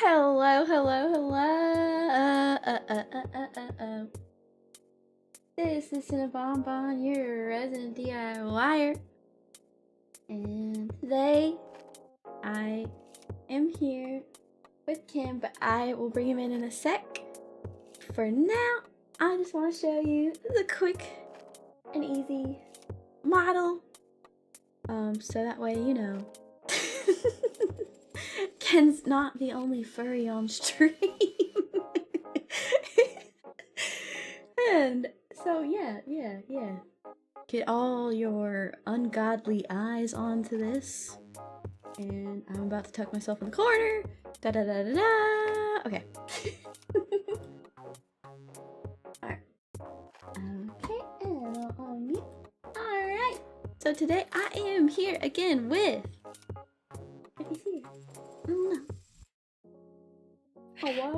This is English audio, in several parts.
Hello, hello, hello. This is Sena your resident DIYer. And today, I am here with Kim, but I will bring him in a sec. For now, I just want to show you the quick and easy model. So that way, you know, Ken's not the only furry on stream. And so yeah. Get all your ungodly eyes onto this. And I'm about to tuck myself in the corner. Da da da da da. Okay. Alright. Okay, and I'll unmute. Alright. So today I am here again with. If he's here. No. Hello.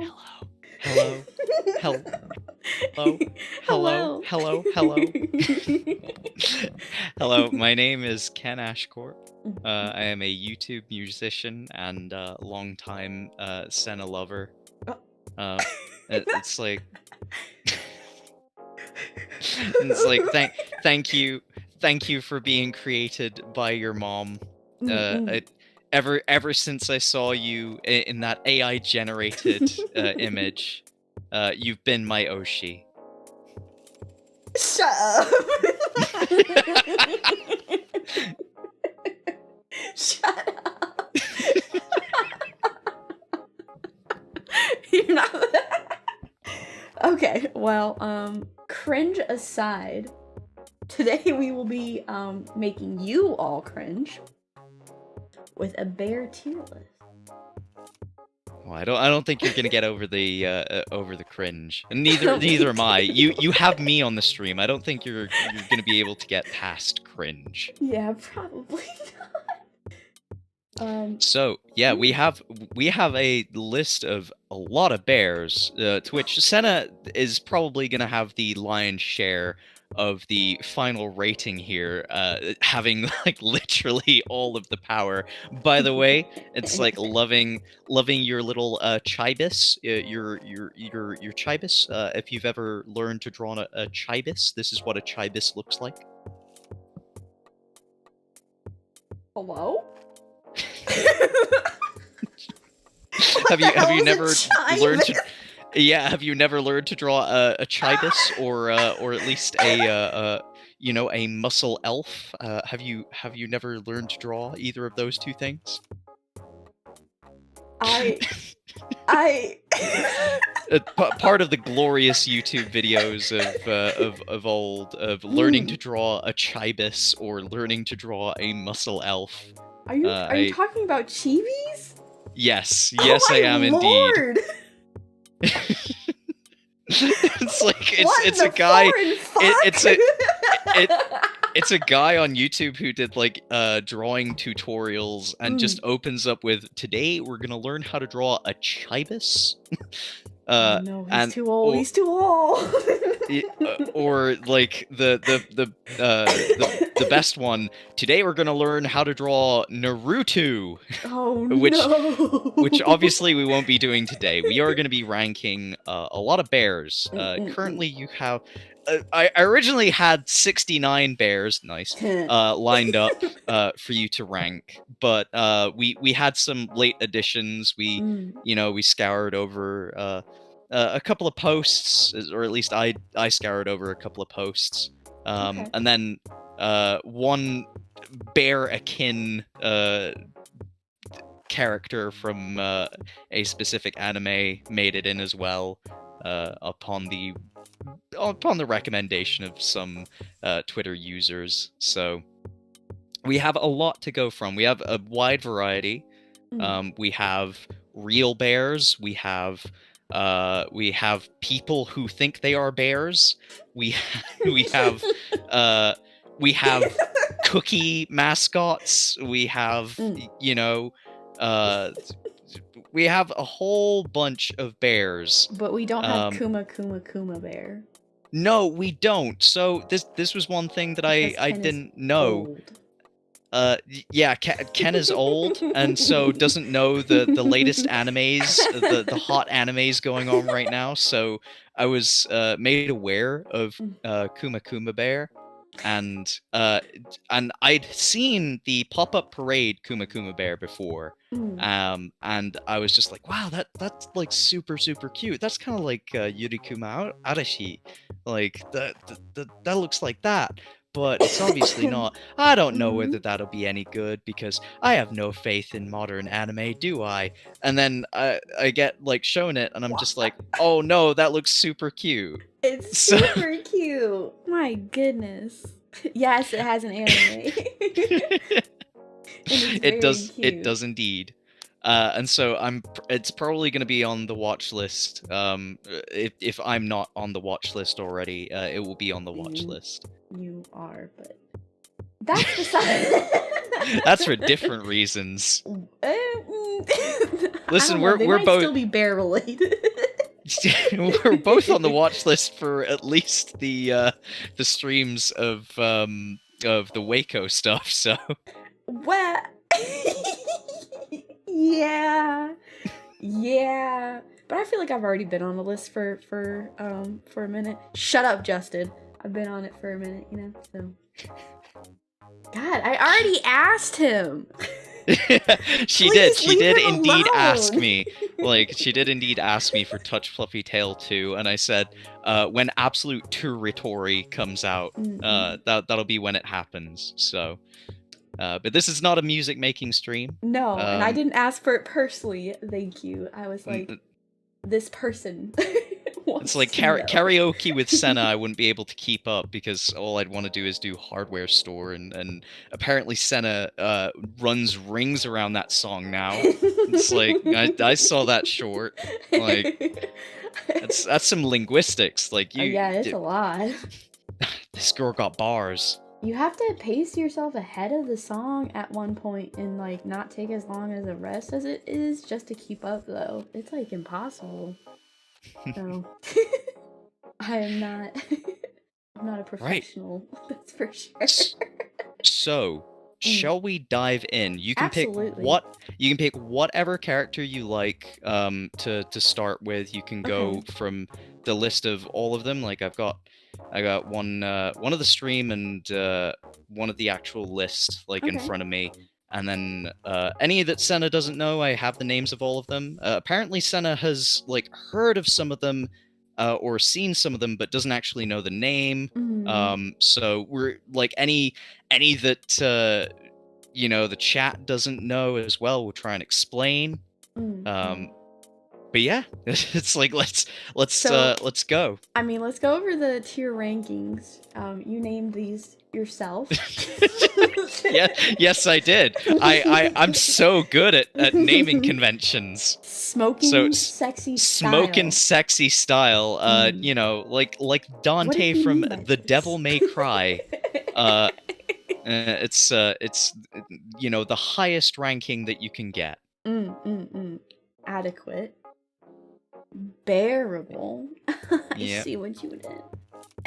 Hello. Hello. Hello. Hello. Hello. Hello. My name is Ken Ashcourt. I am a YouTube musician and longtime Sena lover. It's like it's like thank you for being created by your mom. Ever since I saw you in that AI generated image, you've been my Oshi. Shut up. Shut up. You're not. Okay, well, cringe aside, today we will be making you all cringe with a bear tier list. Well, I don't think you're gonna get over the cringe. And neither am I. You have me on the stream. I don't think you're gonna be able to get past cringe. Yeah, probably not. So yeah, we have a list of a lot of bears, to which Sena is probably gonna have the lion's share of the final rating here, having like literally all of the power. By the way, it's like loving your little chibis, your chibis. If you've ever learned to draw a chibis, this is what a chibis looks like. Hello? Have you never learned to? Yeah, have you never learned to draw a chibis or at least a muscle elf? Have you never learned to draw either of those two things? Part of the glorious YouTube videos of old, of learning to draw a chibis or learning to draw a muscle elf. Are you talking about chibis? Yes, Oh I am Lord. indeed. It's like it's a guy. It's a guy on YouTube who did like drawing tutorials and just opens up with, today we're gonna learn how to draw a chibis. No, he's too old. He's too old. Or like the best one. Today we're gonna learn how to draw Naruto. Oh which obviously we won't be doing today. We are gonna be ranking a lot of bears. Currently, you have. I originally had 69 bears, nice, lined up for you to rank, but we had some late additions. We scoured over a couple of posts, or at least I scoured over a couple of posts, and then one bear akin character from a specific anime made it in as well, upon the recommendation of some Twitter users. So we have a lot to go from. We have a wide variety. We have real bears. We have people who think they are bears. We have cookie mascots. We have we have a whole bunch of bears. But we don't have Kuma Bear. No, we don't. So this was one thing that I didn't know. Old. Yeah, Ken is old, and so doesn't know the latest animes, the hot animes going on right now. So I was made aware of Kuma Bear, and I'd seen the pop-up parade Kuma Bear before, and I was just like, wow, that's like super cute. That's kind of like Yurikuma Arashi, like that looks like that. But it's obviously not. I don't know whether that'll be any good, because I have no faith in modern anime, do I? And then I get like shown it, and I'm just like, oh no, that looks super cute. It's super cute. My goodness. Yes, it has an anime. It does. Cute. It does indeed. And so it's probably going to be on the watch list. If I'm not on the watch list already, it will be on the watch list. You are, but that's beside. That's for different reasons. Listen, we're both still be bear related. We're both on the watch list for at least the streams of the Waco stuff. So. What? Yeah. But I feel like I've already been on the list for a minute. Shut up, Justin. I've been on it for a minute, so. God, I already asked him. She did. Please She leave did him indeed ask alone. me. Like, she did indeed ask me for Touch Fluffy Tail 2, and I said, when Absolute Territory comes out, Mm-mm. that'll be when it happens. So, but this is not a music making stream. No, and I Um, didn't ask for it personally. Thank you. I was n- like, this person it's wants like to know. karaoke with Sena. I wouldn't be able to keep up because all I'd want to do is do Hardware Store, and apparently Sena runs rings around that song now. It's like I saw that short. Like, that's some linguistics. Like, Oh yeah, it's a lot. this girl got bars. You have to pace yourself ahead of the song at one point and like not take as long as the rest as it is just to keep up though. It's like impossible. So I am not I'm not a Right. professional, that's for sure. So, shall we dive in? You can pick Absolutely. whatever character you like to start with. You can go Okay. from the list of all of them. Like I got one of the stream and one of the actual list like in Okay. front of me. And then any that Senna doesn't know, I have the names of all of them. Apparently Senna has like heard of some of them or seen some of them but doesn't actually know the name. So we're like any that you know the chat doesn't know as well, we'll try and explain. But yeah, it's like So let's go. I mean, let's go over the tier rankings. You named these yourself. Yeah, yes, I did. I'm so good at naming conventions. So Smoking sexy smoking style. sexy style. You know, like What Dante did he from mean by The this? Devil May Cry. It's you know the highest ranking that you can get. Adequate. Bearable. I Yeah. see what you did.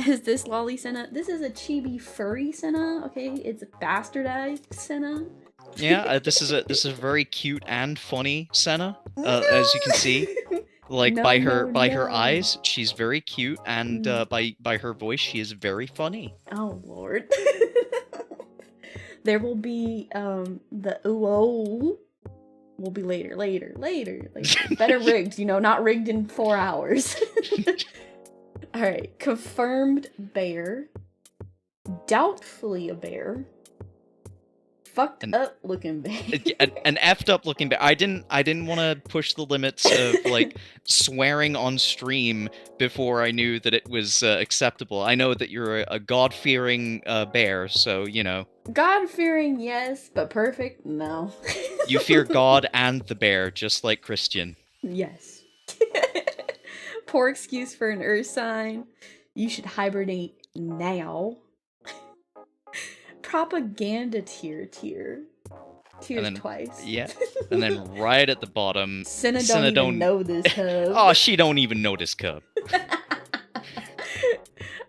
Is this Lolly Senna? This is a chibi furry Senna, okay? It's bastardized Senna. Yeah, this is a very cute and funny Senna. No! As you can see, like No, by no, her no. eyes, she's very cute, and by her voice, she is very funny. Oh lord. There will be the ooh will be later. Better rigged, you know, not rigged in 4 hours. Alright, confirmed bear. Doubtfully a bear. Fucked up looking bear. An effed up looking bear. I didn't want to push the limits of like swearing on stream before I knew that it was acceptable. I know that you're a God-fearing bear, so you know. God-fearing, yes, but perfect, no. You fear God and the bear, just like Christian. Yes. Poor excuse for an earth sign. You should hibernate now. Propaganda tier. Tears twice. Yeah. And then right at the bottom, Sena don't even know this cub. Oh, she don't even know this cub.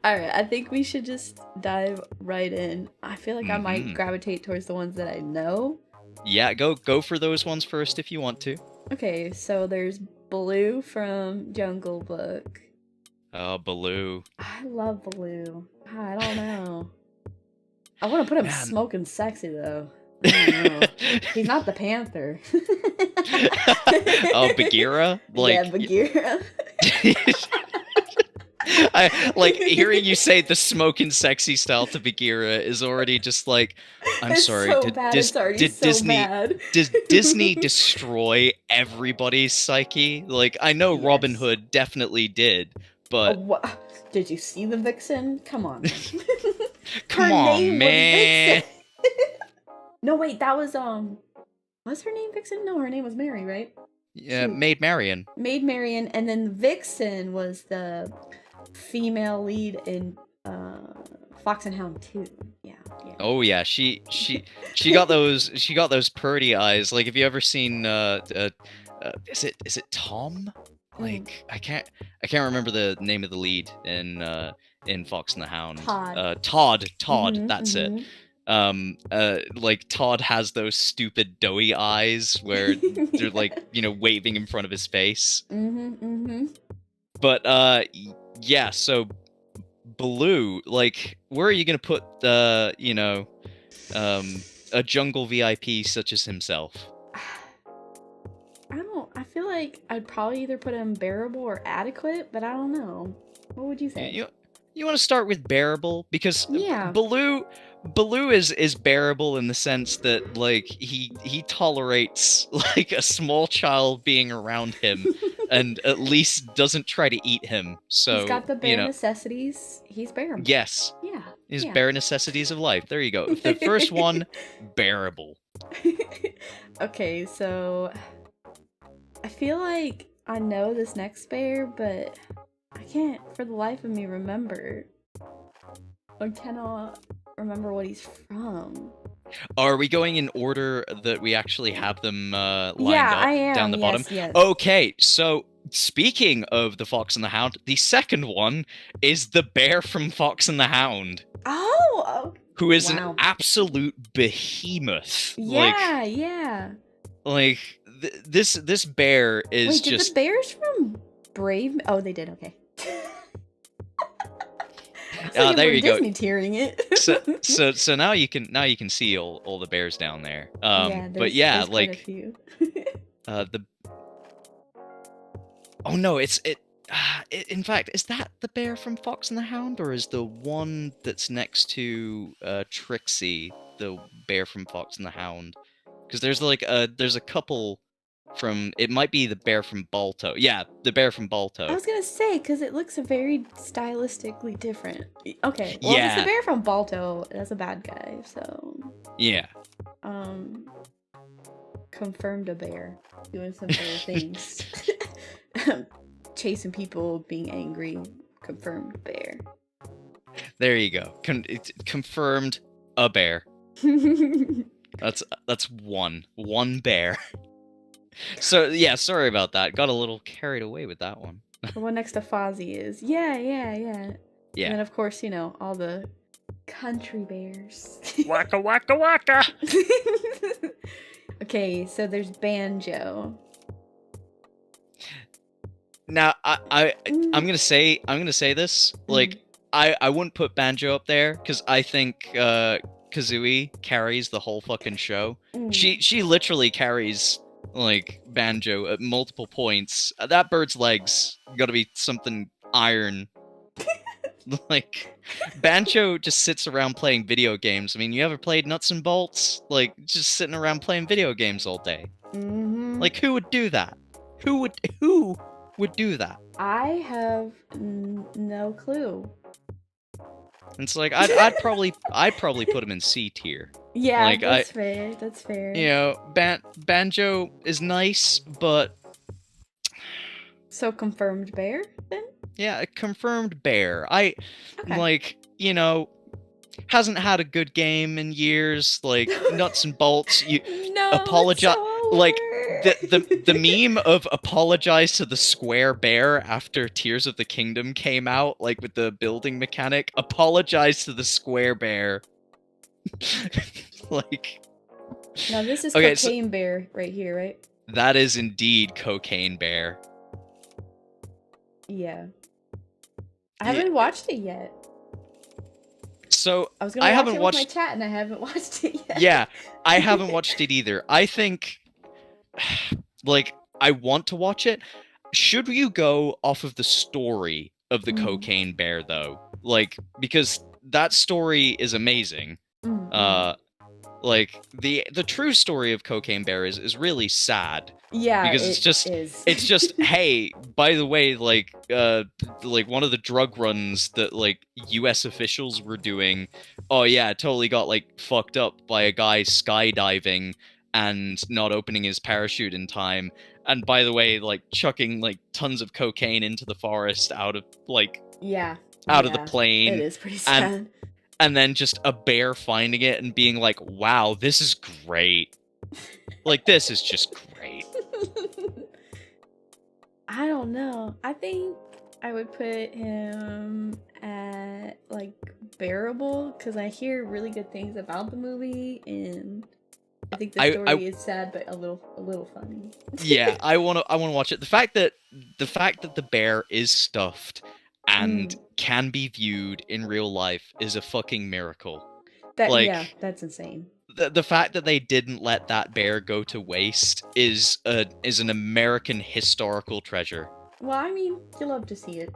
Alright, I think we should just dive right in. I feel like I might gravitate towards the ones that I know. Yeah, go for those ones first if you want to. Okay, so there's Blue from Jungle Book. Oh, Baloo. I love Blue. I don't know. I want to put him smoking sexy though. I don't know. He's not the Panther. Oh, Bagheera? Like, yeah, Bagheera. I like hearing you say the smoking sexy style to Bagheera is already just like, I'm It's sorry. so bad. It's already so bad. Did Disney destroy everybody's psyche? Like, I know Robin Hood definitely did, but did you see the vixen? Come on. Come on, man. No, wait, that was was her name Vixen? No, her name was Mary, right? Yeah, Maid Marian. Maid Marian, and then Vixen was the female lead in Fox and Hound 2. Yeah. Oh yeah, she got those pretty eyes. Like, have you ever seen is it Tom? Like, I can't remember the name of the lead in Fox and the Hound. Todd. That's it. Like Todd has those stupid doughy eyes where they're like, you know, waving in front of his face. But yeah, so Blue, like, where are you gonna put the, you know, a jungle VIP such as himself? I feel like I'd probably either put him bearable or adequate, but I don't know. What would you say? You want to start with bearable because Yeah. Baloo is bearable in the sense that like he tolerates like a small child being around him and at least doesn't try to eat him. He's So, got the bare necessities. He's bearable. yes, Yeah. his Yeah. bare necessities of life. There you go. The first one, bearable. Okay, so I feel like I know this next bear, but I can't for the life of me remember. I cannot remember what he's from. Are we going in order that we actually have them lined Yeah, up I am. down the bottom? Yes. Okay, so speaking of the Fox and the Hound, the second one is the bear from Fox and the Hound, Oh, who is an wow. absolute behemoth. Yeah. Like this bear is Wait, did just. the bears from Brave? Oh, they did. Okay. There you Disney go. tiering it. So now you can see all the bears down there. Yeah, But yeah, there's like quite a few. the. Oh no, in fact, is that the bear from Fox and the Hound, or is the one that's next to Trixie the bear from Fox and the Hound? Because there's a couple from. It might be the bear from Balto. Yeah, the bear from I Balto. was gonna say because it looks very stylistically different. Okay, well, if it's the Yeah. bear from Balto, that's a bad guy. So, Yeah. confirmed a bear doing some bear things, chasing people, being angry. Confirmed bear. There you go. It's confirmed a bear. That's one bear. So yeah, sorry about that. Got a little carried away with that one. The one next to Fozzie is yeah. And then of course all the country bears. Waka waka waka. Okay, so there's Banjo. Now I'm gonna say this. Like I wouldn't put Banjo up there because I think Kazooie carries the whole fucking show. She literally carries like Banjo at multiple points. That bird's legs gotta be something iron. Like Banjo just sits around playing video games. I mean, you ever played Nuts and Bolts? Like just sitting around playing video games all day. Like who would do that? Who would do that? I have no clue. It's like I'd probably put him in C tier. Yeah, like, that's fair. That's fair. You know, Banjo is nice, but so confirmed bear then? Yeah, a confirmed bear. Okay. Okay. Hasn't had a good game in years. Like Nuts and Bolts. You no, apologize. So like the meme of apologize to the square bear after Tears of the Kingdom came out, like with the building mechanic. Apologize to the square bear. Like. Now this is Cocaine Bear right here, right? That is indeed Cocaine Bear. Yeah. I haven't watched it yet. So I was gonna watch it with my chat and I haven't watched it yet. Yeah, I haven't watched it either. I think, like, I want to watch it. Should you go off of the story of the Cocaine Bear, though? Like, because that story is amazing. Like the true story of Cocaine Bear is really sad. Yeah, because it's just hey, by the way, like one of the drug runs that like US officials were doing, oh yeah, totally got like fucked up by a guy skydiving and not opening his parachute in time. And by the way, like chucking like tons of cocaine into the forest out of like out of the plane. It is pretty sad. And then just a bear finding it and being like, wow, this is great. Like, this is just great. I don't know. I think I would put him at, like, bearable, because I hear really good things about the movie, and I think the story is sad, but a little funny. Yeah, I wanna watch it. The fact that the bear is stuffed and can be viewed in real life is a fucking miracle. Yeah, that's insane. the fact that they didn't let that bear go to waste is an American historical treasure. Well, I mean, you love to see it.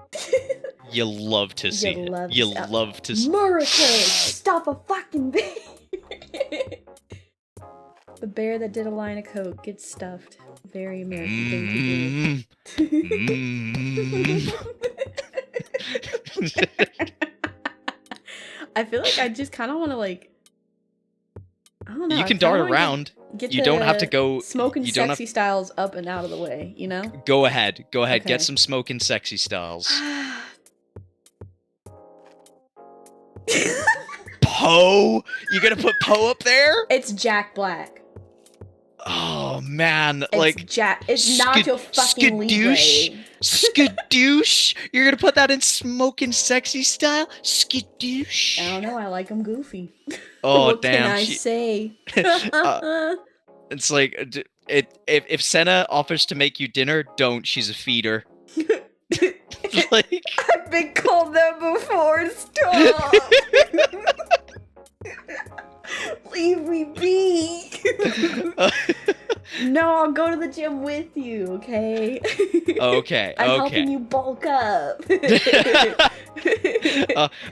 You love to see You it. love You to- love to see America, stop a fucking bear! The bear that did a line of coke gets stuffed. Very American thing to do. I feel like I just kind of want to like. I don't know. You I can kinda dart wanna around. Get You don't have to go. smoking You don't have sexy styles up and out of the way. You know. Go ahead. Go ahead. Okay. Get some smoking sexy styles. Poe? You gonna put Poe up there? It's Jack Black. Oh man, It's like Jack. It's Nacho fucking skadoosh, Libre. skadoosh. You're gonna put that in smoking sexy style, skadoosh. I don't know. I like him goofy. Oh What damn! can I say? It's like if Sena offers to make you dinner, don't. She's a feeder. Like I've been called that before. Stop. Leave me be. No, I'll go to the gym with you, okay? okay, I'm okay. helping you bulk up.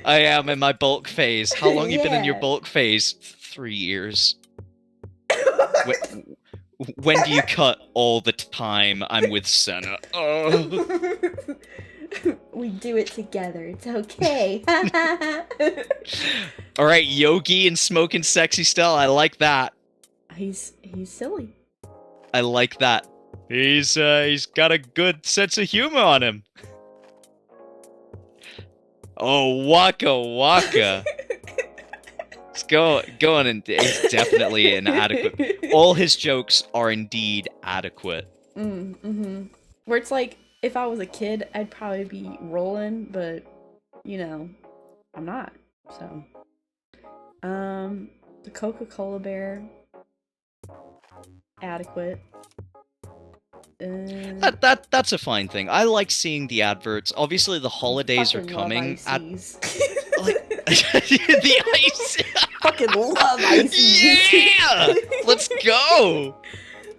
I am in my bulk phase. How long you been in your Yeah. bulk phase? 3 years. When do you cut? All the time. I'm with Sena. We do it together. It's okay. All right, Yogi and smoking sexy style. I like that. He's silly. I like that. He's got a good sense of humor on him. Oh, Waka Waka. It's going and it's definitely inadequate. All his jokes are indeed adequate. Where it's like, if I was a kid, I'd probably be rolling, but you know, I'm not. So, the Coca-Cola bear, adequate. That's a fine thing. I like seeing the adverts. Obviously, the holidays are fucking coming. love ices. The ice. Fucking love ices. Yeah, let's go.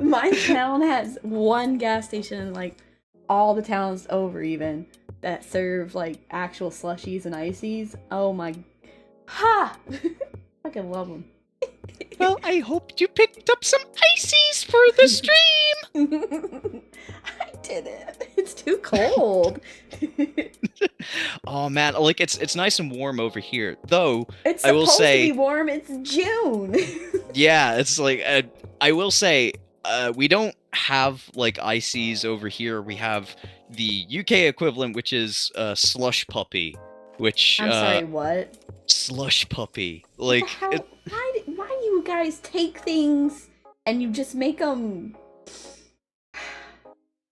My town has one gas station, and like all the towns over even, that serve like actual slushies and ices. Oh my, ha! Fucking love them. Well, I hope you picked up some ices for the stream. I didn't. It's too cold. Oh man, like it's nice and warm over here. Though It's I will supposed say, to be warm. It's June. yeah, it's like I will say we don't have like ices over here. We have the UK equivalent, which is slush puppy. Which I'm sorry, what? Slush puppy. Like What the hell? Why do you guys take things and you just make them?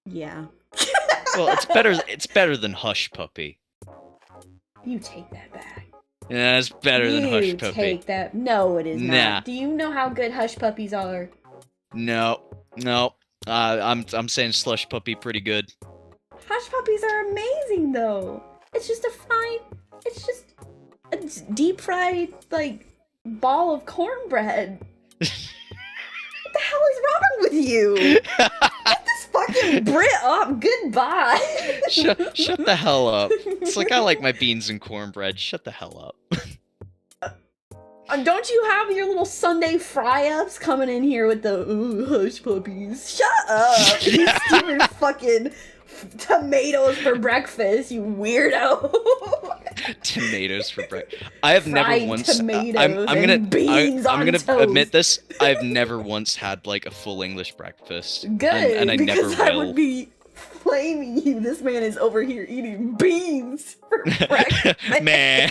Yeah. well, it's better than hush puppy. You take that back. Yeah, it's better than hush puppy. Take that. No, it is Nah. not. Do you know how good hush puppies are? No. I'm saying slush puppy pretty good. Hush puppies are amazing, though. It's just it's just a deep fried like ball of cornbread. What the hell is wrong with you? Get this fucking Brit up. Goodbye. Shut the hell up. It's like I like my beans and cornbread. Shut the hell up. Don't you have your little Sunday fry-ups coming in here with the hush puppies? Shut up. You stupid fucking tomatoes for breakfast, you weirdo. Tomatoes for breakfast. I have never Fried once. tomatoes I'm gonna. and beans I'm on gonna toast. admit this. I've never once had like a full English breakfast. Good, and I because never I will. would be flaming you. This man is over here eating beans for breakfast. Man,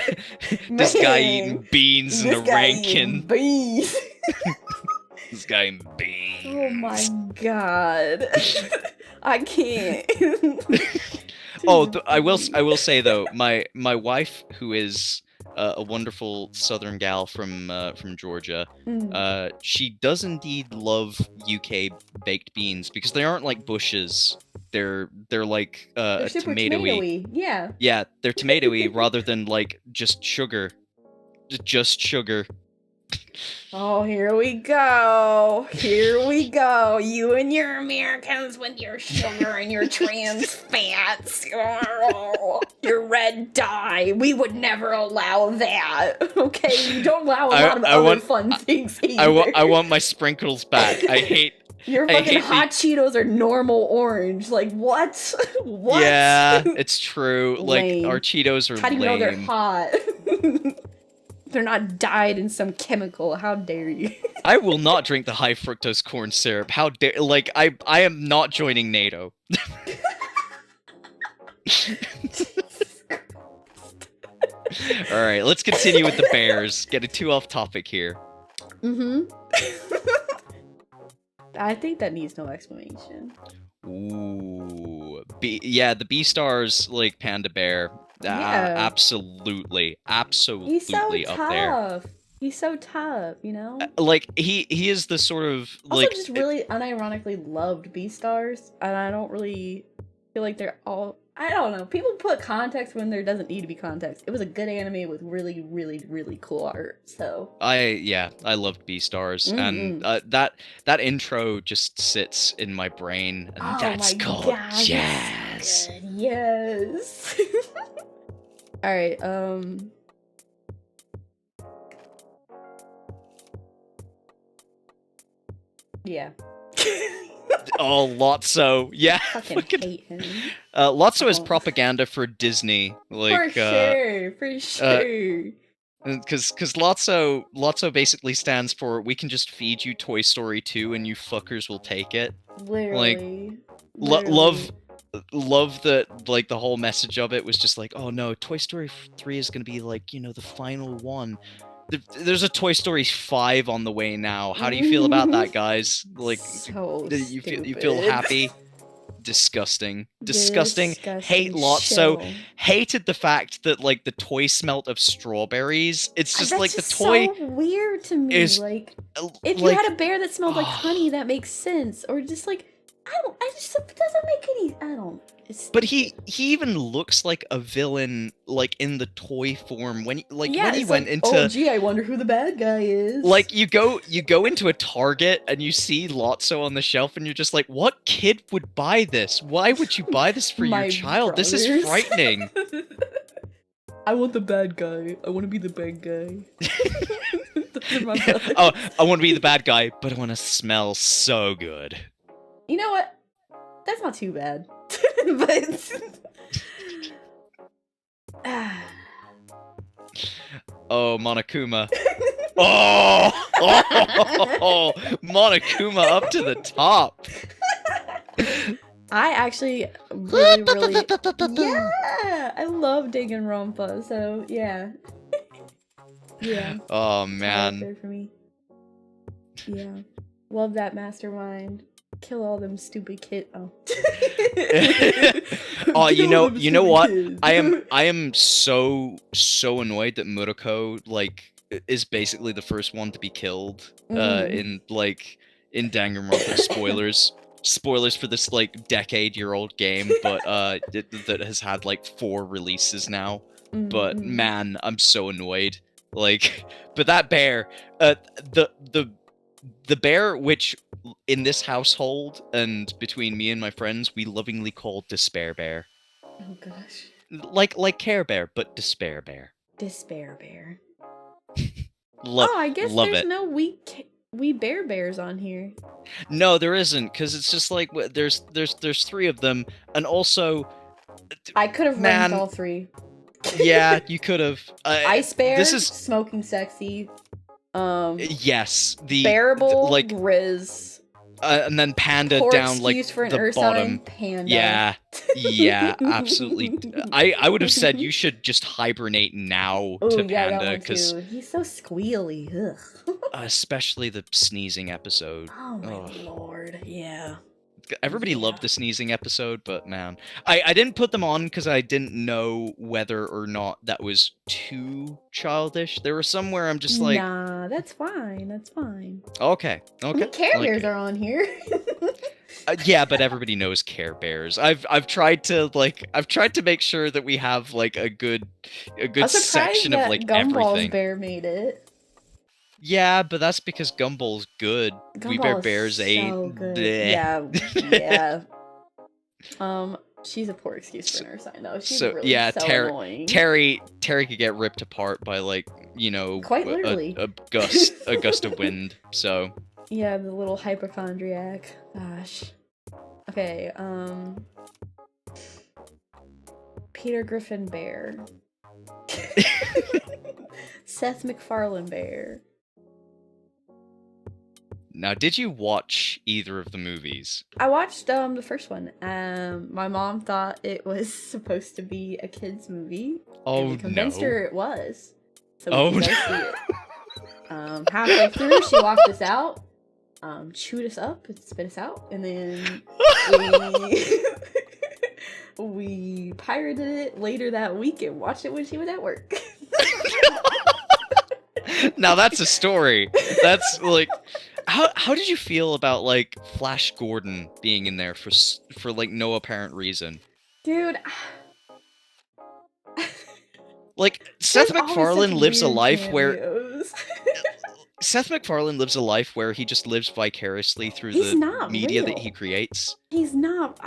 this guy Man. eating beans in This a guy eating Rankin. beans. This guy eating beans. Oh my god. I can't. Oh, I will say though, my wife, who is a wonderful Southern gal from Georgia, she does indeed love UK baked beans because they aren't like Bush's. They're like They're super tomatoey. Yeah. Yeah, they're tomatoey rather than like just sugar. Just sugar. Oh, here we go. Here we go. You and your Americans with your sugar and your trans fats. Oh, your red dye. We would never allow that. Okay, you don't allow a lot of other fun things either. I want my sprinkles back. I hate. Your fucking hot Cheetos are normal orange. Like, what? What? Yeah, it's true. Lame. Like, our Cheetos are How do you know they're lame. hot? They're not dyed in some chemical. How dare you? I will not drink the high fructose corn syrup. How dare... Like, I am not joining NATO. Alright, let's continue with the bears. Getting too off topic here. Mm-hmm. I think that needs no explanation. Ooh. Yeah, the B-Stars, like, panda bear. Yeah. Absolutely. Absolutely He's so up tough. there. He's so tough, you know? Like, he is the sort of, Also like... just really unironically loved B-Stars, and I don't really feel like they're all... I don't know. People put context when there doesn't need to be context. It was a good anime with really, really, really cool art, so... I loved B-Stars, and that intro just sits in my brain, and that's called jazz. Yes. Alright, yeah. Oh, Lotso. Yeah. Fucking hate him. Lotso is propaganda for Disney. Like, for sure. Because Lotso basically stands for, we can just feed you Toy Story 2 and you fuckers will take it. Literally. Like, love that, like, the whole message of it was just like, oh no, Toy Story 3 is gonna be like, you know, the final one. There's a Toy Story 5 on the way now. How do you feel about that, guys? Like, so you feel happy? Disgusting. Hate Lotso. Hated the fact that, like, the toy smelt of strawberries. It's just like the toy so weird to me. is like, if you had a bear that smelled like honey, that makes sense. Or just like, it doesn't make any. I don't. But he even looks like a villain, like, in the toy form when when he went into. Oh gee, I wonder who the bad guy is. Like, you go into a Target and you see Lotso on the shelf and you're just like, what kid would buy this? Why would you buy this for your child? Brothers. This is frightening. I want the bad guy. I want to be the bad guy. Oh, I want to be the bad guy, but I want to smell so good. You know what? That's not too bad. But oh, Monokuma. Oh, Monokuma up to the top. I actually really yeah, I love Danganronpa, so yeah. Yeah. Oh man. There for me. Yeah. Love that mastermind. Kill all them stupid kids. Oh. Oh, you know what? I am so annoyed that Murako, like, is basically the first one to be killed in Danganronpa. Spoilers for this, like, decade-year-old game, but that has had like 4 releases now. But man, I'm so annoyed. Like, but that bear, the bear, which in this household and between me and my friends we lovingly call Despair Bear. Oh gosh. Like Care Bear, but Despair Bear. Despair Bear. I guess there's no wee bears on here. No, there isn't, because it's just like there's 3 of them, and also I could have ranked all 3. Yeah, you could have. Ice Bear, this is smoking sexy. Yes, the bearable, like Grizz. And then Panda Poor down like for an the bottom. Panda. Yeah, absolutely. I would have said you should just hibernate now to Panda, because he's so squealy. Ugh. Especially the sneezing episode. Oh my lord, yeah. Everybody loved the sneezing episode, but man, I didn't put them on because I didn't know whether or not that was too childish. There were some where I'm just like, nah, that's fine. That's fine. Okay. I mean, Care Bears are on here. Yeah, but everybody knows Care Bears. I've tried to make sure that we have like a good section of like Gumball's everything. Bear made it. Yeah, but that's because Gumball's good. We Bare Gumball Bears is ain't. so good. Bleh. Yeah, yeah. She's a poor excuse for So, nurse. I know she's so really yeah, so annoying. Terry could get ripped apart by like Quite a, literally. a gust of wind. So Yeah, the little hypochondriac. Gosh. Okay. Peter Griffin Bear. Seth MacFarlane Bear. now, did you watch either of the movies? I watched the first one. My mom thought it was supposed to be a kids movie, and we Oh convinced no! her it was, so we Oh could go no! see it. Halfway through, she walked us out, chewed us up, and spit us out, and then we we pirated it later that week and watched it when she was at work. Now that's a story. That's like, how did you feel about like Flash Gordon being in there for like no apparent reason? Dude, Like Seth there's always such MacFarlane lives a weird life where cameos. Seth MacFarlane lives a life where he just lives vicariously through He's the not media that real. he creates. He's not.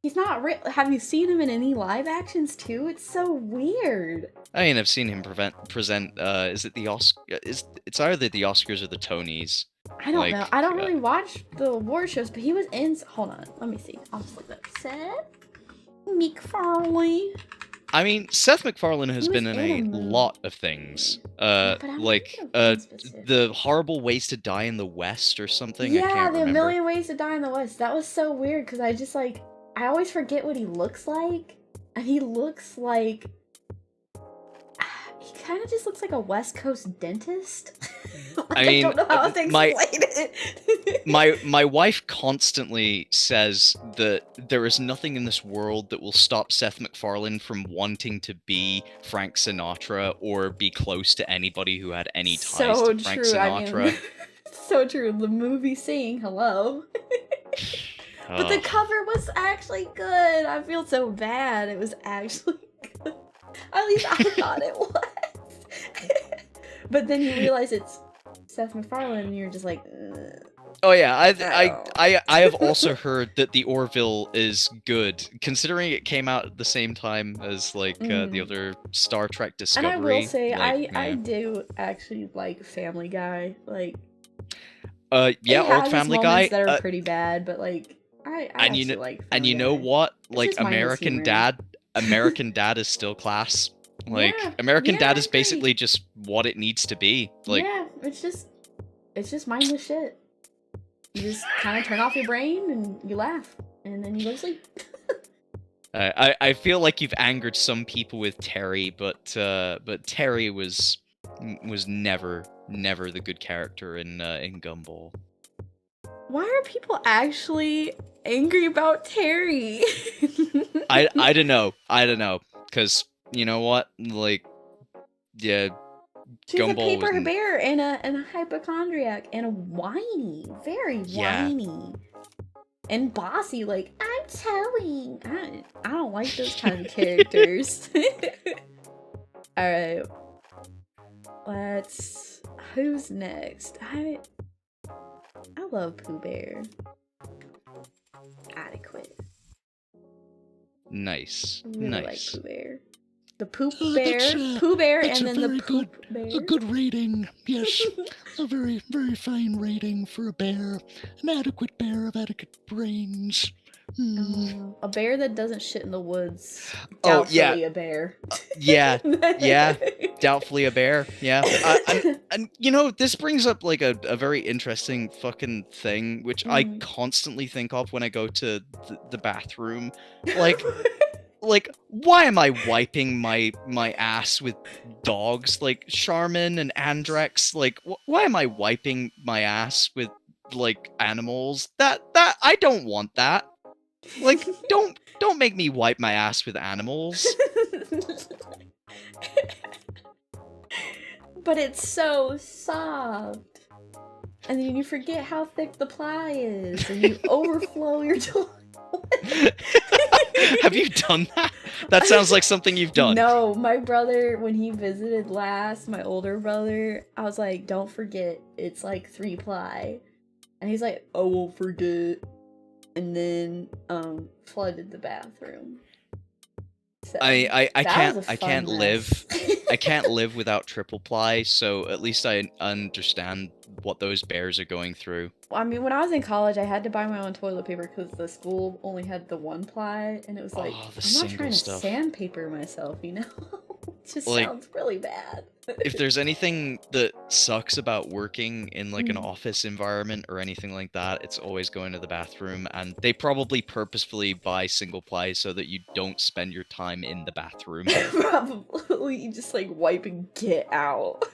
He's not real. Have you seen him in any live actions too? It's so weird. I mean, I've seen him present. Is it the Oscar? It's either the Oscars or the Tonys. I don't Like, know. I don't really watch the award shows, but he was in. Hold on, let me see. I'll just look that. Seth MacFarlane. I mean, Seth MacFarlane has He was been in in a a lot of things. but I'm Like thinking of one specific. the Horrible Ways to Die in the West or something. I Yeah, can't the remember. Million Ways to Die in the West. That was so weird because I just like I always forget what he looks like, and he looks like he kind of just looks like a West Coast dentist. Like, I mean, don't know how else to explain it. my wife constantly says that there is nothing in this world that will stop Seth MacFarlane from wanting to be Frank Sinatra or be close to anybody who had any ties So to Frank true. Sinatra. I mean, so true. The movie Sing, hello. But the Ugh. cover was actually good. I feel so bad. It was actually good. At least I thought it was. But then you realize it's Seth MacFarlane, and you're just like, ugh. Oh yeah, Oh. I have also heard that the Orville is good, considering it came out at the same time as like the other Star Trek Discovery. And I will say, like, I do actually like Family Guy. Like, yeah, it has old its Family moments Guy. that are pretty bad, but like, I and you actually know, like and Family you know Guy. what? It's Like just mindless humor. American Dad is still class. Like Yeah, American yeah, Dad I is agree. basically just what it needs to be. Like Yeah, it's just mindless shit. You just kind of turn off your brain and you laugh, and then you go to sleep. I feel like you've angered some people with Terry, but Terry was never the good character in Gumball. Why are people actually angry about Terry? I don't know, because you know what, like, yeah, She's Gumball a paper was bear and a hypochondriac and a whiny, very Yeah. whiny, and bossy. Like, I'm telling. I don't like those kind of characters. All right, who's next? I love Pooh Bear. Adequate. nice. Really like Nice. Pooh Bear. The Poop That's, Bear, Pooh Bear, that's and a then the very Poop Bear. A good rating, yes. A very, very fine rating for a bear. An adequate bear of adequate brains. A bear that doesn't shit in the woods. Oh, Doubtfully yeah. a bear. Yeah, yeah. Doubtfully a bear. Yeah. And you know, this brings up like a very interesting fucking thing, which I constantly think of when I go to the bathroom. Like, why am I wiping my ass with dogs like Charmin and Andrex? Like, why am I wiping my ass with like animals? That I don't want that. Like, don't make me wipe my ass with animals. But it's so soft. And then you forget how thick the ply is, and you overflow your toilet. Have you done that? That sounds like something you've done. No, my brother, when he visited last, my older brother, I was like, don't forget, it's like 3-ply. And he's like, I won't forget. And then, flooded the bathroom. So, I that was a can't fun live mess. I can't live without triple ply, so at least I understand what those bears are going through. I mean, when I was in college, I had to buy my own toilet paper because the school only had the 1-ply, and it was like, Oh, the I'm not single trying to stuff. sandpaper myself, you know? It just Like, sounds really bad. If there's anything that sucks about working in like an Mm. office environment or anything like that, it's always going to the bathroom, and they probably purposefully buy single ply so that you don't spend your time in the bathroom. Probably you just like wipe and get out.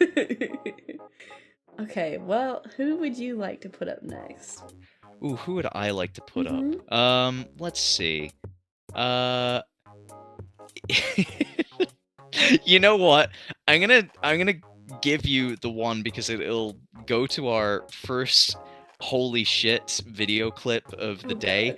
Okay, well, who would you like to put up next? Ooh, who would I like to put Mhm. up? Let's see. You know what? I'm gonna give you the one because it'll go to our first holy shit video clip of the Oh, day.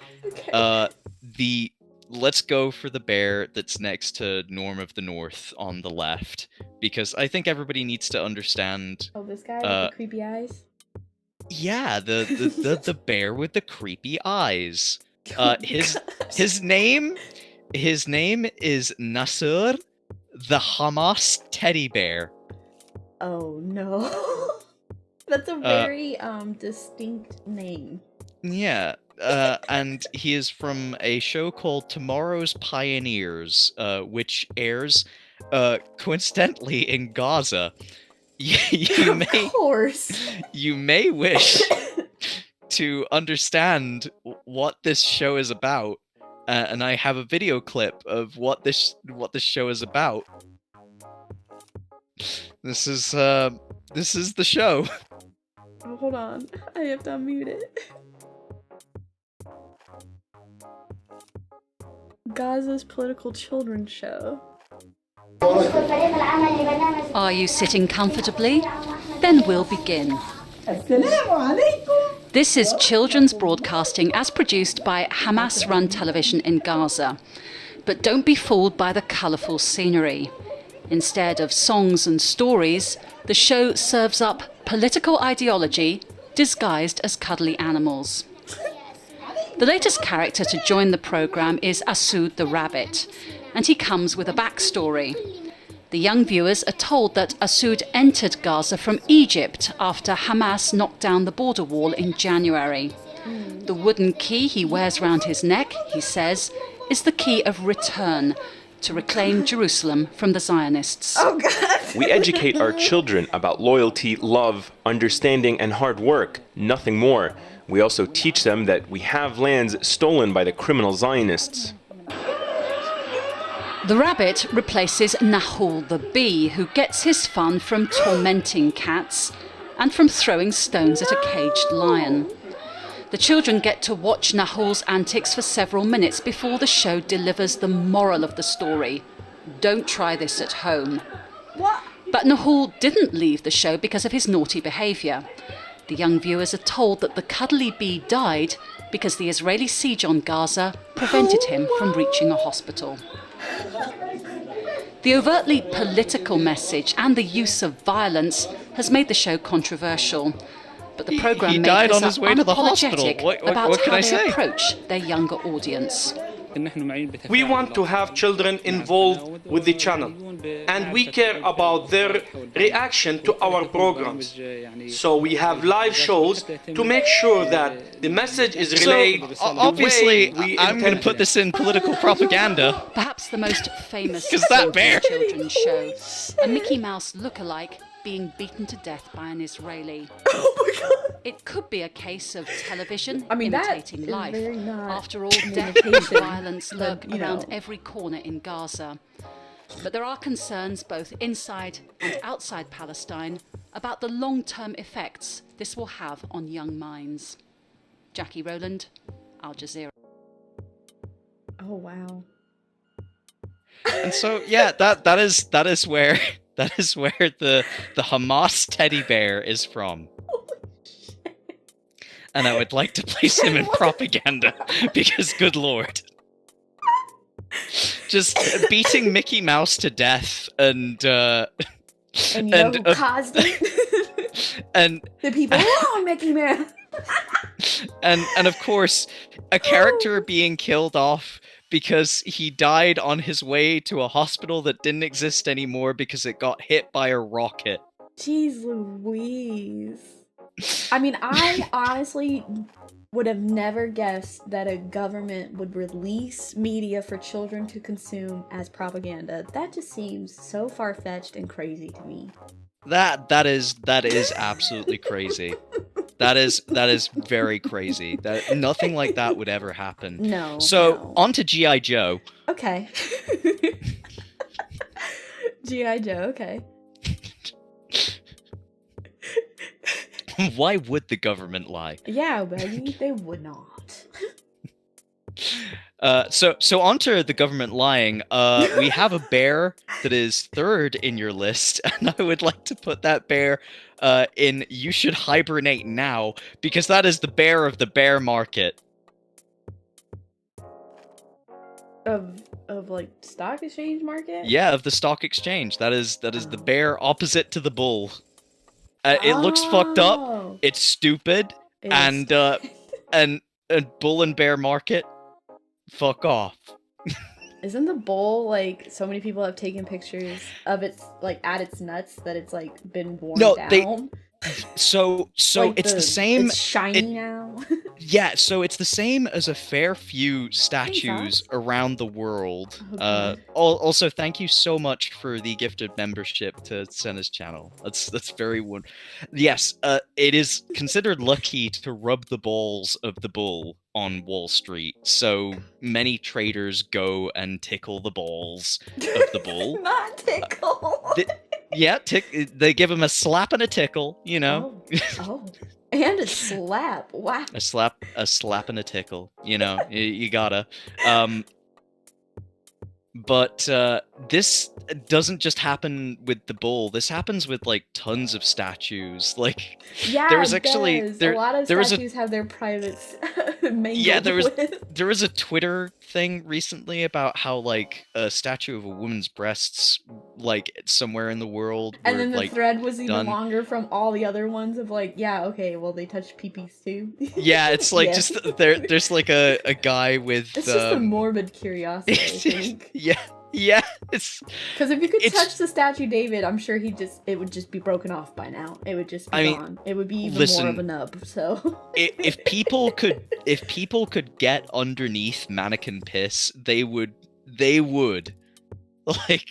God. Okay. The let's go for the bear that's next to Norm of the North on the left, because I think everybody needs to understand. Oh, this guy with the creepy eyes? Yeah, the bear with the creepy eyes. Oh, His gosh. his name is Nasser, the Hamas teddy bear. Oh, no. That's a very, distinct name. Yeah, and he is from a show called Tomorrow's Pioneers, which airs, coincidentally in Gaza. You Of course. you may wish to understand what this show is about, and I have a video clip of what this show is about. This is the show. Oh, hold on. I have to unmute it. Gaza's political children's show. Are you sitting comfortably? Then we'll begin. This is children's broadcasting as produced by Hamas-run television in Gaza. But don't be fooled by the colourful scenery. Instead of songs and stories, the show serves up political ideology disguised as cuddly animals. The latest character to join the programme is Asud the rabbit, and he comes with a backstory. The young viewers are told that Asud entered Gaza from Egypt after Hamas knocked down the border wall in January. The wooden key he wears round his neck, he says, is the key of return, to reclaim Jerusalem from the Zionists. Oh, God. We educate our children about loyalty, love, understanding, and hard work, nothing more. We also teach them that we have lands stolen by the criminal Zionists. The rabbit replaces Nahul the bee, who gets his fun from tormenting cats and from throwing stones at a caged lion. The children get to watch Nahul's antics for several minutes before the show delivers the moral of the story. Don't try this at home. What? But Nahul didn't leave the show because of his naughty behaviour. The young viewers are told that the cuddly bee died because the Israeli siege on Gaza prevented him from reaching a hospital. The overtly political message and the use of violence has made the show controversial. But the programme He died makers on his are way to the hospital. unapologetic What about can how I they say? approach their younger audience. We want to have children involved with the channel, and we care about their reaction to our programs. So we have live shows to make sure that the message is relayed the obviously, way we I'm going to intended. put this in political propaganda. Perhaps the most famous 'Cause that bear. children's show, a Mickey Mouse look-alike being beaten to death by an Israeli. Oh, my God. It could be a case of television I mean, that imitating is life. very not After all, an death and imitation, violence lurk but, you around know. every corner in Gaza. But there are concerns both inside and outside Palestine about the long-term effects this will have on young minds. Jackie Rowland, Al Jazeera. Oh, wow. And so, yeah, that is where the Hamas teddy bear is from. And I would like to place him in propaganda because, good lord. just beating Mickey Mouse to death, and you know who caused it? and The people who Mickey Mouse. and of course, a character being killed off because he died on his way to a hospital that didn't exist anymore because it got hit by a rocket. Jeez Louise. I mean, I honestly would have never guessed that a government would release media for children to consume as propaganda. That just seems so far-fetched and crazy to me. That is absolutely crazy. That is very crazy. That nothing like that would ever happen. No. So on to G.I. Joe. Okay. G.I. Joe, okay. Why would the government lie? Yeah, baby, they would not. So onto the government lying. We have a bear that is third in your list, and I would like to put that bear in "You should hibernate now" because that is the bear of the bear market. Of like stock exchange market? Yeah, of the stock exchange. That is the bear opposite to the bull. It looks fucked up. It's stupid, It and bull and bear market. Fuck off. Isn't the bull like so many people have taken pictures of its like at its nuts that it's like been worn down? So Like it's the same. It's shiny now. Yeah, so it's the same as a fair few statues around the world. Okay. Also, thank you so much for the gifted membership to Sena's channel. That's very Yes, it is considered lucky to rub the balls of the bull on Wall Street. So many traders go and tickle the balls of the bull. Not tickle. Yeah, they give him a slap and a tickle, you know. Oh. And a slap. Wow. A slap and a tickle. You know, you gotta. But this doesn't just happen with the bull. This happens with like tons of statues. Like, Yeah, there was actually a lot of statues have their privates mangled there was a Twitter thing recently about how like a statue of a woman's breasts, like somewhere in the world, and then the like, thread was even done. longer from all the other ones of like, yeah, okay, well they touch peepees too. Yeah, it's like Yeah. just there's like a guy with. It's just a morbid curiosity, I think. Yeah, it's Because if you could touch the statue David, I'm sure it would just be broken off by now. It would just be gone. It would be even more of a nub. So if people could get underneath mannequin piss, they would like.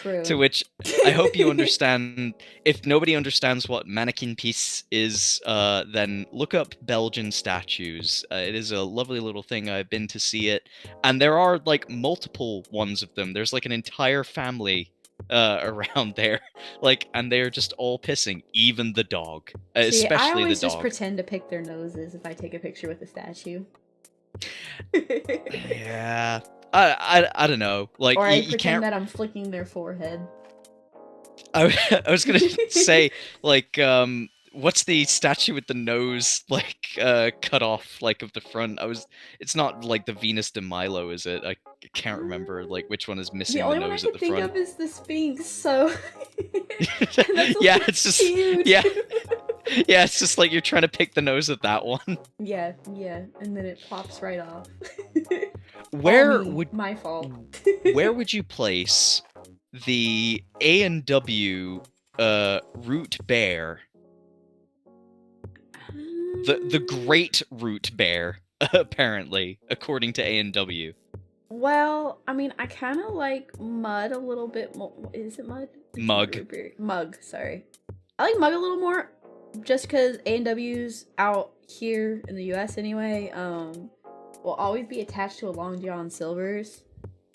True. To which I hope you understand. If nobody understands what mannequin piece is, then look up Belgian statues. It is a lovely little thing. I've been to see it, and there are like multiple ones of them. There's like an entire family around there, like, and they're just all pissing, even the dog, especially I always the dog. just pretend to pick their noses if I take a picture with a statue. Yeah. I don't know. Like, or I you pretend can't. that I'm flicking their forehead. I was gonna say, like, what's the statue with the nose, like, cut off, like, of the front? It's not like the Venus de Milo, is it? I can't remember, like, which one is missing The only the one I nose can at the think front. of is the Sphinx, so... Yeah, it's just... huge. Yeah, it's just like you're trying to pick the nose of that one. Yeah, and then it pops right off. My fault. Where would you place the A&W root bear? The great root bear, apparently, according to A&W. Well, I mean, I kind of like mud a little bit more. Is it mud? Mug. Mug, sorry. I like mug a little more, just because A&W's out here in the US anyway, will always be attached to a Long John Silver's.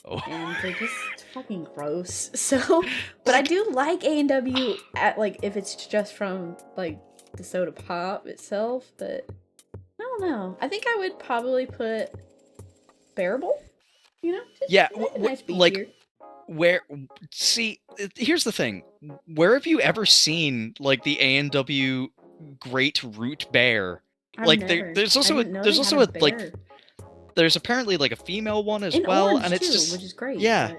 Oh. And they're just fucking gross. So, but I do like A&W at, like, if it's just from, like, the soda pop itself, but I don't know. I think I would probably put Bearable, you know? Just Yeah, a nice beef like, here. here's the thing. Where have you ever seen, like, the A&W Great Root Bear? Like, there's also a like, there's apparently like a female one as In well, orange and it's too, just which is great. yeah.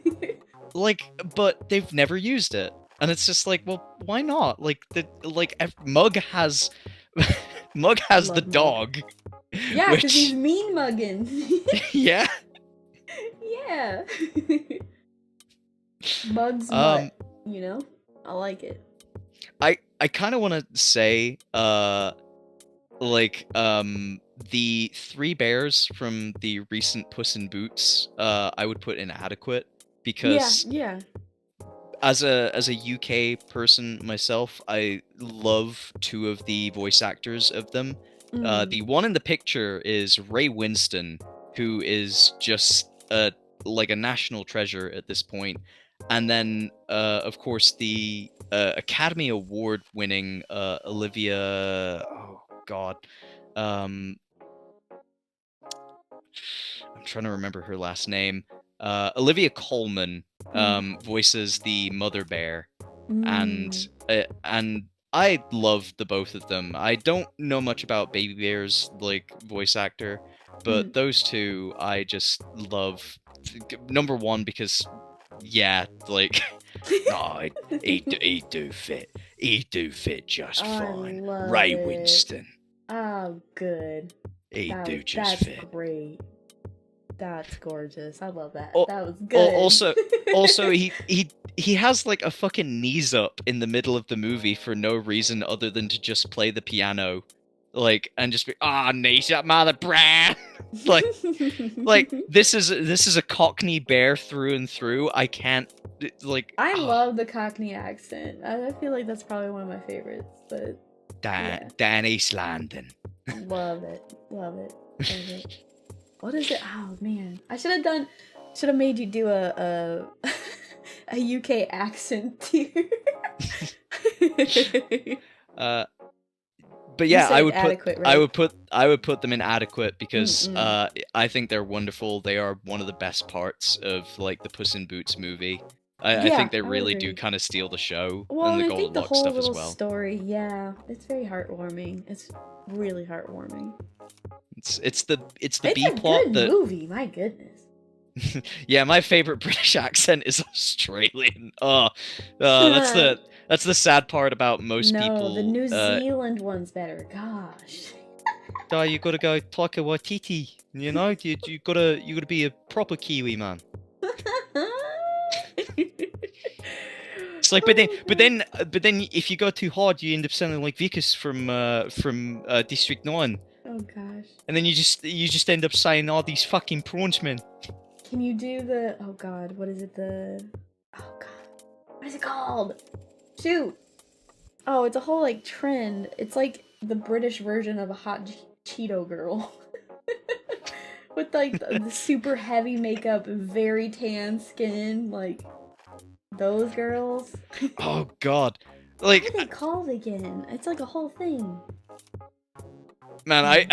But... Like, but they've never used it, and it's just like, well, why not? Like Mug has Mug has Love the Mug. dog. Yeah, because he's which mean mugging. yeah. Yeah. Mug's Um, mutt, I like it. I kind of want to say, the three bears from the recent Puss in Boots, I would put inadequate because Yeah. as a UK person myself, I love two of the voice actors of them. The one in the picture is Ray Winston, who is just a national treasure at this point. And then, of course, the Academy Award winning Olivia. Oh God, I'm trying to remember her last name. Olivia Colman voices the mother bear, and I love the both of them. I don't know much about Baby Bear's voice actor, but those two I just love. Number one because he do fit just fine. Ray Winston. Oh, good. That's fit. Great. That's gorgeous. I love that. Oh, that was good. Also, he has a fucking knees up in the middle of the movie for no reason other than to just play the piano, and just be knees up, mother brah. This is a Cockney bear through and through. I can't I love the Cockney accent. I feel like that's probably one of my favorites. But Dan East London. Love it. Love it. What is it? Oh man, I should have made you do a UK accent here. But yeah, I would put them in adequate because I think they're wonderful. They are one of the best parts of the Puss in Boots movie. I think they really do kind of steal the show and the Golden Luck stuff as well. Story, yeah, it's very heartwarming. It's really heartwarming. It's the B plot. It's a good movie. My goodness. Yeah, my favorite British accent is Australian. That's the sad part about most people. No, the New Zealand one's better. Gosh. You gotta go Taika Waititi. You know, you gotta be a proper Kiwi man. It's but then if you go too hard, you end up sounding like Vickers from District 9. Oh gosh. And then you just end up saying all these fucking prawns, man. Can you do the what is it what is it called? Shoot. Oh, it's a whole trend. It's like the British version of a hot Cheeto girl. With the super heavy makeup, very tan skin, those girls. Oh god. What are they called again? It's a whole thing. Man, I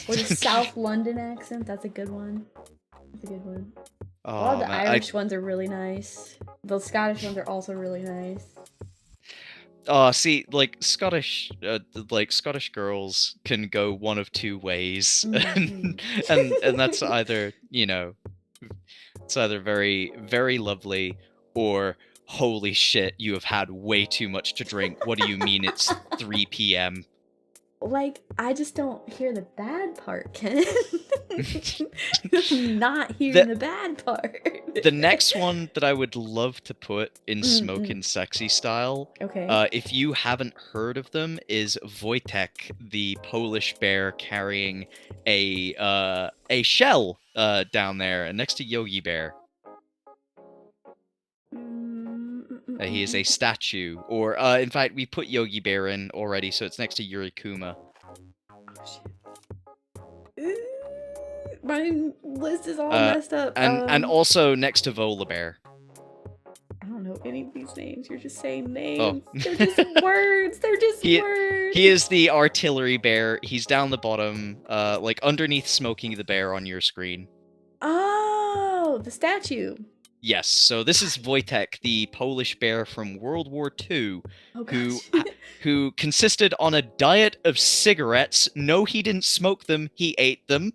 Or the South London accent, that's a good one. That's a good one. Oh, A lot of the Irish ones are really nice. The Scottish ones are also really nice. See, Scottish girls can go one of two ways, and that's either it's either very very lovely or holy shit, you have had way too much to drink. What do you mean it's 3 p.m.? I just don't hear the bad part, Ken. I'm not hearing the bad part. The next one that I would love to put in Smokin' Sexy style, if you haven't heard of them, is Wojtek, the Polish bear carrying a shell down there next to Yogi Bear. He is a statue, or in fact, we put Yogi Bear in already, so it's next to Yuri Kuma. Oh shit! My list is all messed up. And also next to Vola Bear. I don't know any of these names. You're just saying names. Oh. They're just words. They're just words. He is the artillery bear. He's down the bottom, underneath Smoking the Bear on your screen. Oh, the statue. Yes, so this is Wojtek, the Polish bear from World War II, who consisted on a diet of cigarettes. No, he didn't smoke them, he ate them.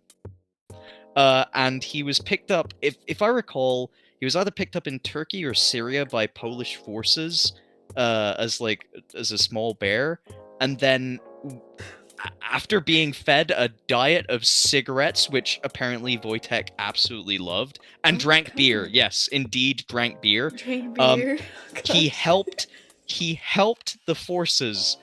And he was picked up, if I recall, he was either picked up in Turkey or Syria by Polish forces as a small bear, and then after being fed a diet of cigarettes, which apparently Wojtek absolutely loved, and drank beer. Yes, indeed, drank beer. Drink beer. He helped the forces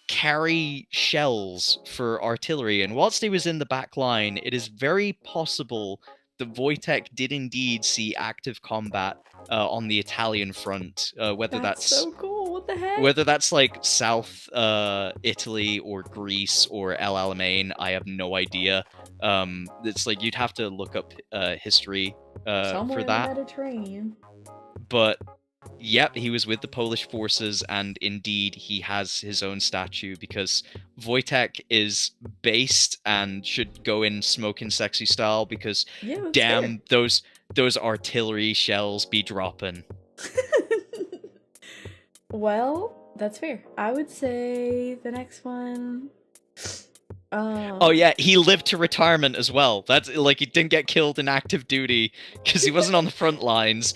carry shells for artillery, and whilst he was in the back line, it is very possible that Wojtek did indeed see active combat on the Italian front, whether that's so cool. What the heck? whether that's like South Italy or Greece or El Alamein, I have no idea. It's like you'd have to look up history Somewhere for that. in the Mediterranean. But yep, he was with the Polish forces, and indeed he has his own statue because Wojtek is based and should go in smoking sexy style because Yeah, that's damn those artillery shells be dropping. Well, that's fair. I would say the next one. Oh yeah, he lived to retirement as well. That's like he didn't get killed in active duty because he wasn't on the front lines.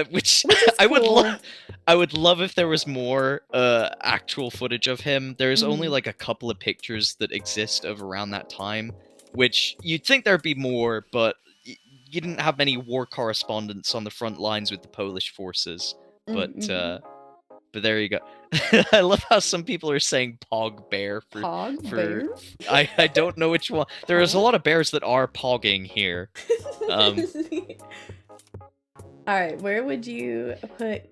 Which I would cool. love. I would love if there was more actual footage of him. There's only like a couple of pictures that exist of around that time, which you'd think there'd be more, but you didn't have many war correspondents on the front lines with the Polish forces. But there you go. I love how some people are saying Pog Bear for Pog for bear? I don't know which one. There is a lot of bears that are pogging here. Alright, where would you put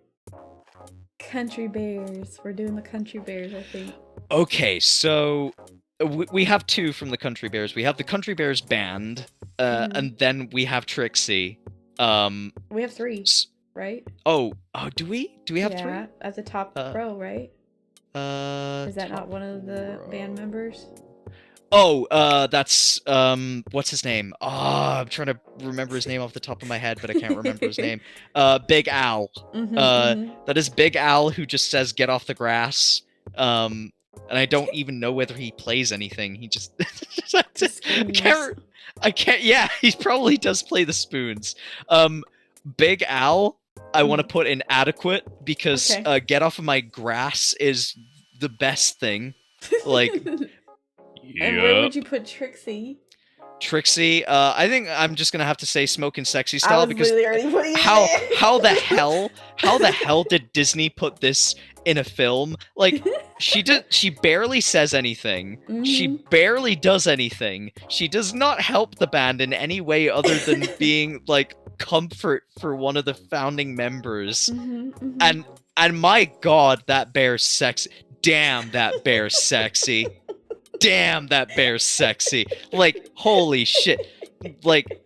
country bears? We're doing the country bears, I think. Okay, so we have two from the Country Bears. We have the Country Bears band, and then we have Trixie. We have three, right? Oh, do we? Do we have three? Yeah, at the top row, right? Is that not one of the band members? Oh, that's what's his name? I'm trying to remember his name off the top of my head, but I can't remember his name. Big Al. That is Big Al who just says "get off the grass." And I don't even know whether he plays anything. He just I can't. Yeah, he probably does play the spoons. Big Al, I want to put in adequate because "get off of my grass" is the best thing. Like. And where would you put Trixie? Trixie, I think I'm just gonna have to say smoking sexy style because how the hell did Disney put this in a film? Like she barely says anything. She barely does anything. She does not help the band in any way other than being like comfort for one of the founding members. And my god, that bear's sexy. Damn, that bear's sexy. Damn, that bear's sexy. Like, holy shit. Like,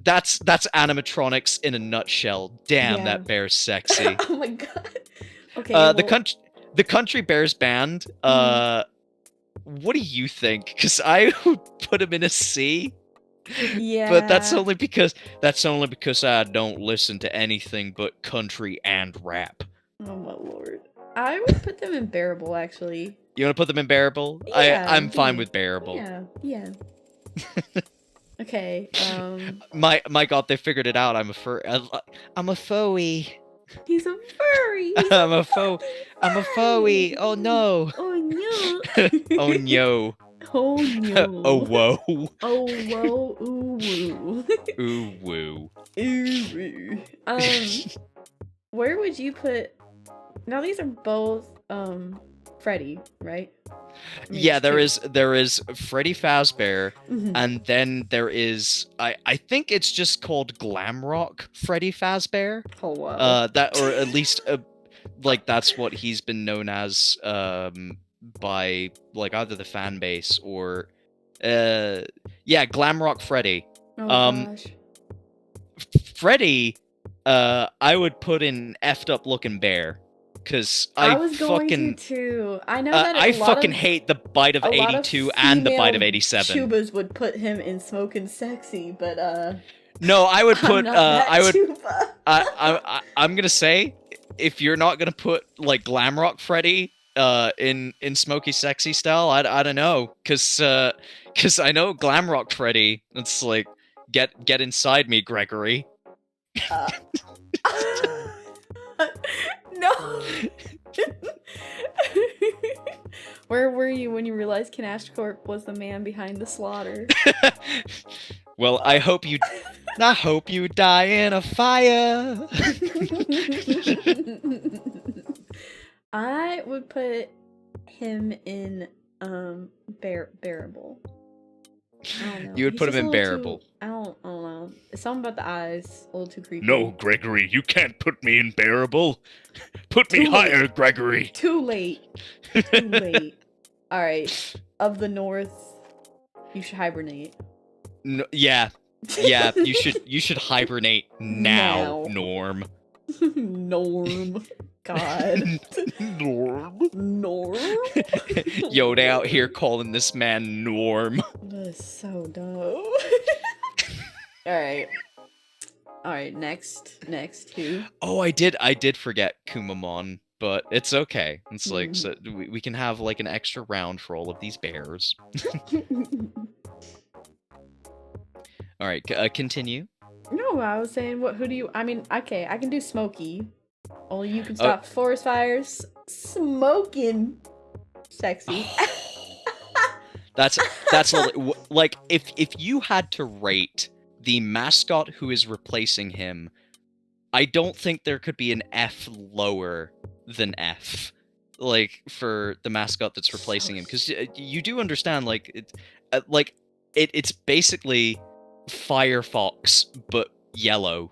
that's animatronics in a nutshell. Damn, that bear's sexy. Oh my god. Okay. The Country Bears band, what do you think? Because I would put him in a C. Yeah. But that's only because I don't listen to anything but country and rap. Oh my lord. I would put them in bearable, actually. You want to put them in bearable? Yeah, I'm fine with bearable. Yeah. Okay. My god, they figured it out. I'm a furry. He's a furry. I'm a furry. Oh no. Oh no. Oh no. Oh no. Oh whoa. Oh whoa. Ooh woo. Ooh woo. Ooh woo. Where would you put? Now these are both Freddy, right? Yeah, there is Freddy Fazbear, and then there is I think it's just called Glam Rock Freddy Fazbear. Oh wow. That, or at least like that's what he's been known as by like either the fan base or Glam Rock Freddy. Oh gosh. Freddy, I would put in effed up looking bear. Because I was going to. I know that I fucking hate the bite of 82 and the bite of 87. Tubas would put him in smoking sexy, but no, I would put tuba. I'm gonna say if you're not gonna put like Glam Rock Freddy, in Smokey Sexy style, I don't know, cause I know Glamrock Freddy. It's like get inside me, Gregory. Uh, no. Where were you when you realized Kanash Corp was the man behind the slaughter? Well, I hope you die in a fire. I would put him in bearable. I don't know. You would He's put just him a in little bearable. Too, I don't know. Something about the eyes, a little too creepy. No, Gregory, you can't put me in bearable. Put me Too higher, late. Gregory. Too late. Too late. All right. Of the North, you should hibernate. No, yeah, you should hibernate now, Norm. Norm. God. Norm. Norm? Yoda out here calling this man Norm. That's so dumb. Alright, next who? Oh, I did forget Kumamon, but it's okay. It's like, so we can have like an extra round for all of these bears. Alright, continue. No, I was saying, who do you, I mean, okay, I can do Smokey. Only you can stop forest fires. Smoking. Sexy. That's like, if you had to rate the mascot who is replacing him, I don't think there could be an F lower than F, like, for the mascot that's replacing him, because you do understand, like, it's basically Firefox but yellow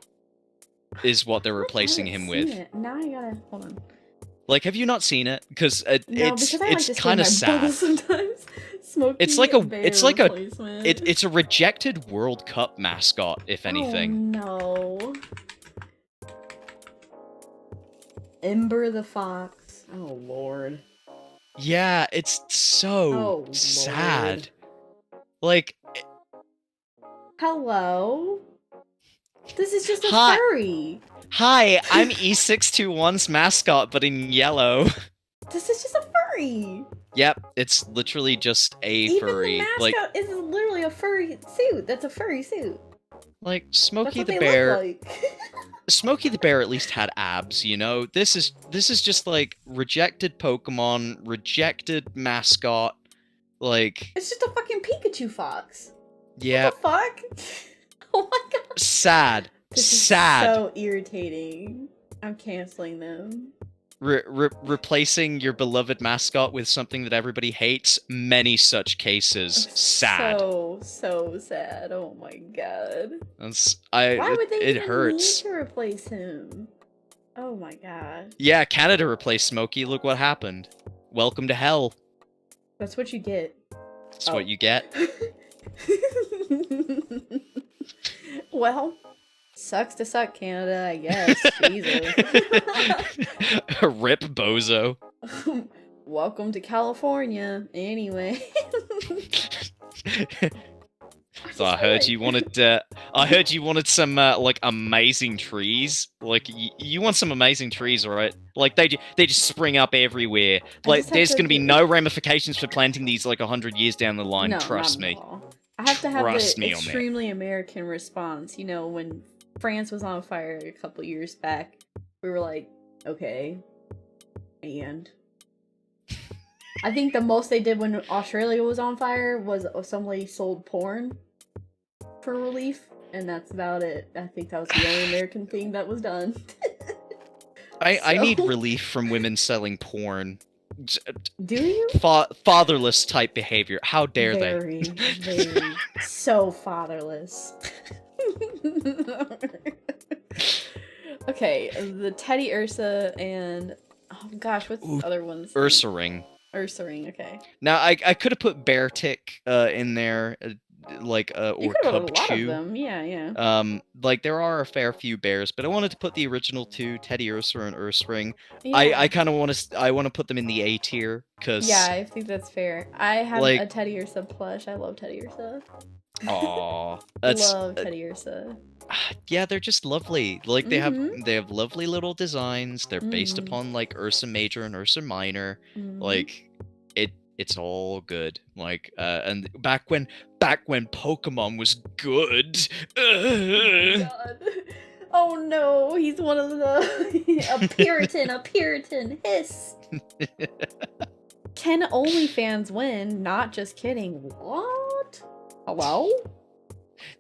is what they're replacing him with. It. Now I gotta hold on. Like, have you not seen it? Because it's like kind of sad. Sometimes. Smoking It's like replacement. it's a rejected World Cup mascot, if anything. Oh, no. Ember the Fox. Oh, Lord. Yeah, it's so sad. Like, hello? This is just a Hi. furry. Hi, I'm E621's mascot, but in yellow. This is just a furry. Yep, it's literally just a Even furry. the mascot Like, is literally a furry suit. That's a furry suit. like Smokey That's what the they Bear. look like. Smokey the Bear at least had abs, you know? This is just like rejected Pokemon, rejected mascot, like, It's just a fucking Pikachu fox. yeah, What the fuck? Oh my god. sad. This is Sad. so irritating. I'm canceling them. Replacing your beloved mascot with something that everybody hates, many such cases. Sad. So sad. Oh my god. Why would they it even hurts. need to replace him? Oh my god. Yeah, Canada replaced Smokey. Look what happened. Welcome to hell. That's what you get. That's what you get. Well, sucks to suck, Canada, I guess. Jesus. Rip Bozo. Welcome to California. Anyway. So I heard you wanted some like amazing trees. Like you want some amazing trees, right? Like they just spring up everywhere. Like there's gonna be no ramifications for planting these like 100 years down the line. No, trust not at me. all. I have to have Trust the me on that. extremely American response. You know, when France was on fire a couple years back, we were like, okay, and I think the most they did when Australia was on fire was somebody sold porn for relief, and that's about it. I think that was the only American thing that was done. I need relief from women selling porn. Do you? Fatherless type behavior. How dare they? Very, so fatherless. Okay, the Teddy Ursa and oh gosh, what's the other ones? Ursaring. Ursaring, okay. Now I could have put Beartic in there, like You or could have a lot of Cubchoo. them, yeah. Like there are a fair few bears, but I wanted to put the original two, Teddy Ursa and Ursaring. Yeah. I kind of want to put them in the A tier because Yeah, I think that's fair. I have like- a Teddy Ursa plush. I love Teddy Ursa. aw, Love Teddy Ursa. Yeah, they're just lovely. Like they Mhm. have lovely little designs. They're based Mm. upon like Ursa Major and Ursa Minor. Mhm. Like it's all good. Like and back when Pokemon was good. God. Oh no, he's one of the a Puritan, hiss. Can OnlyFans win? Not just kidding. What? Hello?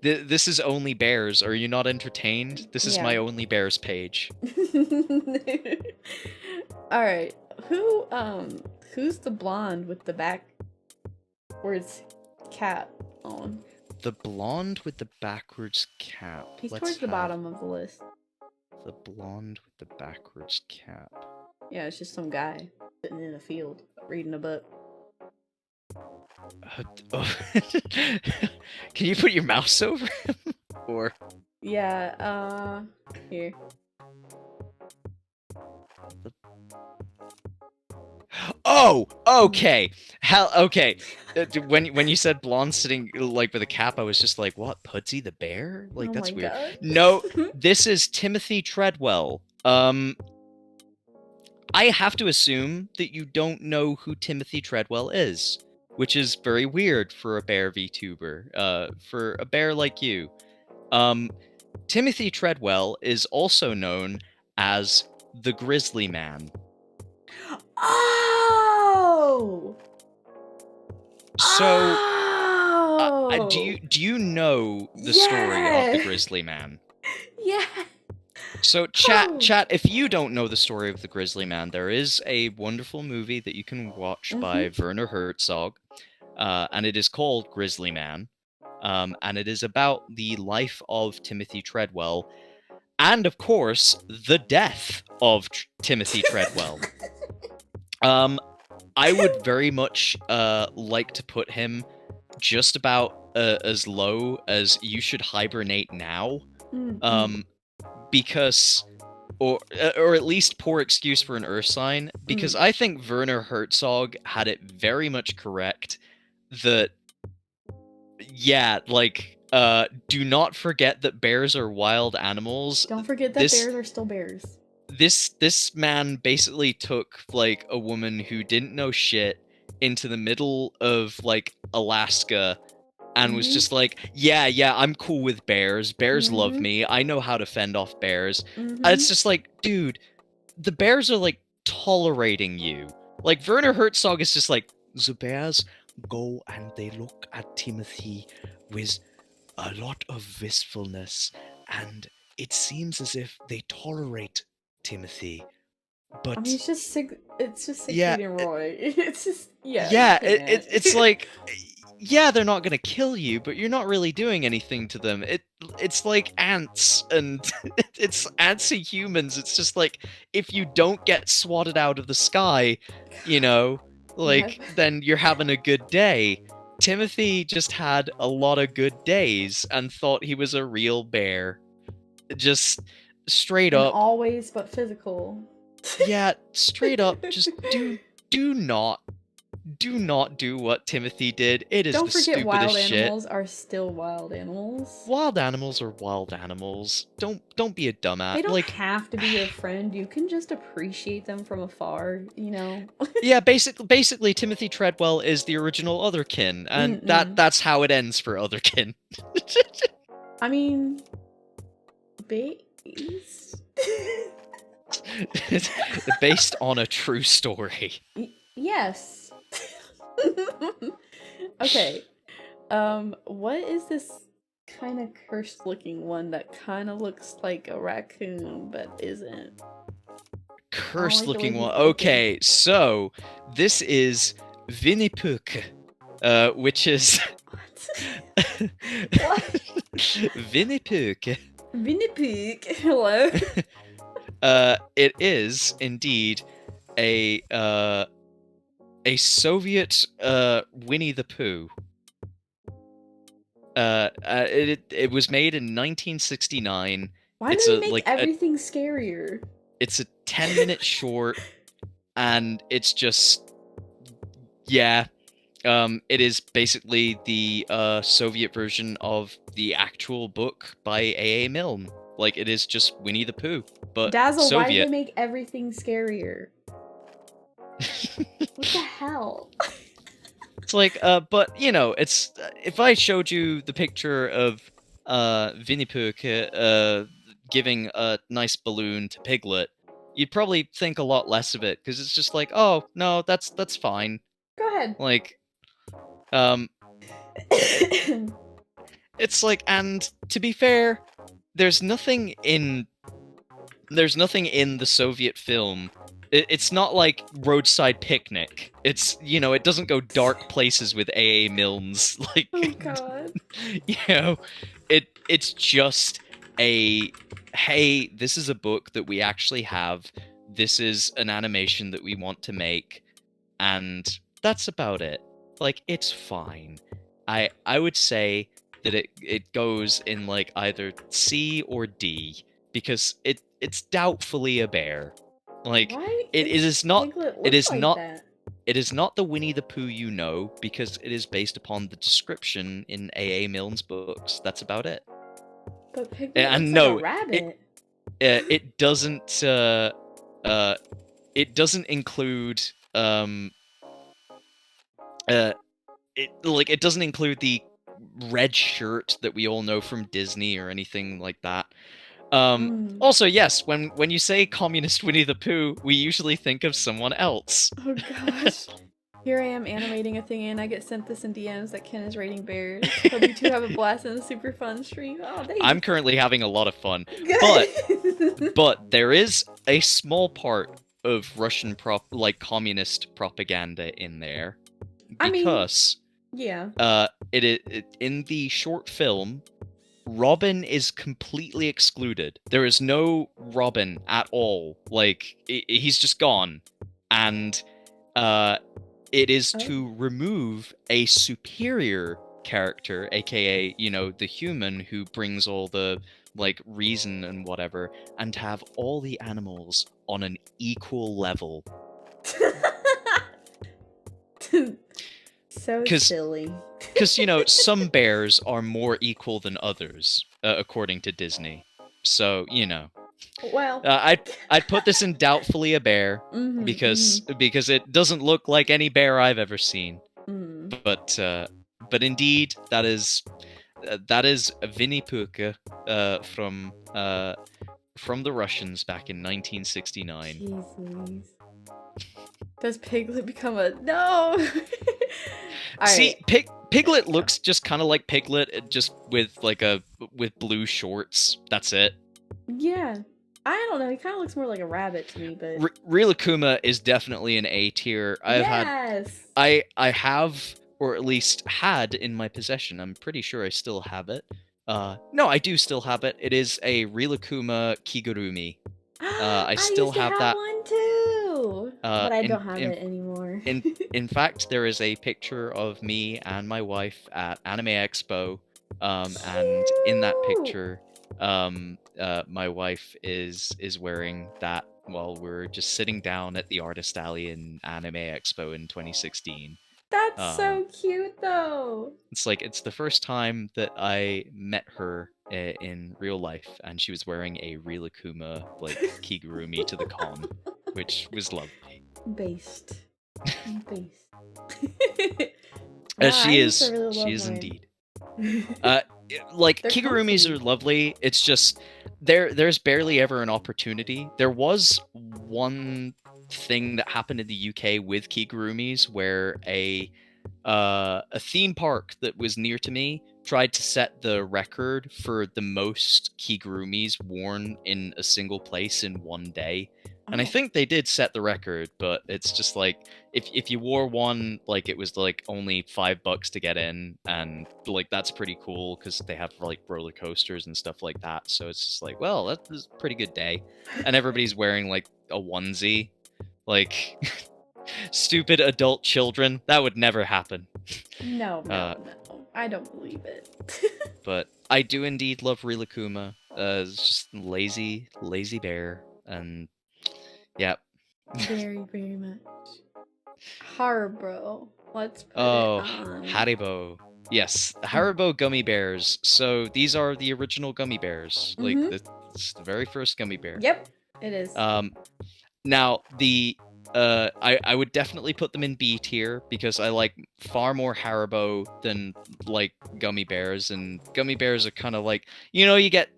This is Only Bears. Are you not entertained? This is Yeah. my Only Bears page. Alright. Who's the blonde with the backwards cap on? The blonde with the backwards cap. He's Let's towards the have bottom of the list. The blonde with the backwards cap. Yeah, it's just some guy sitting in a field reading a book. Oh. Can you put your mouse over him? Or Yeah, here. oh, okay. Hell, okay. When you said blonde sitting like with a cap, I was just like, what? Pudsey the bear? Like Oh that's my weird. God. No, this is Timothy Treadwell. I have to assume that you don't know who Timothy Treadwell is, which is very weird for a bear VTuber. For a bear like you. Timothy Treadwell is also known as the Grizzly Man. Oh! So, Oh! do you know the story of the Yes! Grizzly Man? Yeah. So, Oh. chat. If you don't know the story of the Grizzly Man, there is a wonderful movie that you can watch by Werner Herzog, and it is called Grizzly Man, and it is about the life of Timothy Treadwell, and of course, the death of Timothy Treadwell. I would very much like to put him just about as low as you should hibernate now, because, or at least poor excuse for an Earth sign, because I think Werner Herzog had it very much correct that, yeah, like, do not forget that bears are wild animals. Don't forget that bears are still bears. This man basically took like a woman who didn't know shit into the middle of like Alaska and was just like, yeah, I'm cool with bears. Bears love me. I know how to fend off bears. And it's just like, dude, the bears are like tolerating you. Like Werner Herzog is just like, the bears go and they look at Timothy with a lot of wistfulness, and it seems as if they tolerate Timothy, but I mean, it's just yeah, Siegfried and Roy. It's just it's like, yeah, they're not gonna kill you, but you're not really doing anything to them. It's like ants, and it's antsy humans. It's just like if you don't get swatted out of the sky, you know, like then you're having a good day. Timothy just had a lot of good days and thought he was a real bear. Just straight and up. always but physical. Yeah, straight up, just do not do what Timothy did. It is Don't the forget, stupidest wild shit. animals are still wild animals. Wild animals are wild animals. Don't be a dumbass. They don't like, have to be your friend. You can just appreciate them from afar, you know? yeah, basically Timothy Treadwell is the original Otherkin, and that's how it ends for Otherkin. I mean, based based on a true story. Yes. Okay. What is this kind of cursed looking one that kind of looks like a raccoon but isn't? Cursed looking one. Okay, so this is Winnie-Pooh, which is What? Winnie-Pooh. Winnie-Pooh. Hello. It is indeed a Soviet Winnie the Pooh. It was made in 1969. Why do they make everything scarier? It's a 10-minute short, and it's just, yeah. It is basically the Soviet version of the actual book by A.A. Milne. Like, it is just Winnie the Pooh, but Dazzle, why do Soviet. they make everything scarier? What the hell? It's like, but you know, it's if I showed you the picture of Winnie Pooh giving a nice balloon to Piglet, you'd probably think a lot less of it because it's just like, oh no, that's fine. Go ahead. Like, it's like, and to be fair, there's nothing in the Soviet film. It's not like Roadside Picnic. It's, you know, it doesn't go dark places with A.A. Milne's, like, Oh god. you know, it's just a, hey, this is a book that we actually have. This is an animation that we want to make, and that's about it. Like, it's fine. I would say that it goes in like either C or D because it's doubtfully a bear. Like, Why it does is not Piglet it look is like not that? it is not the Winnie the Pooh you know because it is based upon the description in A.A. Milne's books. That's about it. But Piglet And looks no, like a rabbit. it doesn't it doesn't include it doesn't include the red shirt that we all know from Disney or anything like that. Also, yes, when you say communist Winnie the Pooh, we usually think of someone else. Oh gosh. Here I am animating a thing and I get sent this in DMs that Ken is rating bears. Hope you two have a blast in a super fun stream. Oh, thanks. I'm currently having a lot of fun, Good. but there is a small part of Russian communist propaganda in there I mean, because yeah. it in the short film, Robin is completely excluded. There is no Robin at all. Like, he's just gone. And it is to remove a superior character, aka, you know, the human who brings all the, like, reason and whatever, and to have all the animals on an equal level. So 'Cause- silly. Because, you know, some bears are more equal than others, according to Disney. So, you know. Well, I'd put this in doubtfully a bear because it doesn't look like any bear I've ever seen. But indeed, that is Winnie Pooh from the Russians back in 1969. Jeez Louise. Does Piglet become a no? See, Piglet looks just kind of like Piglet, just with with blue shorts. That's it. Yeah. I don't know. He kind of looks more like a rabbit to me, but Real Akuma is definitely an A tier. I have, or at least had in my possession. I'm pretty sure I still have it. No, I do still have it. It is a Real Akuma Kigurumi. I still used to have that one too, but I don't have it anymore. in fact, there is a picture of me and my wife at Anime Expo, and in that picture, my wife is wearing that while we're just sitting down at the Artist Alley in Anime Expo in 2016. That's so cute, though. It's like, it's the first time that I met her in real life, and she was wearing a Real Akuma, like, Kigurumi to the con, which was lovely. Based. She is indeed. Like, They're Kigurumis comfy. are lovely. It's just there's barely ever an opportunity. There was one thing that happened in the UK with Kigurumis where a theme park that was near to me tried to set the record for the most Kigurumis worn in a single place in one day. And I think they did set the record, but it's just like, if you wore one, like, it was like only $5 to get in, and like, that's pretty cool because they have like roller coasters and stuff like that. So it's just like, well, that was a pretty good day. And everybody's wearing like a onesie, like stupid adult children. That would never happen. No, I don't believe it. But I do indeed love Real Akuma. It's just lazy bear, and yeah. Very, very much. Horror, bro. Let's put Oh, it on. Haribo. Yes, Haribo gummy bears. So these are the original gummy bears. Like Mhm. it's the very first gummy bear. Yep, it is. Now I would definitely put them in B tier because I like far more Haribo than like gummy bears, and gummy bears are kind of like, you get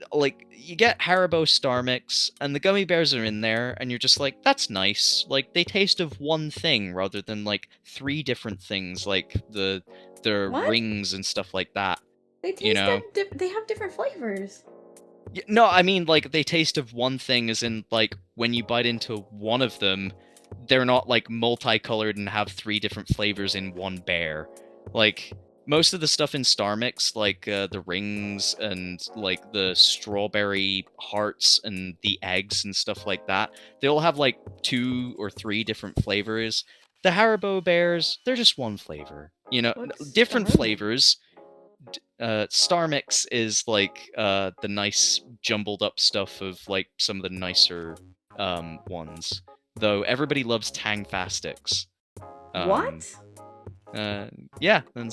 Haribo Star Mix and the gummy bears are in there and you're just like, that's nice. Like they taste of one thing rather than like three different things, like the What? rings and stuff like that. They taste they have different flavors. No, I mean, like, they taste of one thing, as in, like, when you bite into one of them, they're not, like, multicolored and have three different flavors in one bear. Like, most of the stuff in Star Mix, like, the rings and, like, the strawberry hearts and the eggs and stuff like that, they all have, like, 2 or 3 different flavors. The Haribo bears, they're just one flavor. What's Different Star Mix? flavors. Star Mix is like the nice jumbled up stuff of like some of the nicer ones. Though everybody loves Tang Fastics. What? Yeah. What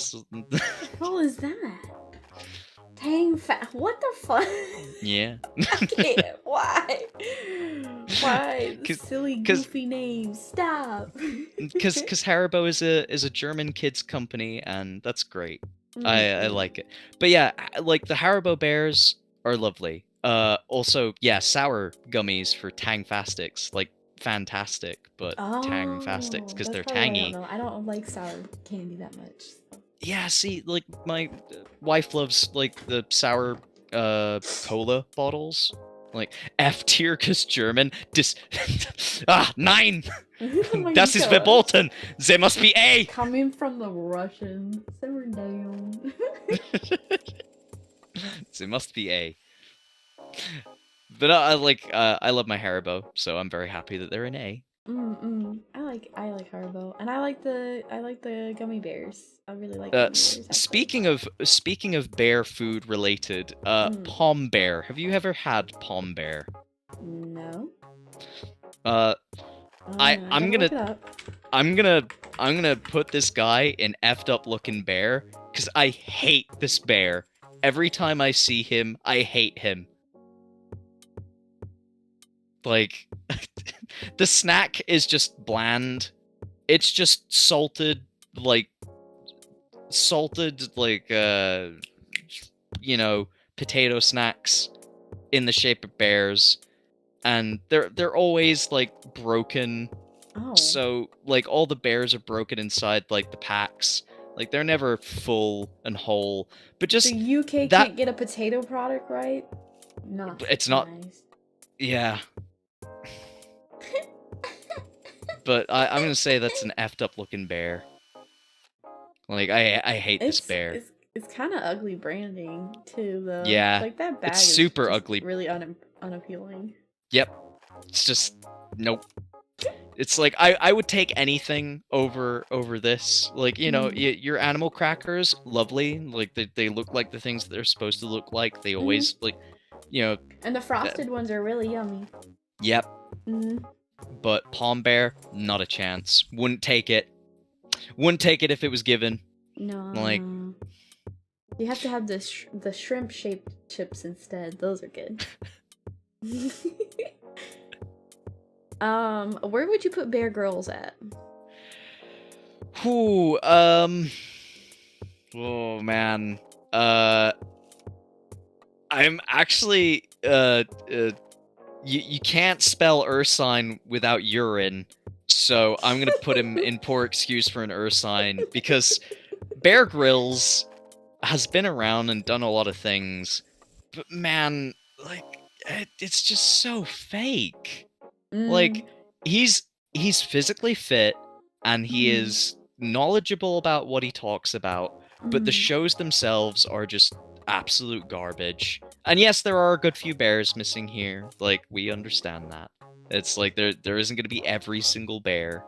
the hell is that? What the fuck? Yeah. I can't. Why? Why? The 'Cause- silly, 'cause- goofy names. Stop. Because Haribo is a German kids company, and that's great. I like it. But yeah, like the Haribo bears are lovely. Also, yeah, sour gummies for Tang Fastics, like fantastic, but Tang Fastics because they're tangy. I don't like sour candy that much. Yeah, see, like my wife loves like the sour cola bottles. Like F tier cause German. Nein! Oh my Das ist God. verboten! They must be A! Coming from the Russian. Simmer down. They must be A. But I love my Haribo, so I'm very happy that they're in A. I like Haribo, and I like the gummy bears. I really like gummy bears. Actually. Speaking of bear food related, Palm Bear. Have you ever had Palm Bear? No. I'm gonna put this guy in effed up looking bear because I hate this bear. Every time I see him, I hate him. Like, the snack is just bland. It's just salted, like, potato snacks in the shape of bears. And they're always, like, broken. Oh. So, like, all the bears are broken inside, like, the packs. Like, they're never full and whole. But just the UK that... can't get a potato product right? Not It's not... nice. Yeah. But I'm gonna say that's an effed up looking bear. Like, I hate this bear. It's kind of ugly branding, too, though. Yeah. Like, that bag It's is super just ugly. really unappealing. Yep. It's just... Nope. It's like, I would take anything over this. Like, your animal crackers, lovely. Like, they look like the things that they're supposed to look like. They always, like, And the frosted ones are really yummy. Yep. Mm-hmm. But Palm Bear, not a chance. Wouldn't take it. Wouldn't take it if it was given. No. Like... You have to have the shrimp-shaped chips instead. Those are good. Where would you put Bear Grylls at? Whew, oh man. I'm actually, you can't spell Ursine without urine, so I'm gonna put him in poor excuse for an Ursine, because Bear Grylls has been around and done a lot of things, but man, like, it's just so fake. Like, he's physically fit, and he is knowledgeable about what he talks about, but the shows themselves are just absolute garbage. And yes, there are a good few bears missing here. Like, we understand that. It's like, there isn't gonna be every single bear.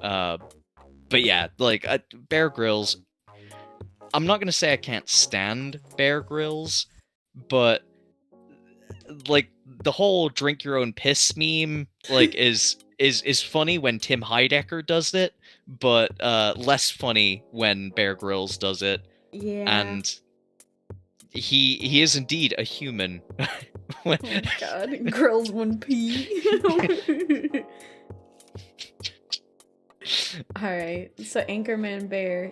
But yeah, like, Bear Grylls, I'm not gonna say I can't stand Bear Grylls, but, like, the whole drink your own piss meme like is funny when Tim Heidecker does it, but less funny when Bear Grylls does it. Yeah. And he is indeed a human. Oh my god, girls want pee. Alright, so Anchorman Bear.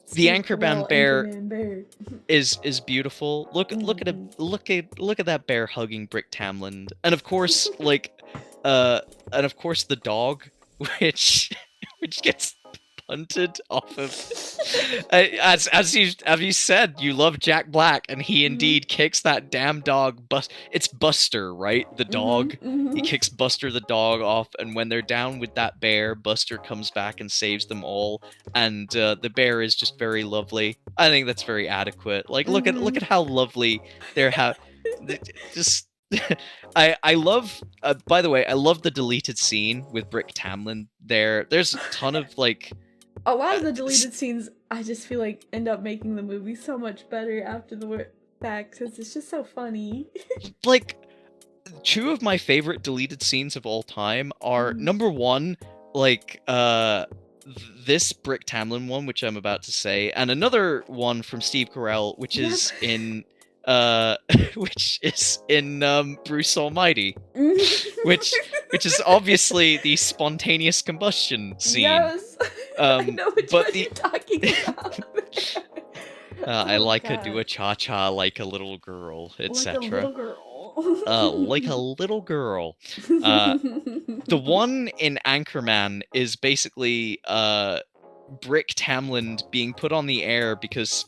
The Steve Anchorman Carell, Bear Anchorman Bear. is beautiful. Look at that bear hugging Brick Tamland, and of course the dog, which gets punted off of. As you said, you love Jack Black, and he indeed kicks that damn dog. It's Buster, right? The dog. He kicks Buster the dog off, and when they're down with that bear, Buster comes back and saves them all. And the bear is just very lovely. I think that's very adequate. Like, look at how lovely they're just. I love. By the way, I love the deleted scene with Brick Tamland. There's a ton of like. A lot of the deleted scenes, I just feel like end up making the movie so much better after the fact, because it's just so funny. Like, two of my favorite deleted scenes of all time are number one, like this Brick Tamland one, which I'm about to say, and another one from Steve Carell, which is in Bruce Almighty, which is obviously the spontaneous combustion scene. Yes, I know which one you're talking about. I like her do a cha-cha like a little girl, etc. Like a little girl. Like a little girl. The one in Anchorman is basically Brick Tamland being put on the air because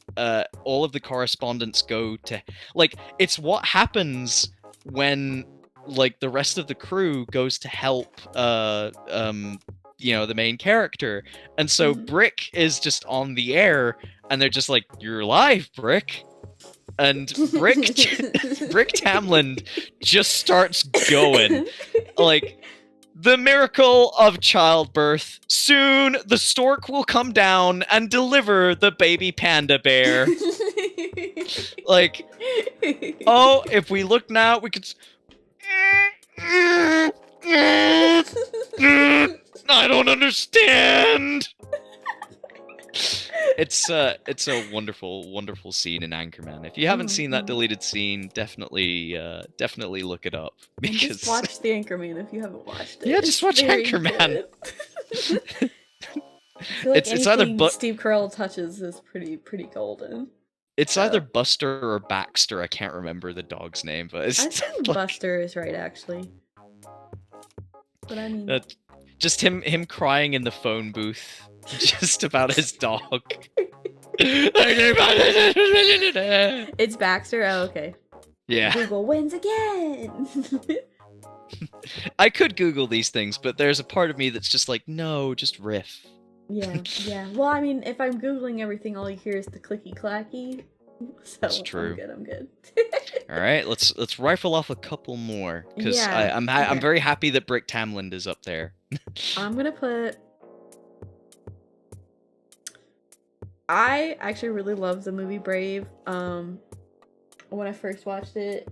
all of the correspondents go to... Like, it's what happens when, like, the rest of the crew goes to help, the main character. And so Brick is just on the air, and they're just like, "You're alive, Brick." And Brick Tamland just starts going. Like, the miracle of childbirth. Soon the stork will come down and deliver the baby panda bear. Like, oh, if we look now, we could... I don't understand! It's a wonderful, wonderful scene in Anchorman. If you haven't seen that deleted scene, definitely look it up. And just watch the Anchorman if you haven't watched it. Yeah, just watch Anchorman. I feel like it's either Steve Carell touches is pretty golden. It's either Buster or Baxter. I can't remember the dog's name, but it's I think Buster is right, actually. But I mean, just him crying in the phone booth, just about his dog. It's Baxter. Oh, okay. Yeah. Google wins again. I could Google these things, but there's a part of me that's just like, no, just riff. Yeah. Well, I mean, if I'm Googling everything, all you hear is the clicky clacky. So that's true. I'm good. All right, let's rifle off a couple more because Yeah, I'm very happy that Brick Tamland is up there. I'm gonna put. I actually really love the movie Brave. When I first watched it,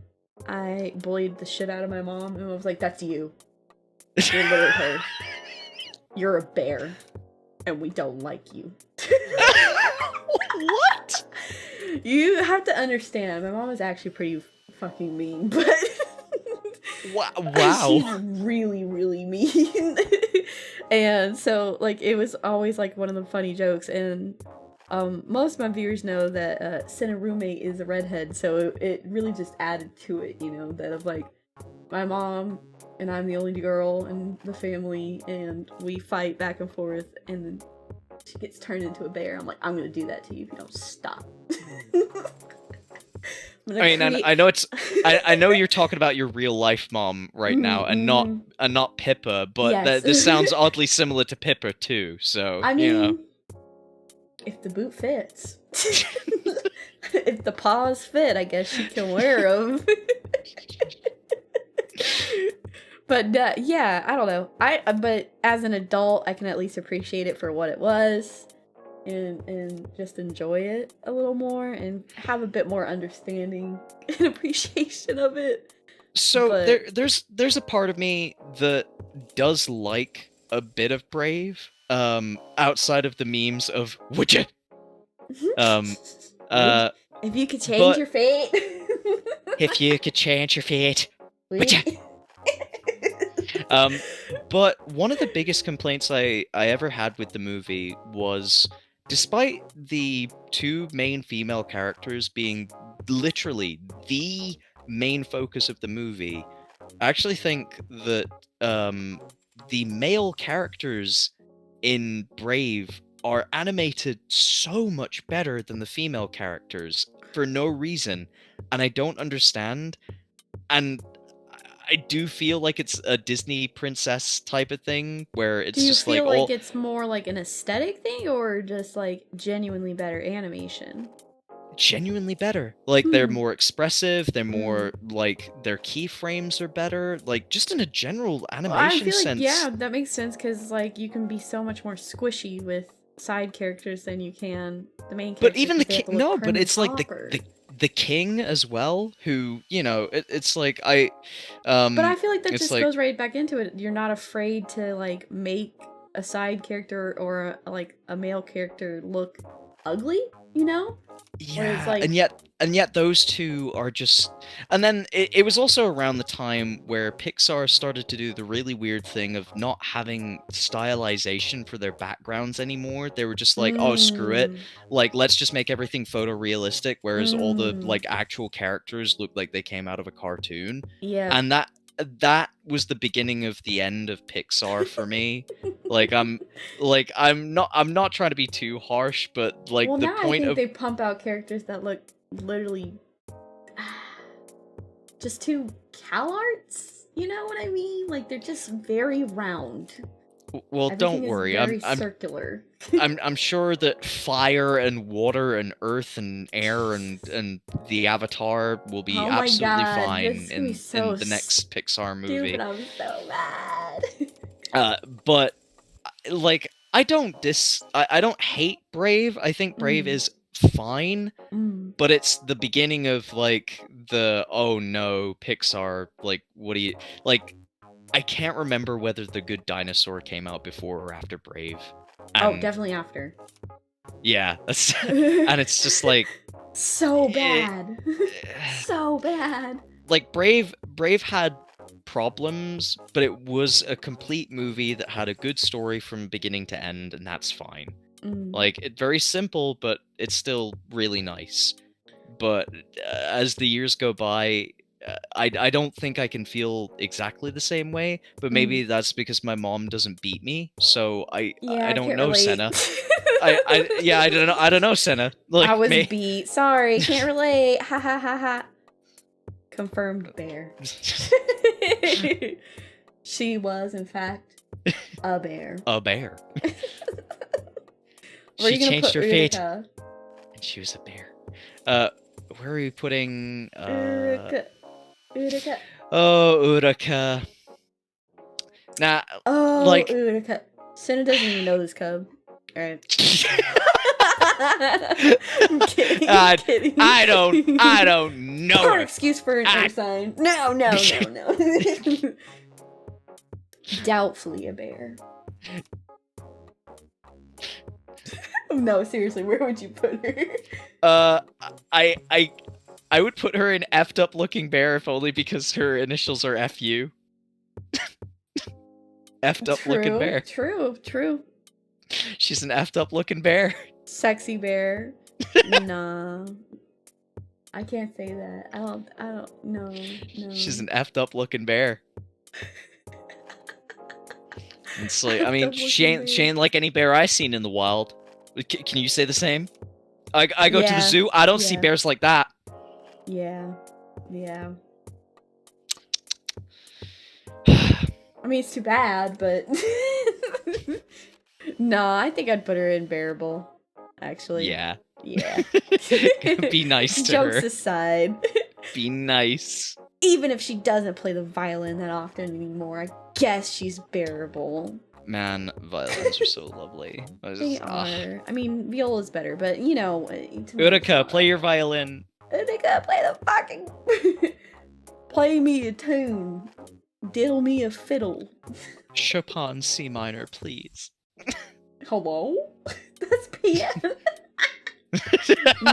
I bullied the shit out of my mom and I was like, "That's you. You're literally her. You're a bear, and we don't like you." What? You have to understand, my mom is actually pretty fucking mean, but wow. she's really, really mean. And so, like, it was always like one of the funny jokes. And most of my viewers know that Sena roommate is a redhead, so it really just added to it, you know, that of like my mom and I'm the only girl in the family, and we fight back and forth, and then she gets turned into a bear. I'm like, I'm gonna do that to you if you don't stop. I mean, I know I know you're talking about your real life mom right now, and not Pippa, but yes. This sounds oddly similar to Pippa too. So I mean, you know, if the boot fits, if the paws fit, I guess she can wear them. But yeah, I don't know. But as an adult, I can at least appreciate it for what it was, and just enjoy it a little more, and have a bit more understanding and appreciation of it. So But- there's a part of me that does like a bit of Brave, outside of the memes of would you? If you could change but- your fate. If you could change your fate. Would ya? But one of the biggest complaints I ever had with the movie was, despite the two main female characters being literally the main focus of the movie, I actually think that the male characters in Brave are animated so much better than the female characters for no reason, and I don't understand. And I do feel like it's a Disney princess type of thing where it's Do you just feel like like all it's more like an aesthetic thing or just like genuinely better animation? genuinely better. Like they're Hmm. more expressive, they're more like their keyframes are better, like just in a general Well, I animation feel like sense. yeah, that makes sense because like you can be so much more squishy with side characters than you can the main characters. But even the 'cause they have king, to look no, but prim and it's like proper. the king as well, who, you know, it's like I But I feel like that it's just like- goes right back into it. You're not afraid to like make a side character or like a male character look ugly, you know? Where it's yeah, like- and yet those two are just. And then it was also around the time where Pixar started to do the really weird thing of not having stylization for their backgrounds anymore. They were just like, oh, screw it, Mm. like let's just make everything photorealistic, whereas all the Mm. like actual characters look like they came out of a cartoon. Yeah. And that was the beginning of the end of Pixar for me. I'm not trying to be too harsh, but like well, the now I point think of they pump out characters that look literally just too cal arts. You know what I mean? Like they're just very round. well, Everything don't is worry. very I'm circular. I'm sure that fire and water and earth and air and the Avatar will be Oh my absolutely God, fine this is gonna be in so the next Pixar movie. Dude, I'm so mad. But like I don't hate Brave. I think Brave Mm. is fine, Mm. but it's the beginning of like the oh no, Pixar, like what do you like I can't remember whether The Good Dinosaur came out before or after Brave. Oh, And definitely after. yeah, that's, and it's just like So bad. So bad. like Brave had problems, but it was a complete movie that had a good story from beginning to end, and that's fine. Mm. Like it's very simple, but it's still really nice. But as the years go by, I don't think I can feel exactly the same way. But maybe that's because my mom doesn't beat me, so I don't can't know, relate. Sena. I don't know, Sena. Like I was may- beat. Sorry, can't relate. Ha ha ha ha. Confirmed bear. She was, in fact, a bear. a bear. Where are She you gonna changed put her fate, Utica? and she was a bear. Where are we putting? Utica. Oh, Uraka. Nah, Oh, like- Utica. Sena doesn't even know this cub. Alright. I'm kidding. I'm kidding. I don't know Poor her. excuse for an I- air sign. No. Doubtfully a bear. No, seriously, where would you put her? I would put her in effed up looking bear if only because her initials are FU. Effed up looking bear. True. She's an effed up looking bear. Sexy bear. Nah. I can't say that. I don't, no. She's an effed up looking bear. It's like, I mean, Effed-up she looking ain't like any bear I seen in the wild. Can you say the same? I go to the Yeah, zoo. I don't see yeah. bears like that. Yeah. I mean, it's too bad, but no, I think I'd put her in bearable. Actually, Yeah. yeah. Be nice to Jokes her. aside, Be nice. even if she doesn't play the violin that often anymore, I guess she's bearable. Man, violins are so lovely. They are. I mean, viola's better, but you know. Utica, play your violin. Utica, play the fucking. Play me a tune. Diddle me a fiddle. Chopin C minor, please. Hello? That's piano.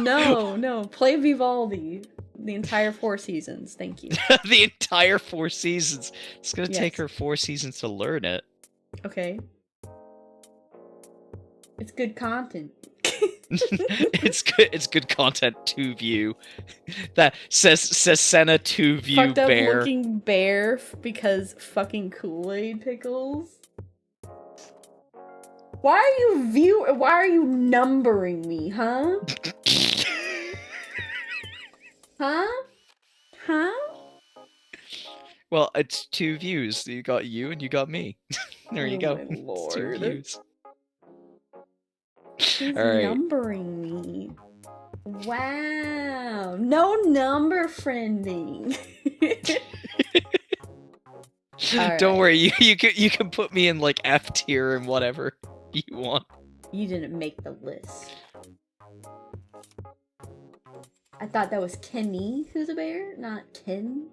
No. Play Vivaldi. The entire 4 seasons. Thank you. The entire 4 seasons. It's gonna take Yes. her 4 seasons to learn it. Okay. It's good content. It's good content to view. That says Sena to view Fucked up bear. looking bear because fucking Kool-Aid pickles. Why are you numbering me, huh? Huh? Well, it's 2 views. You got you and you got me. There you go. Oh my It's 2 lord. views. He's All right. numbering me. Wow. No number friending. All Don't right. worry, you can put me in like F tier and whatever you want. You didn't make the list. I thought that was Kenny who's a bear, not Ken.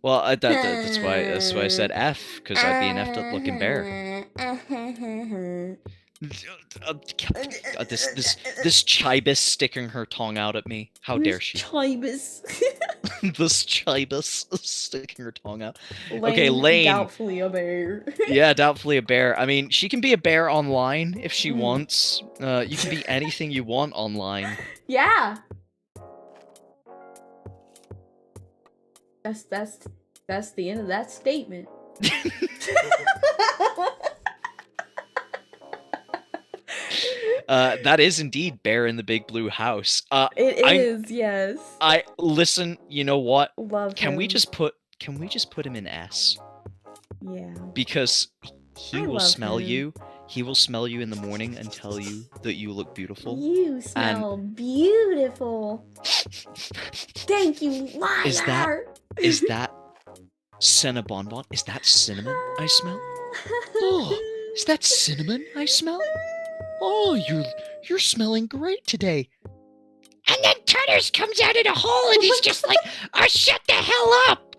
Well, that's why I said F, because I'd be an effed up looking bear. This Chibis sticking her tongue out at me. How dare she? Chibis. This Chibis sticking her tongue out. Okay, Lane. Doubtfully a bear. Yeah, doubtfully a bear. I mean, she can be a bear online if she wants. You can be anything you want online. Yeah. That's the end of that statement. That is indeed Bear in the Big Blue House. It is, yes. I listen. You know what? Love Can we him. just put him in S? Yeah. Because he I will love smell him. you. He will smell you in the morning and tell you that you look beautiful. You smell beautiful. Thank you, liar. Is that Cinnabonbon? Is that cinnamon I smell? Oh, is that cinnamon I smell? Oh, you're smelling great today. And then Tutters comes out of the hole and he's just like, "Oh, shut the hell up!"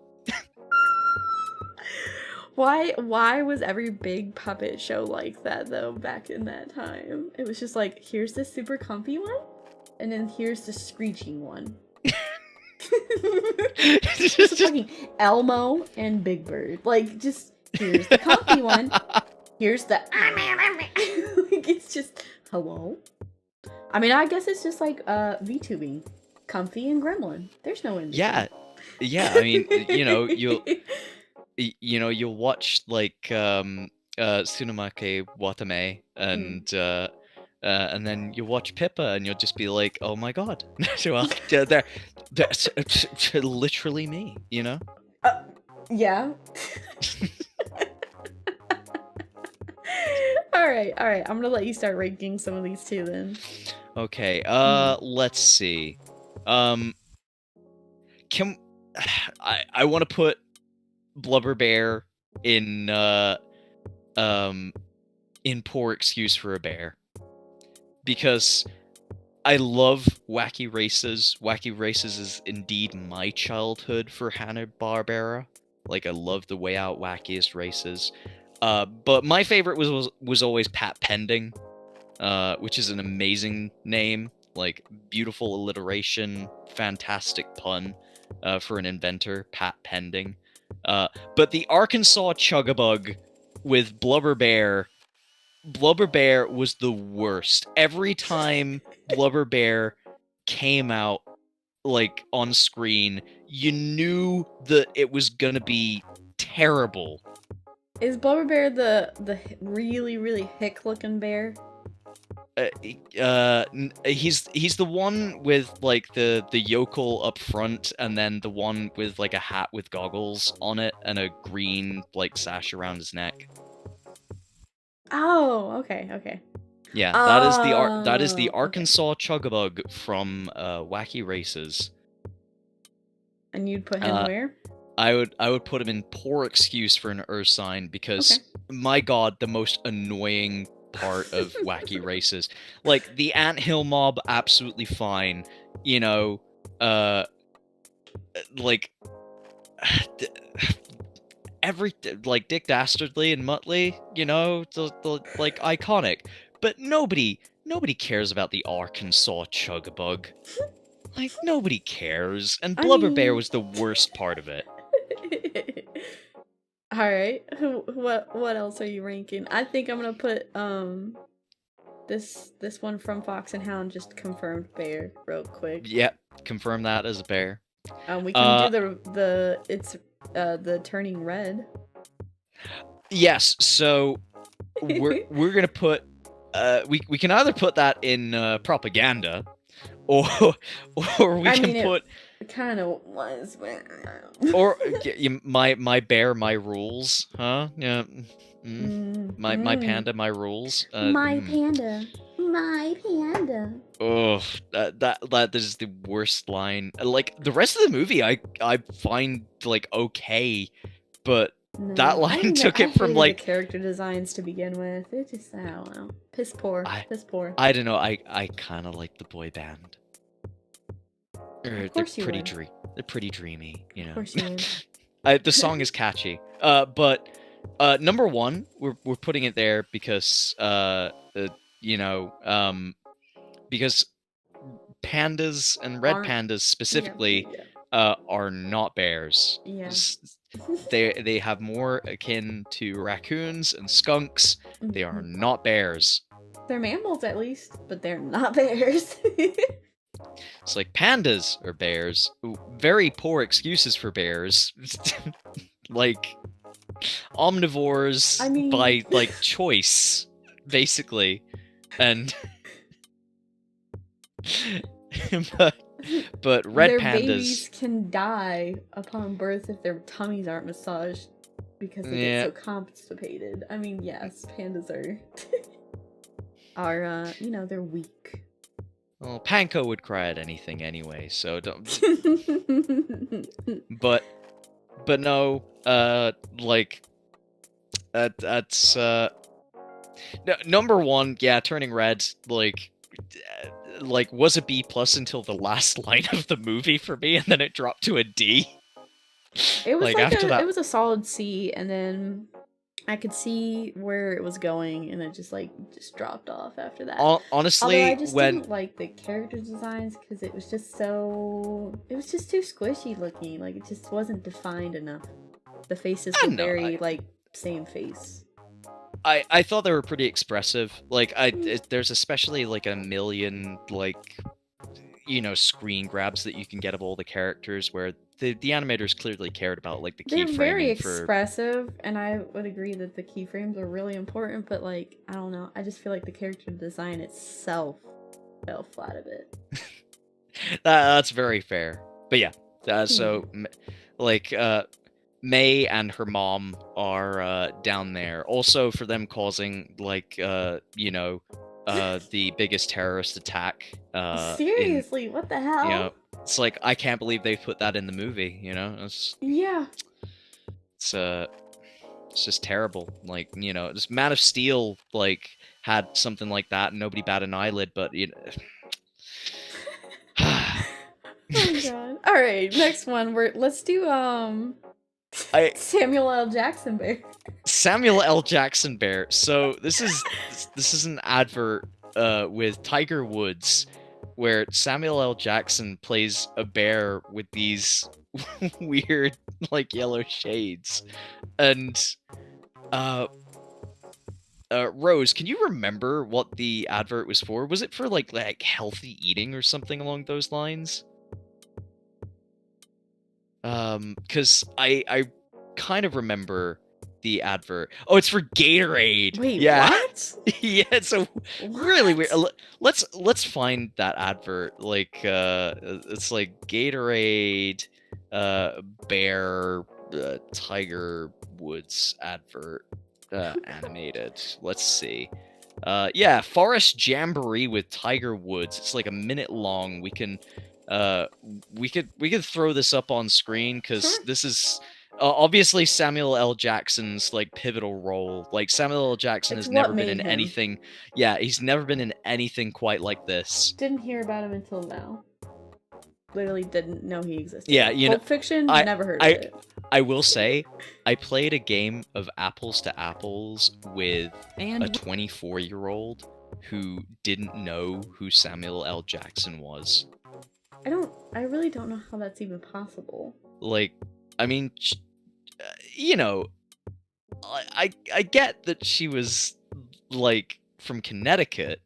Why was every big puppet show like that though back in that time? It was just like, here's the super comfy one, and then here's the screeching one. Just fucking Elmo and Big Bird. Like, just here's the comfy one. Here's the like, it's just hello. I mean, I guess it's just like VTubing, Comfy and Gremlin. There's no in between. Yeah. I mean, you'll watch like Tsunamake Watame and then you watch Pippa and you'll just be like, oh my god. Well, that's literally me, you know? Yeah. Alright, I'm gonna let you start ranking some of these too then. Okay, let's see. I want to put Blubber Bear in Poor Excuse for a Bear. Because I love Wacky Races. Wacky Races is indeed my childhood for Hanna-Barbera. Like, I love the Way Out Wackiest Races. But my favorite was always Pat Pending, which is an amazing name. Like, beautiful alliteration, fantastic pun for an inventor, Pat Pending. But the Arkansas Chugabug with Blubber Bear was the worst. Every time Blubber Bear came out, like, on screen, you knew that it was gonna be terrible. Is Blubber Bear the really, really hick looking bear? He's the one with like the yokel up front, and then the one with like a hat with goggles on it and a green like sash around his neck. Oh, okay. Yeah, that is the Arkansas Chugabug from Wacky Races. And you'd put him where? I would put him in Poor Excuse for an Ursine because my god, the most annoying part of Wacky Races. Like, the anthill mob, absolutely fine. You know, like every like Dick Dastardly and Muttley, you know, the like iconic, but nobody cares about the Arkansas Chugabug. Like nobody cares, and I Blubber Bear mean- was the worst part of it. All right. What else are you ranking? I think I'm gonna put this one from Fox and Hound, just confirmed bear real quick. Yep, confirm that as a bear. We can do the turning red. Yes, so we're gonna put we can either put that in propaganda, or we can put it kind of was, but or my bear, my rules, huh? Yeah, my panda, my rules. my panda. Oh, that is the worst line. Like the rest of the movie, I find like okay, but No, that line took it from hated like the character designs to begin with. It just, I don't know, piss poor. I don't know. I kind of like the boy band. Of course you pretty would. They're pretty dreamy, you know. Of course you would. The song is catchy. But number one, we're putting it there because you know, because pandas and red Aren't- pandas specifically are not bears. Yeah. They have more akin to raccoons and skunks. They are not bears. They're mammals at least, but they're not bears. It's like pandas are bears. Ooh, very poor excuses for bears. Like omnivores I mean- by like choice, basically. And but red their pandas. babies can die upon birth if their tummies aren't massaged because they get so constipated. I mean, yes, pandas are you know, they're weak. Well, Panko would cry at anything anyway, so don't. But no, like that's number one. Yeah, turning red. Like was a B plus until the last line of the movie for me, and then it dropped to a D. It was like after that, it was a solid C, and then I could see where it was going, and it just dropped off after that. honestly, Although I just when didn't like the character designs because it was just too squishy looking. Like it just wasn't defined enough. The faces were very like same face. I thought they were pretty expressive. Like there's especially like a million like, you know, screen grabs that you can get of all the characters where the animators clearly cared about like the keyframing. They're very expressive, and I would agree that the keyframes are really important. But like, I don't know, I just feel like the character design itself fell flat a bit. That's very fair. But yeah, so like May and her mom are down there. Also for them causing like you know, the biggest terrorist attack. Seriously, what the hell? You know, it's like I can't believe they put that in the movie. You know, it's just terrible. Like, you know, this Man of Steel like had something like that, and nobody batted an eyelid. But you know. Oh my god! All right, next one. Let's do Samuel L. Jackson bear. Samuel L. Jackson bear. So this is an advert with Tiger Woods, where Samuel L. Jackson plays a bear with these weird like yellow shades, and Rose, can you remember what the advert was for? Was it for like healthy eating or something along those lines? Because I kind of remember the advert. Oh, it's for Gatorade. Wait, yeah. what? Yeah, so really weird. Let's find that advert. Like it's like Gatorade bear Tiger Woods advert animated. Let's see. Yeah, Forest Jamboree with Tiger Woods. It's like a minute long. We can we could throw this up on screen because this is obviously Samuel L. Jackson's like pivotal role. Like Samuel L. Jackson has never been in anything. Yeah, he's never been in anything quite like this. Didn't hear about him until now. literally didn't know he existed. Yeah, you know, Pulp Fiction, I- never heard of it. I will say, I played a game of Apples to Apples with a And 24-year-old who didn't know who Samuel L. Jackson was. I really don't know how that's even possible. Like, I mean, you know, I get that she was, like, from Connecticut.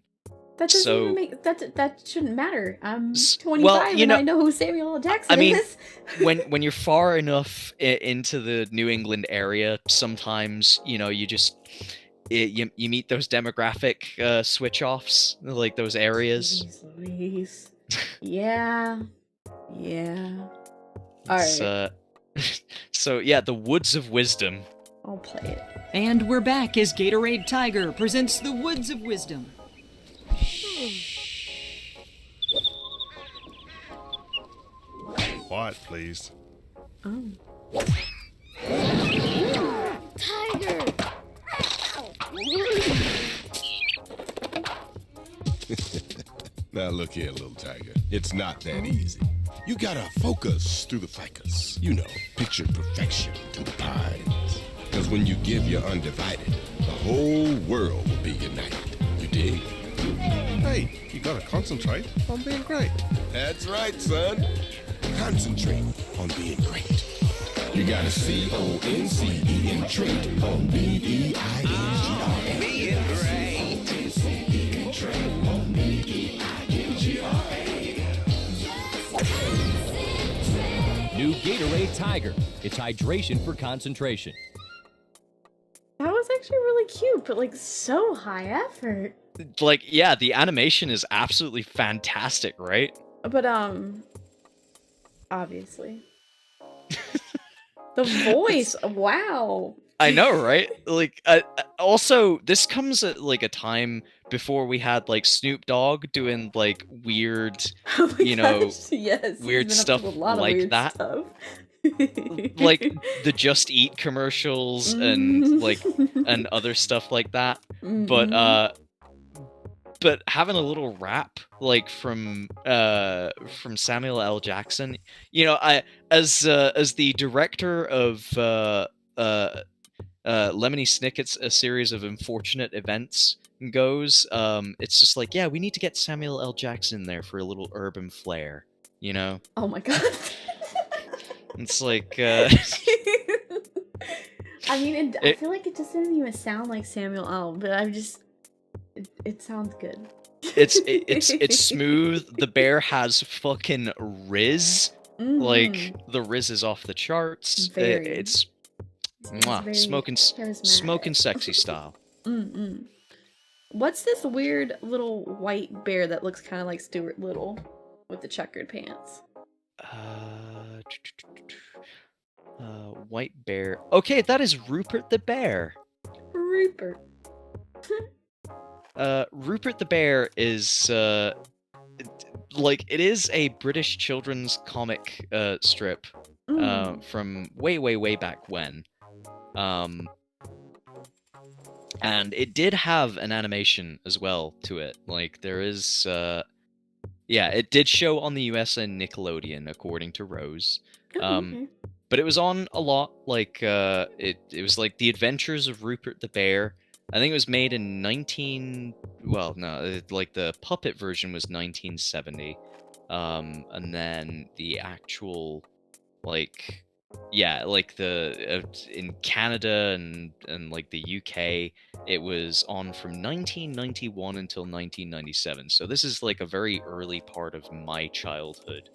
That doesn't So- even make that shouldn't matter. I'm S- 25 well, you and know- I know who Samuel L. Jackson I mean, is. when you're far enough into the New England area, sometimes, you know, you just you meet those demographic switch offs, like those areas. Jeez Louise. Yeah. Yeah. It's, Alright, so yeah, the Woods of Wisdom. I'll play it. And we're back as Gatorade Tiger presents the Woods of Wisdom. Quiet, please. Oh. Tiger! Now look here, little tiger. It's not that easy. You gotta focus through the ficus. You know, picture perfection through the pines. Cause when you give your undivided, the whole world will be united. You dig? Hey, you gotta concentrate on being great. That's right, son. Concentrate on being great. You gotta C-O-N-C-E and trait on B-E-I-N-G-R-A. Being great. C-E and trait on B-E-I-N-G-R-A. New Gatorade Tiger. It's hydration for concentration. That was actually really cute, but like so high effort. Like, yeah, the animation is absolutely fantastic, right? But obviously. The voice, wow. I know, right? Like, also, this comes at like a time before we had like Snoop Dogg doing like weird, Oh my you know, gosh, yes, he's weird been up to stuff a lot of like weird that. Stuff. Like the Just Eat commercials and like and other stuff like that. But having a little rap like from Samuel L. Jackson, you know, as the director of Lemony Snicket's A Series of Unfortunate Events goes, it's just like, yeah, we need to get Samuel L. Jackson there for a little urban flair, you know? Oh my god. It's like, I mean, I feel like it just didn't even sound like Samuel L. But I'm just, it sounds good. it's smooth. The bear has fucking Riz. Like the Riz is off the charts. Very. It's mwah, very smoking charismatic. sexy style. What's this weird little white bear that looks kind of like Stuart Little with the checkered pants? White bear. Okay, that is Rupert the bear. Rupert. Rupert the bear is like, it is a British children's comic strip from way back when. And it did have an animation as well to it. Like, there is yeah, it did show on the US and Nickelodeon, according to Rose. Okay. But it was on a lot, like, it was like The Adventures of Rupert the Bear. I think it was made in like the puppet version was 1970. And then the actual, like, yeah, like the, in Canada and like the UK, it was on from 1991 until 1997. So this is like a very early part of my childhood.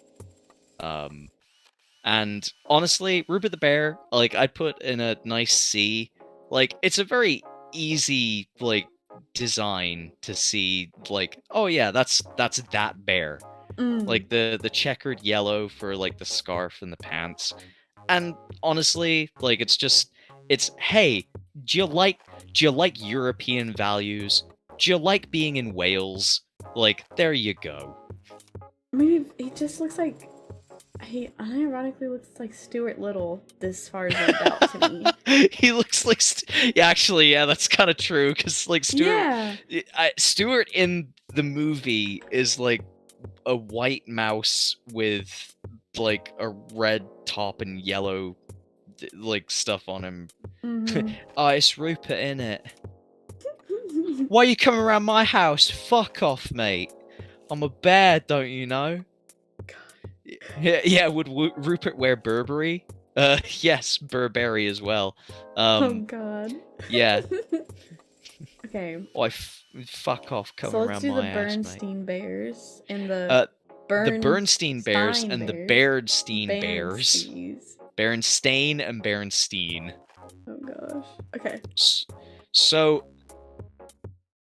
And honestly, Rupert the Bear, like, I'd put in a nice C. Like, it's a very easy, like, design to see, like, oh yeah, that's that bear. Like, the checkered yellow for, like, the scarf and the pants. And honestly, like, it's hey, do you like European values? Do you like being in Wales? Like, there you go. I mean, he just looks like, he unironically looks like Stuart Little this far zoomed out to me. He looks like yeah, actually, yeah, that's kind of true, because like Stuart in the movie is like a white mouse with like a red top and yellow like stuff on him. Mhm. Oh, it's Rupert in it. Why you coming around my house? Fuck off, mate. I'm a bear, don't you know? Yeah. Would Rupert wear Burberry? Yes, Burberry as well. Oh God. Yeah. Okay. Why fuck off coming So let's around do the my ass, mate. Bernstein Bears and the The Bernstein Bears Stein and the Bears. Bernstein Bears. Bernsteins. Berenstain and Berenstein. Oh gosh. Okay. So,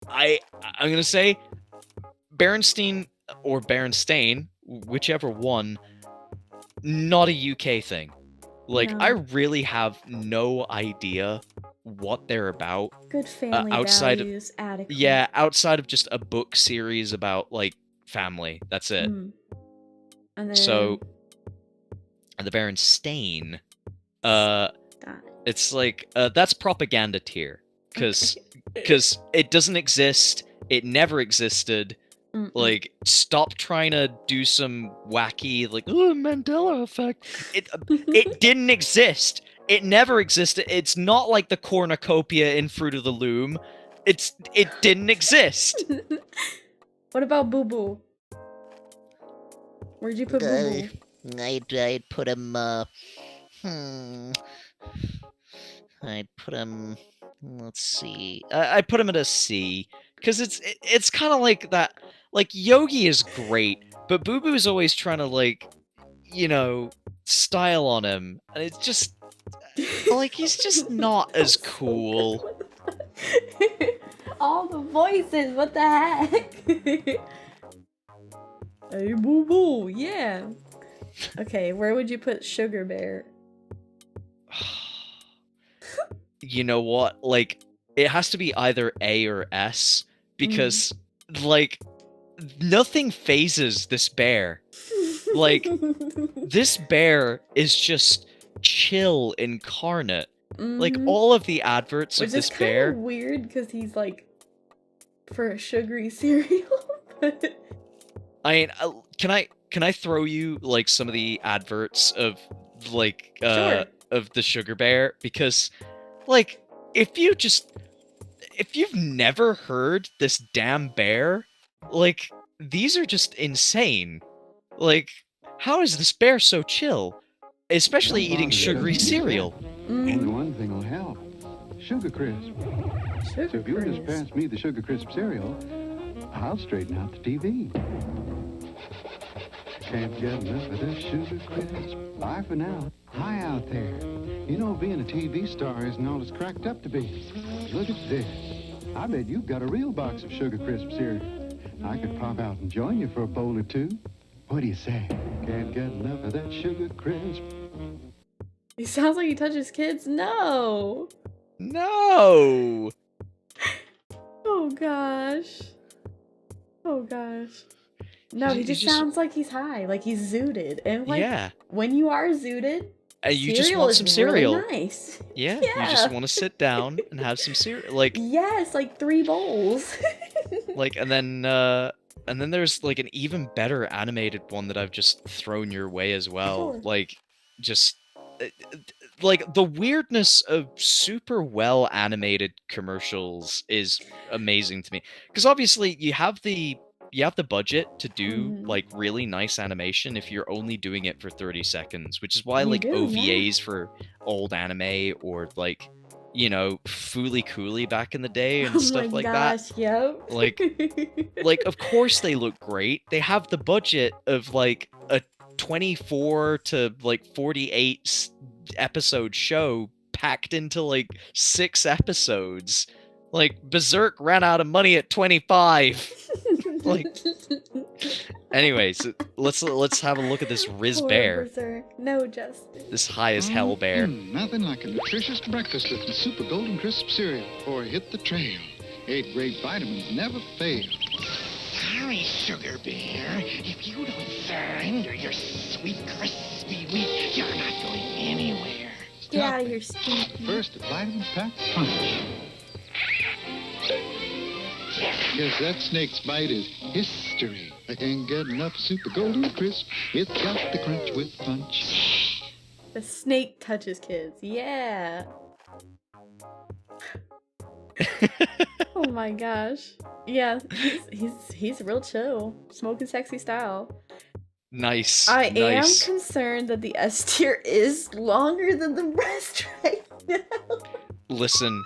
I'm gonna say Berenstein or Berenstain, whichever one, not a UK thing. Like, No. I really have no idea what they're about. Good family outside values, adequate. Yeah, outside of just a book series about, like, family. That's it. Mm. And then So, the Berenstain, that. it's like, that's propaganda tier. Because it doesn't exist, it never existed. Mm-mm. Like, stop trying to do some wacky, like, oh, Mandela effect. It didn't exist. It never existed. It's not like the cornucopia in Fruit of the Loom. It didn't exist. What about Boo Boo? Where'd you put Boo Boo? I'd put him, I'd put him, let's see. I put him at a C. Because it's kind of like that. Like, Yogi is great, but Boo Boo is always trying to, like, you know, style on him. And it's just, like, he's just not as cool. All the voices, what the heck? Hey, Boo Boo, yeah. Okay, where would you put Sugar Bear? You know what? Like, it has to be either A or S, because, like, nothing phases this bear. Like, this bear is just chill incarnate. Like, all of the adverts Which of this is bear. kind of weird because he's like for a sugary cereal. I mean, can I throw you like some of the adverts of like Sure. of the sugar bear? Because, like, if you've never heard this damn bear, like, these are just insane. Like, how is this bear so chill? Especially eating sugary cereal. Only one thing will help. Sugar Crisp. So if you'll just pass me the Sugar Crisp cereal, I'll straighten out the TV. Can't get enough of this Sugar Crisp. Bye for now. Hi out there. You know, being a TV star isn't all it's cracked up to be. Look at this. I bet you've got a real box of Sugar Crisp cereal. I could pop out and join you for a bowl or two. What do you say? Can't get enough of that Sugar Crisp. He sounds like he touches kids. No. No. Oh gosh. Oh gosh. No, he You just just- sounds like he's high, like he's zooted. And like Yeah. when you are zooted, You just cereal want is some cereal. Really nice. Yeah, you just want to sit down and have some cereal. Like, Yes, like 3 bowls. like, and then there's like an even better animated one that I've just thrown your way as well. Sure. Like, just like the weirdness of super well animated commercials is amazing to me. Because obviously you have the budget to do like really nice animation if you're only doing it for 30 seconds, which is why You like do, OVAs for old anime or like, you know, Fooly Cooly back in the day and stuff Oh my like gosh, that. yep. Like of course they look great. They have the budget of like a 24 to like 48 episode show packed into like 6 episodes. Like Berserk ran out of money at 25. Like, anyways, let's have a look at this Riz Poor bear. Berserk. No justice. This high as hell bear. Nothing like a nutritious breakfast with the Super Golden Crisp cereal or hit the trail. 8 great vitamins never fail. Sorry, Sugar Bear. If you don't surrender your sweet, crispy wheat, you're not going anywhere. Get out of here, stinky. First, a vitamin-packed punch. Guess that snake's bite is history. I can't get enough super golden crisp. It's got the crunch with punch. The snake touches kids. Yeah. Oh my gosh. Yeah, he's real chill. Smoking sexy style. Nice. I nice. am concerned that the S tier is longer than the rest right now. Listen,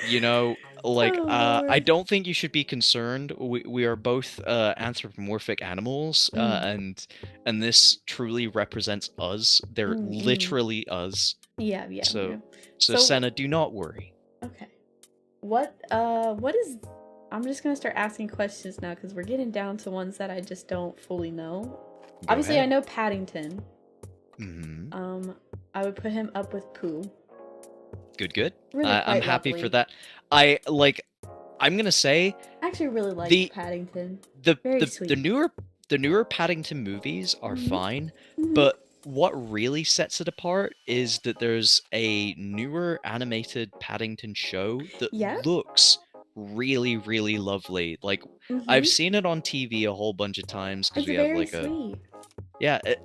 you know, like, Oh, I Lord. don't think you should be concerned. We are both anthropomorphic animals, and this truly represents us. They're literally us. Yeah. So, So Sena, do not worry. okay. What is... I'm just gonna start asking questions now because we're getting down to ones that I just don't fully know. Obviously, I know Paddington. Mm-hmm. I would put him up with Pooh. Good. Really I'm quite happy lovely. for that. I'm gonna say I actually really like Paddington. Very sweet. the newer Paddington movies are fine, but what really sets it apart is that there's a newer animated Paddington show that looks really, really lovely. Like, I've seen it on TV a whole bunch of times because It's we have very like sweet.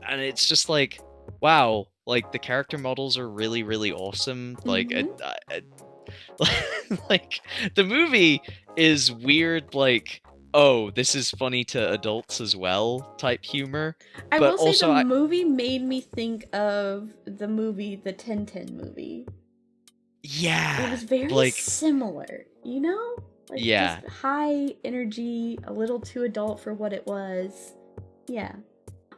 and it's just like, wow, like the character models are really, really awesome. Like, like the movie is weird, like, oh, this is funny to adults as well type humor. I but will say also the movie made me think of the movie, the Tintin movie. Yeah. It was very like similar, you know? Like, Yeah. just high energy, a little too adult for what it was. Yeah.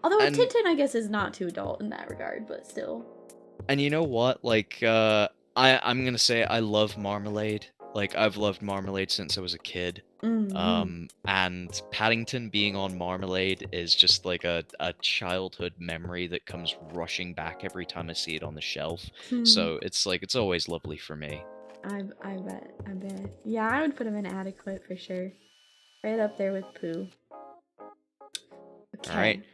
Although Tintin, I guess, is not too adult in that regard, but still. And you know what? Like, I'm gonna say I love Marmalade. Like, I've loved Marmalade since I was a kid. And Paddington being on Marmalade is just like a childhood memory that comes rushing back every time I see it on the shelf. So it's like, it's always lovely for me. I bet. Yeah, I would put him in adequate for sure. Right up there with Pooh. Okay. All right.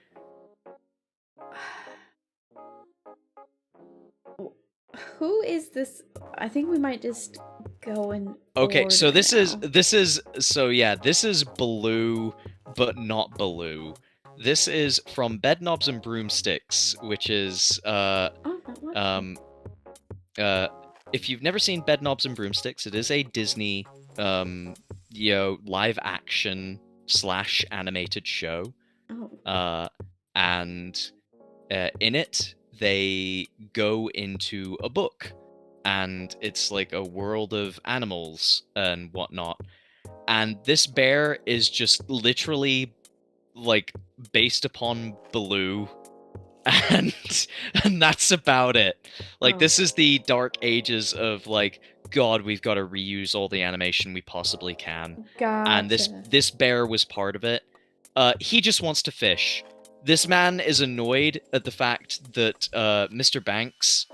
Who is this? I think we might just go in. Okay, so this now. this is Baloo, but not Baloo. This is from Bedknobs and Broomsticks, which is if you've never seen Bedknobs and Broomsticks, it is a Disney live action / animated show. And in it they go into a book, and it's like a world of animals and whatnot. And this bear is just literally like based upon Baloo, and that's about it. Like, this is the dark ages of like, God, we've got to reuse all the animation we possibly can. Gotcha. And this bear was part of it. He just wants to fish. This man is annoyed at the fact that Mr. Banks,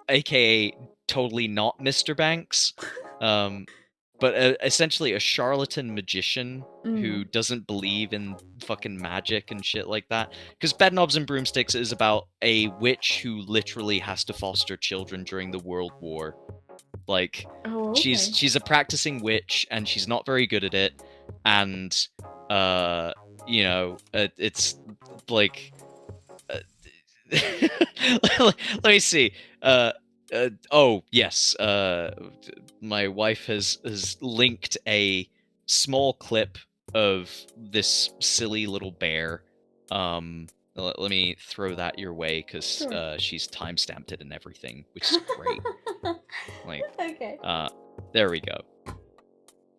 aka totally not Mr. Banks, but essentially a charlatan magician who doesn't believe in fucking magic and shit like that. Because Bedknobs and Broomsticks is about a witch who literally has to foster children during the World War. Like, she's a practicing witch, and she's not very good at it. And it's like let me see. Oh yes, my wife has linked a small clip of this silly little bear. Let me throw that your way, because she's timestamped it and everything, which is great. Like, okay. There we go.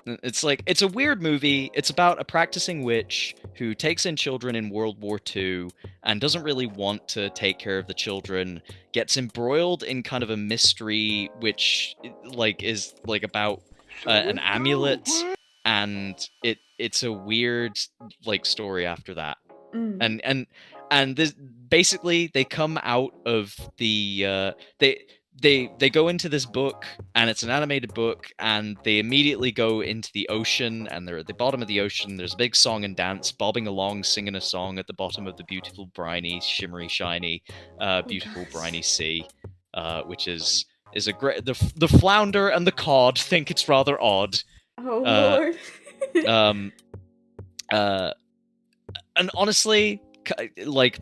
It's like, it's a weird movie. It's about a practicing witch who takes in children in World War II and doesn't really want to take care of the children, gets embroiled in kind of a mystery which like is like about an amulet, and it's a weird like story after that. And this basically, they come out of the they go into this book, and it's an animated book, and they immediately go into the ocean, and they're at the bottom of the ocean. There's a big song and dance, bobbing along, singing a song at the bottom of the beautiful, briny, shimmery, shiny, beautiful, briny sea, which is a great... The flounder and the cod think it's rather odd. Oh, Lord. And honestly, like,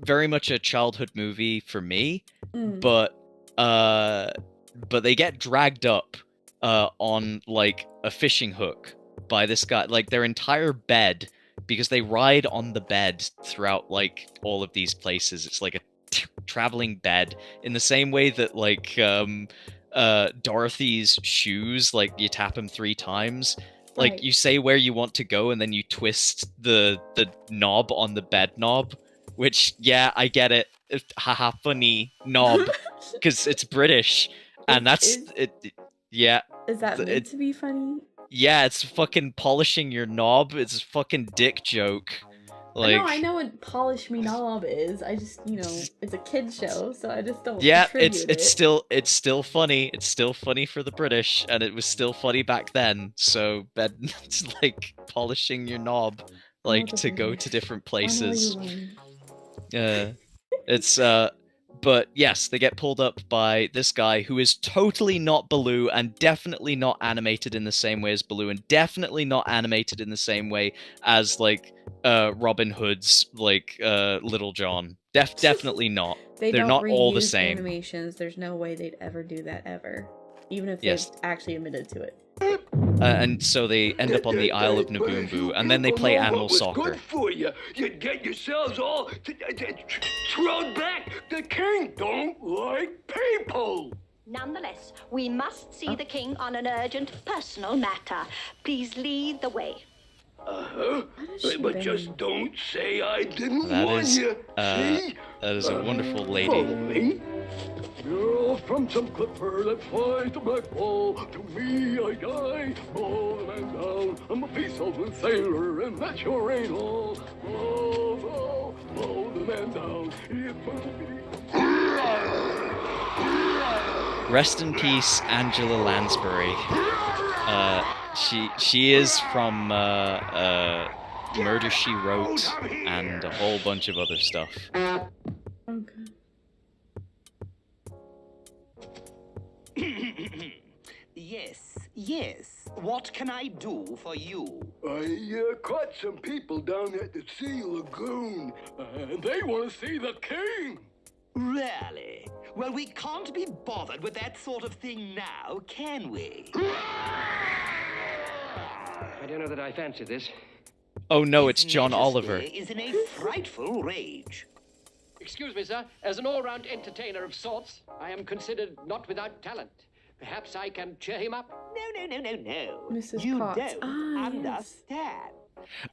very much a childhood movie for me, but they get dragged up on like a fishing hook by this guy, like their entire bed, because they ride on the bed throughout like all of these places. It's like a traveling bed, in the same way that like Dorothy's shoes, like you tap them 3 times. Like, Right. you say where you want to go, and then you twist the knob on the bed knob, which, yeah, I get it. Haha, funny knob, because it's British, and that's it. Yeah. Is that meant to be funny? Yeah, it's fucking polishing your knob. It's a fucking dick joke. Like, I know what Polish Me Knob is. I just, it's a kid's show, so I just don't yeah, attribute it's it. still funny. It's still funny for the British, and it was still funny back then. So, it's like polishing your knob, like, to go to different places. It's but yes, they get pulled up by this guy who is totally not Baloo, and definitely not animated in the same way as Baloo, and definitely not animated in the same way as like Robin Hood's like Little John. Definitely not. They're not all the same. Animations. There's no way they'd ever do that ever, even if Yes. they actually admitted to it. And so they end up on the Isle of Naboombu, and then they play animal soccer. Good for you. You'd get yourselves all thrown back. The king don't like people. Nonetheless, we must see the king on an urgent personal matter. Please lead the way. But just don't say I didn't That warn is, you. See? that is a wonderful Follow lady. me. You're all from some clipper that flies the black ball. To me, I die. Blow the man down. I'm a peaceable sailor, and that's your ain't all. Blow the man down. Rest in peace, Angela Lansbury. She is from Murder, She Wrote, and a whole bunch of other stuff. Yes. What can I do for you? I caught some people down at the Sea Lagoon, and they want to see the king. Really? Well, we can't be bothered with that sort of thing now, can we? I don't know that I fancy this. Oh no, it's John Oliver. Is in a frightful rage. Excuse me, sir. As an all-round entertainer of sorts, I am considered not without talent. Perhaps I can cheer him up? No. Mrs. You Potts. don't understand.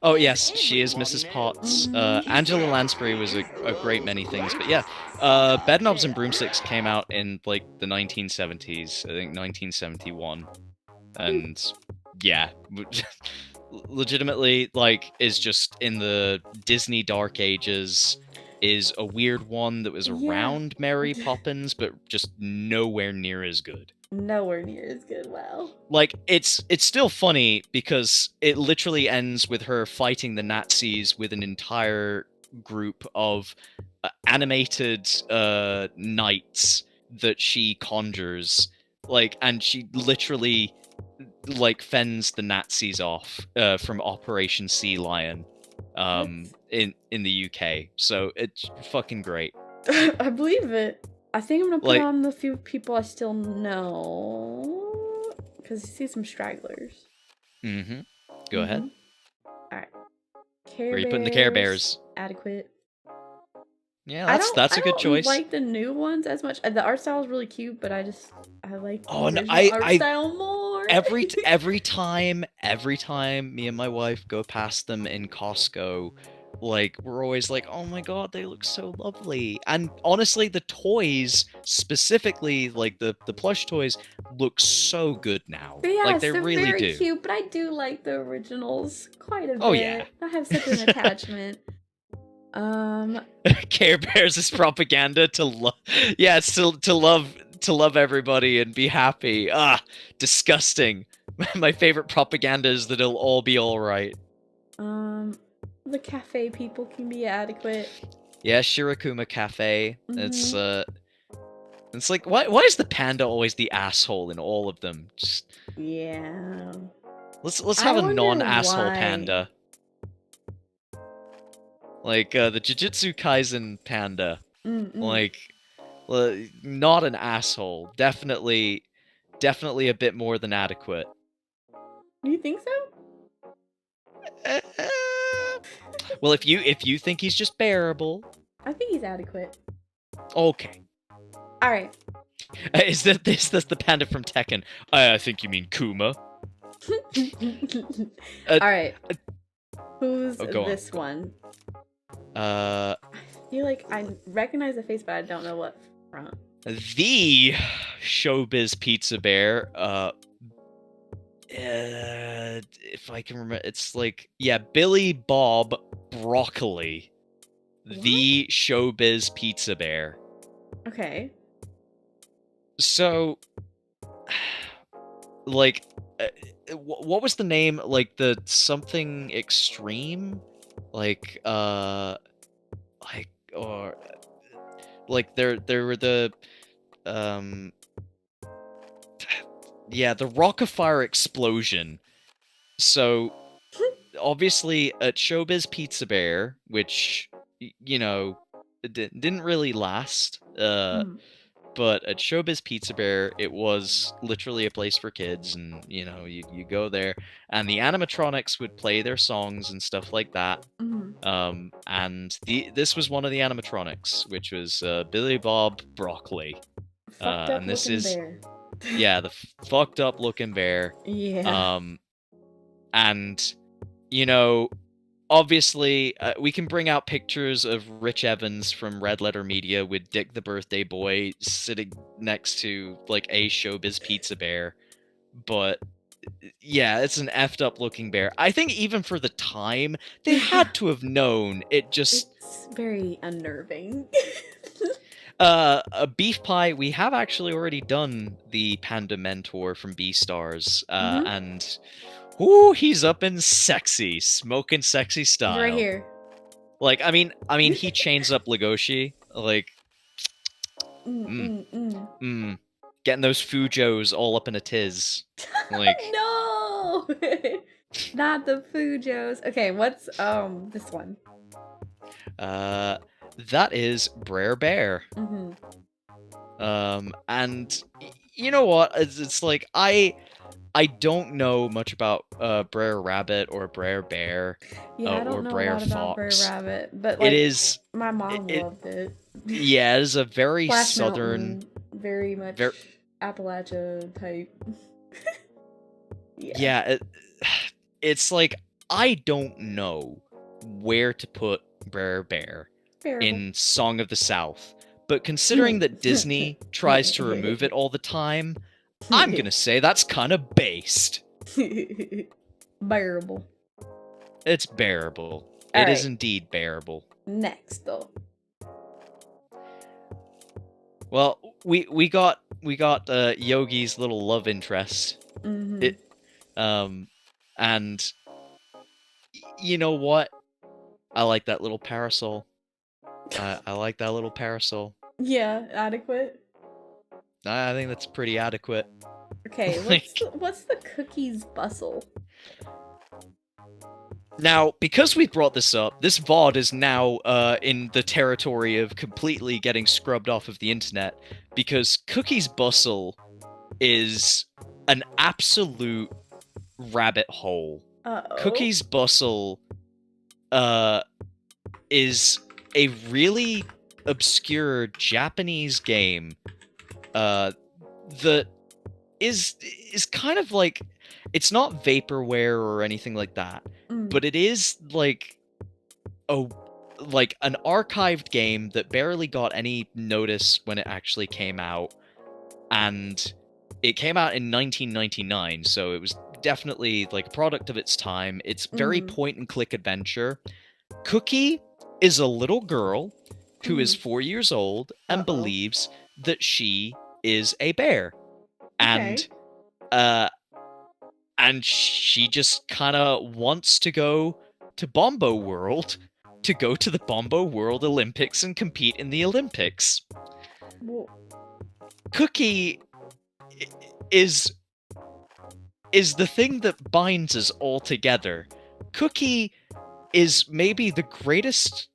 Oh yes, she is Mrs. Potts. Angela Lansbury was a great many things, but yeah, Bedknobs and Broomsticks came out in like the 1970s, I think 1971, and yeah, legitimately like is just in the Disney Dark Ages. Is a weird one that was around Mary Poppins, but just nowhere near as good. Nowhere near as good. Wow. Like, it's still funny because it literally ends with her fighting the Nazis with an entire group of animated knights that she conjures. Like, and she literally like fends the Nazis off from Operation Sea Lion in the UK. So it's fucking great. I believe it. I think I'm gonna put Like- on the few people I still know, because you see some stragglers. Mm-hmm. Go ahead. Alright. Care Where are you putting the Care Bears? Adequate. Yeah, that's a good choice. I don't like the new ones as much. The art style is really cute, but I like the Oh no, original art style more. every time me and my wife go past them in Costco, like we're always like, oh my god, they look so lovely. And honestly, the toys, specifically like the plush toys, look so good now. But yes, like they they're really very do. cute, but I do like the originals quite a bit. Oh, yeah. I have such an attachment. Care Bears is propaganda to love. Yeah, it's to love everybody and be happy. Ah, disgusting. My favorite propaganda is that it'll all be all right. The cafe people can be adequate. Yeah, Shirakuma Cafe. Mhm. It's like, why is the panda always the asshole in all of them? Just Yeah. let's have a wonder non-asshole why. panda. Like the Jujutsu Kaisen panda. Mm-mm. Like not an asshole. Definitely a bit more than adequate. Do you think so? Well, if you think he's just bearable, I think he's adequate. okay. All right. Is this the panda from Tekken? I think you mean Kuma. All right. Who's go this one? on. I feel like I recognize the face, but I don't know what from. The Showbiz Pizza Bear. If I can remember, it's like Billy Bob Broccoli. What? The Showbiz Pizza Bear. Okay. So, like, what was the name? Like the something extreme, or like there were the the Rockafire explosion. So obviously at Showbiz Pizza Bear, which didn't really last. But at Showbiz Pizza Bear, it was literally a place for kids, and you go there, and the animatronics would play their songs and stuff like that. And this was one of the animatronics, which was Billy Bob Broccoli. Fucked up and this looking is bear. the fucked up looking bear. Yeah. And obviously, we can bring out pictures of Rich Evans from Red Letter Media with Dick the Birthday Boy sitting next to, like, a Showbiz Pizza Bear. But, yeah, it's an effed up looking bear. I think even for the time, they had to have known it just... It's very unnerving. A Beef Pie, we have actually already done the Panda Mentor from Beastars, and... Ooh, he's up in sexy, smoking sexy style. He's right here. Like, I mean, he chains up Legoshi, like, getting those Fujos all up in a tiz, like. No, not the Fujos. Okay, what's this one? That is Brer Bear. And you know what? It's like I don't know much about Brer Rabbit or Brer Bear I don't or know Brer a lot about Brer Fox. Rabbit, but like, it is. My mom loved it. Yeah, it is a very Splash southern, Mountain, very much Appalachia type. Yeah, it's like I don't know where to put Brer Bear in Song of the South, but considering that Disney tries to remove it all the time, I'm gonna say that's kind of based. Bearable. It's bearable. All It right. is indeed bearable. Next, though. Well, we got Yogi's little love interest. And you know what? I like that little parasol. I like that little parasol. Yeah, adequate. I think that's pretty adequate. Okay, what's the cookies bustle? Now, because we brought this up, this VOD is now in the territory of completely getting scrubbed off of the internet, because Cookies Bustle is an absolute rabbit hole. Cookies Bustle is a really obscure Japanese game that is kind of like, it's not vaporware or anything like that, but it is like an archived game that barely got any notice when it actually came out, and it came out in 1999, so it was definitely like a product of its time. It's very point and click adventure. Cookie is a little girl who is 4 years old and believes that she is a bear. And she just kind of wants to go to Bombo World to go to the Bombo World Olympics and compete in the Olympics. Cookie is the thing that binds us all together. Cookie is maybe the greatest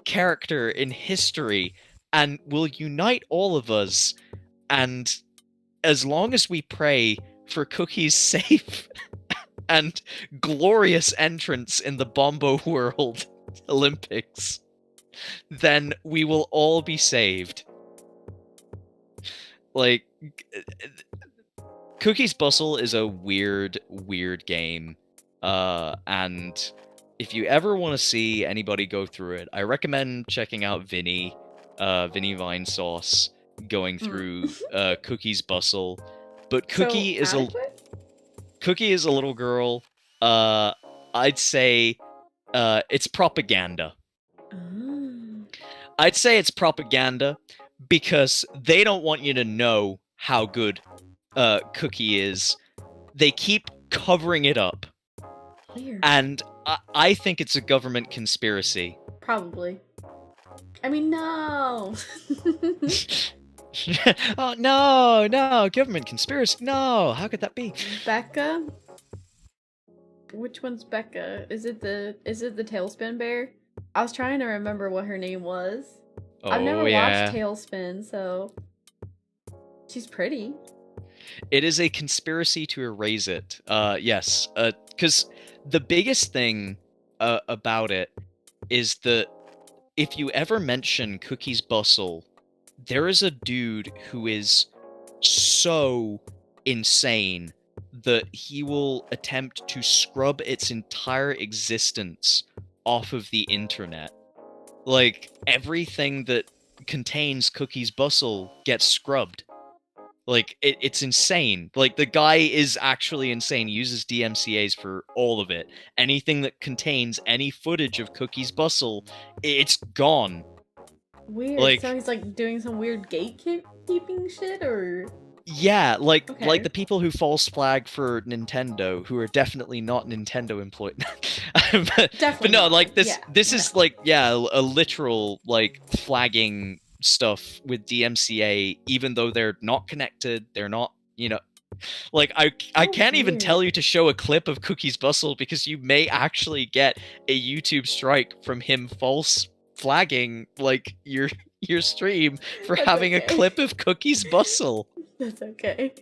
character in history and will unite all of us. And as long as we pray for Cookie's safe and glorious entrance in the Bombo World Olympics, then we will all be saved. Like, Cookie's Bustle is a weird game. And if you ever want to see anybody go through it, I recommend checking out Vinny Vinesauce going through Cookie's Bustle. But Cookie is a little girl. I'd say it's propaganda. I'd say it's propaganda because they don't want you to know how good Cookie is. They keep covering it up. Weird. And I think it's a government conspiracy. Probably. I mean, no. Oh, no, government conspiracy. No, how could that be? Becca? Which one's Becca? Is it the Tailspin Bear? I was trying to remember what her name was. I've never watched Tailspin, so she's pretty. It is a conspiracy to erase it. Yes. Because the biggest thing about it is that if you ever mention Cookie's Bustle, there is a dude who is so insane that he will attempt to scrub its entire existence off of the internet. Like, everything that contains Cookie's Bustle gets scrubbed. Like, it's insane. Like, the guy is actually insane. He uses DMCAs for all of it. Anything that contains any footage of Cookie's Bustle, it's gone. Weird. Like, so he's like doing some weird gatekeeping shit, or? Yeah, like the people who false flag for Nintendo, who are definitely not Nintendo employed. but no, like this is like a literal like flagging stuff with DMCA, even though they're not connected, they're not, like I can't even tell you to show a clip of Cookie's Bustle because you may actually get a YouTube strike from him false flagging like your stream for having a clip of Cookie's Bustle. That's okay.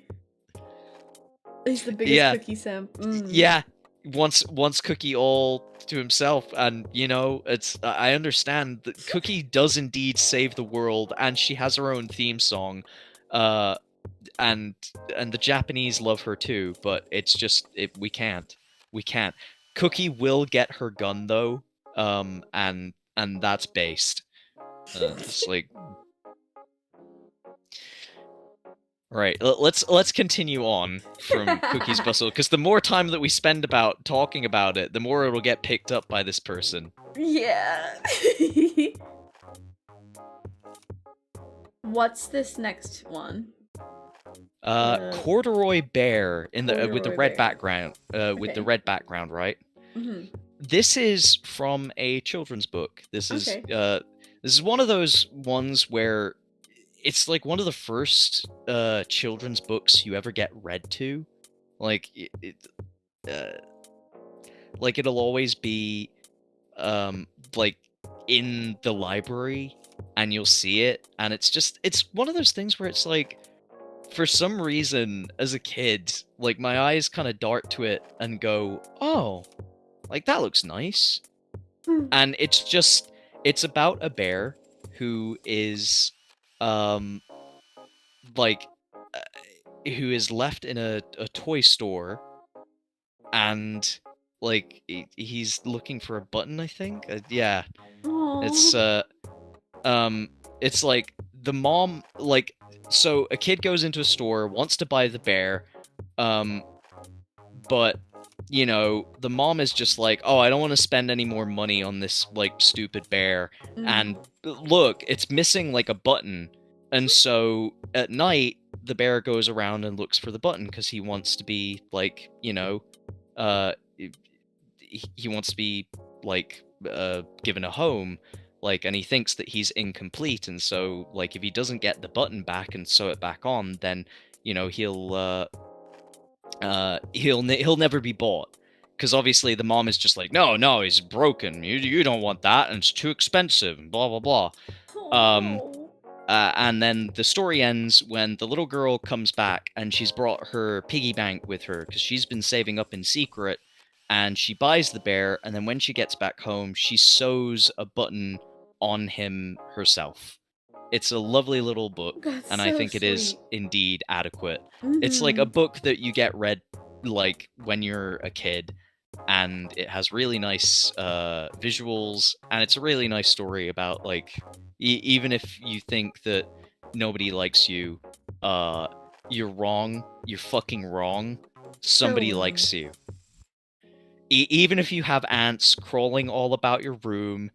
He's the biggest Cookie simp. Yeah, once Cookie all to himself, and it's I understand that Cookie does indeed save the world, and she has her own theme song, and the Japanese love her too, but it's just we can't. Cookie will get her gun though, and that's based. It's like. Right, let's continue on from Cookie's Bustle, because the more time that we spend about talking about it, the more it'll get picked up by this person. Yeah. What's this next one? Corduroy Bear with the red Bear. background. With the red background, right? Mm-hmm. This is from a children's book. This is one of those ones where it's like one of the first children's books you ever get read to. Like like it'll always be like in the library and you'll see it, and it's one of those things where it's like, for some reason as a kid, like my eyes kind of dart to it and go, oh, like that looks nice. And it's about a bear who is who is left in a toy store, and like he's looking for a button, I think. Yeah. Aww. It's like the mom, like, so a kid goes into a store, wants to buy the bear, but the mom is just like, oh, I don't want to spend any more money on this like stupid bear. And look, it's missing like a button. And so at night, the bear goes around and looks for the button because he wants to be like, he wants to be like given a home, like, and he thinks that he's incomplete. And so like if he doesn't get the button back and sew it back on, then he'll never be bought. because obviously the mom is just like, no, he's broken. You don't want that, and it's too expensive, and blah blah blah. And then the story ends when the little girl comes back and she's brought her piggy bank with her because she's been saving up in secret, and she buys the bear, and then when she gets back home, she sews a button on him herself. It's a lovely little book, That's and I so think it is sweet. indeed adequate. It's like a book that you get read like when you're a kid, and it has really nice visuals, and it's a really nice story about like even if you think that nobody likes you, you're wrong. You're fucking wrong. Somebody So likes you. Even if you have ants crawling all about your room,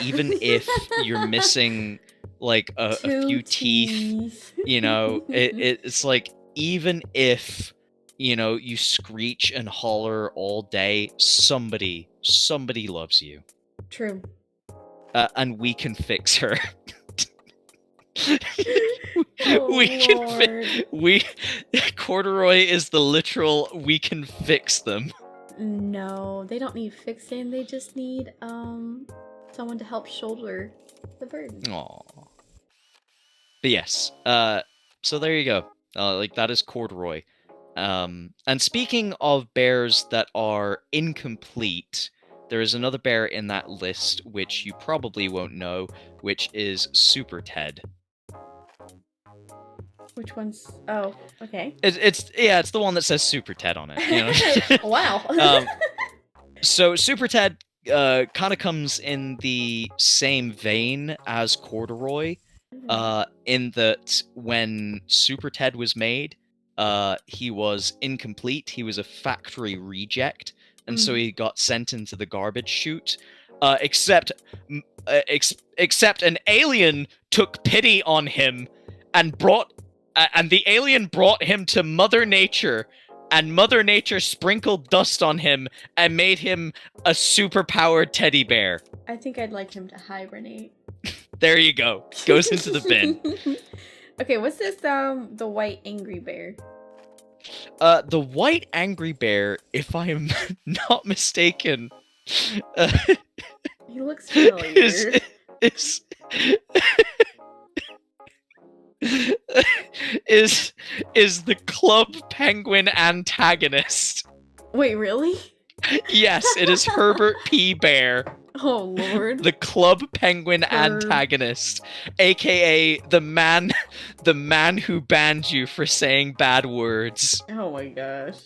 even if you're missing like a few teeth, you know, it's like even if you screech and holler all day, somebody loves you, True. and we can fix her. Oh, we can Lord. Corduroy is the literal we can fix them. No, they don't need fixing. They just need someone to help shoulder the burden. Aww. But yes, so there you go. Like that is Corduroy. And speaking of bears that are incomplete, there is another bear in that list which you probably won't know, which is Super Ted. Which one's? Oh, okay. It's the one that says Super Ted on it. You know? Wow. So Super Ted kind of comes in the same vein as Corduroy, in that when Super Ted was made, he was incomplete. He was a factory reject, and so he got sent into the garbage chute. Except an alien took pity on him and the alien brought him to Mother Nature, and Mother Nature sprinkled dust on him and made him a super-powered teddy bear. I think I'd like him to hibernate. There you go. Goes into the bin. Okay, what's this, the white angry bear? The white angry bear, if I am not mistaken, he looks familiar. is the Club Penguin antagonist. Wait, really? Yes, it is Herbert P. Bear. Oh, Lord. The Club Penguin antagonist, aka the man who banned you for saying bad words. Oh my gosh.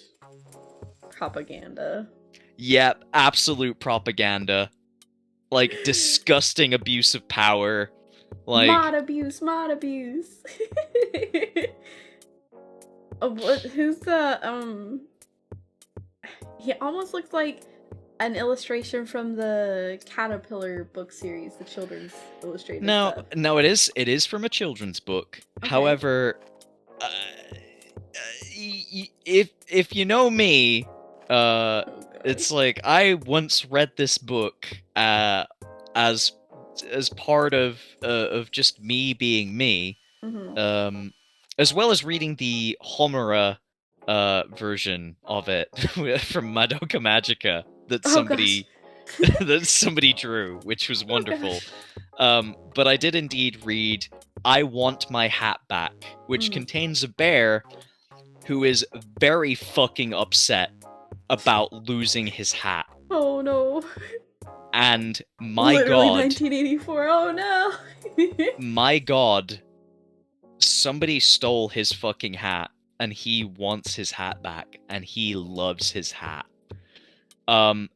Propaganda. Yep, absolute propaganda. Like disgusting abuse of power. Like Mod abuse. Oh, who's the he almost looks like an illustration from the Caterpillar book series, the children's illustrated stuff. No, it is from a children's book. Okay. However, if you know me, it's like I once read this book as part of just me being me, as well as reading the Homura version of it from Madoka Magica that somebody drew, which was wonderful. But I did indeed read I Want My Hat Back, which contains a bear who is very fucking upset about losing his hat. Oh no. And my Literally god. 1984, oh no. My god. Somebody stole his fucking hat, and he wants his hat back, and he loves his hat. I'm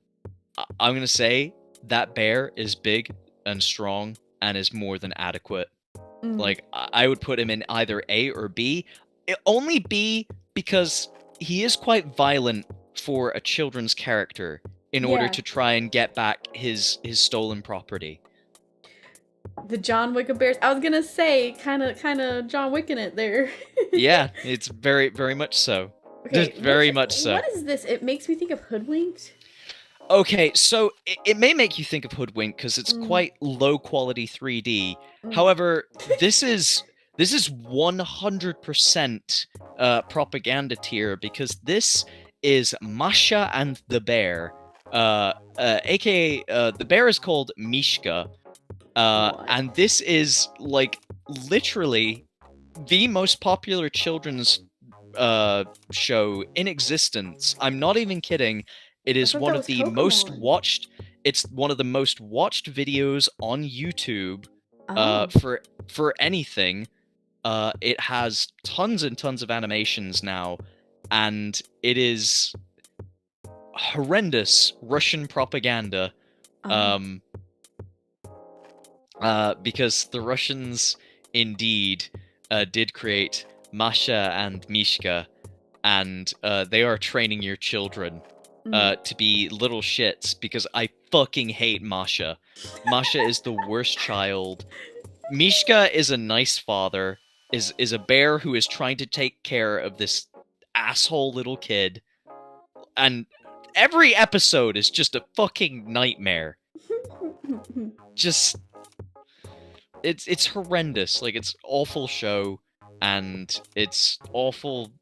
gonna say that bear is big and strong and is more than adequate. Like, I would put him in either A or B. Only B because he is quite violent for a children's character in order to try and get back his stolen property. The John Wick of bears. I was gonna say, kind of John Wick in it there. Yeah, it's very, very much so. Okay, very much so. What is this? It makes me think of Hoodwinked. Okay, so it may make you think of Hoodwink because it's quite low quality 3D. However, this is 100% propaganda tier because this is Masha and the Bear. AKA, the bear is called Mishka. And this is, like, literally the most popular children's show in existence. I'm not even kidding. It is one of the most watched. It's one of the most watched videos on YouTube for anything. It has tons and tons of animations now, and it is horrendous Russian propaganda. Because the Russians indeed did create Masha and Mishka, and they are training your children to be little shits, because I fucking hate Masha. Masha is the worst child. Mishka is a nice father, is a bear who is trying to take care of this asshole little kid, and every episode is just a fucking nightmare. Just... It's horrendous. Like, it's awful show, and it's awful...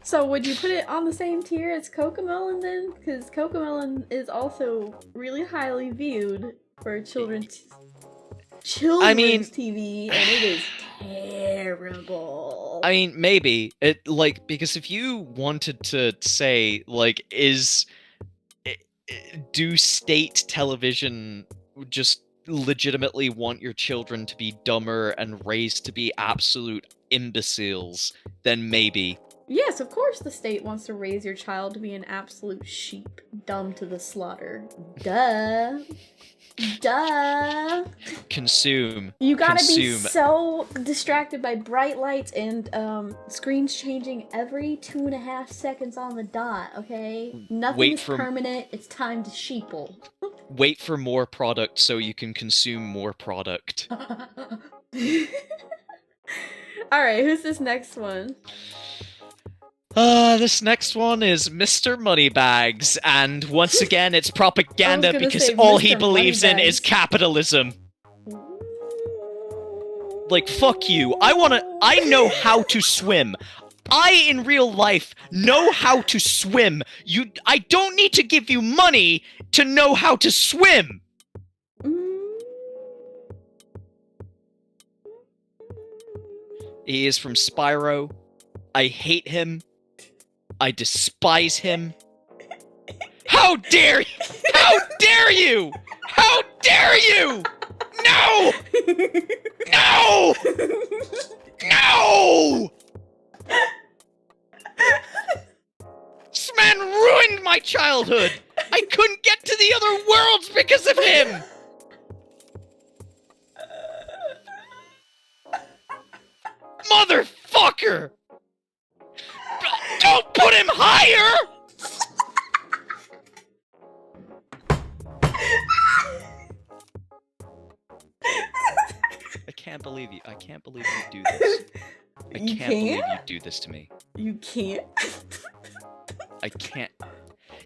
So would you put it on the same tier as Cocomelon then? Because Cocomelon is also really highly viewed for children's TV, and it is terrible. I mean, maybe. Because if you wanted to say, like, do state television just legitimately want your children to be dumber and raised to be absolute imbeciles, then maybe. Yes, of course the state wants to raise your child to be an absolute sheep, dumb to the slaughter. Duh. Duh. Consume. You gotta be so distracted by bright lights and screens changing every 2.5 seconds on the dot, okay? Nothing is permanent, it's time to sheeple. Wait for more product so you can consume more product. Alright, who's this next one? This next one is Mr. Moneybags, and once again it's propaganda because all he believes in is capitalism. Like, fuck you. I know how to swim. I, in real life, know how to swim. I don't need to give you money to know how to swim. He is from Spyro. I hate him. I despise him. How dare you! How dare you! How dare you! No! No! No! This man ruined my childhood! I couldn't get to the other worlds because of him! Motherfucker! Don't put him higher! I can't believe you. I can't believe you do this. I can't believe you do this to me. You can't? I can't.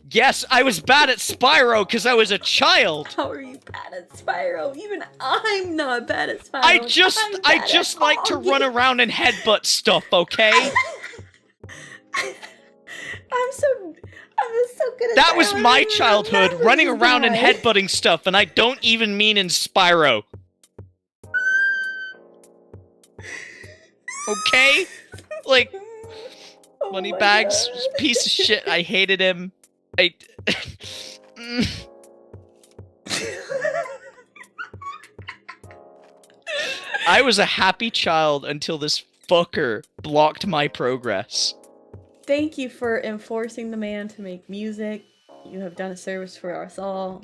Yes, I was bad at Spyro because I was a child. How are you bad at Spyro? Even I'm not bad at Spyro. I just like to run around and headbutt stuff, okay? I'm so good at that was my childhood, running around and headbutting stuff, and I don't even mean in Spyro. Okay? Like, Moneybags, piece of shit, I hated him. I was a happy child until this fucker blocked my progress. Thank you for enforcing the man to make music. You have done a service for us all.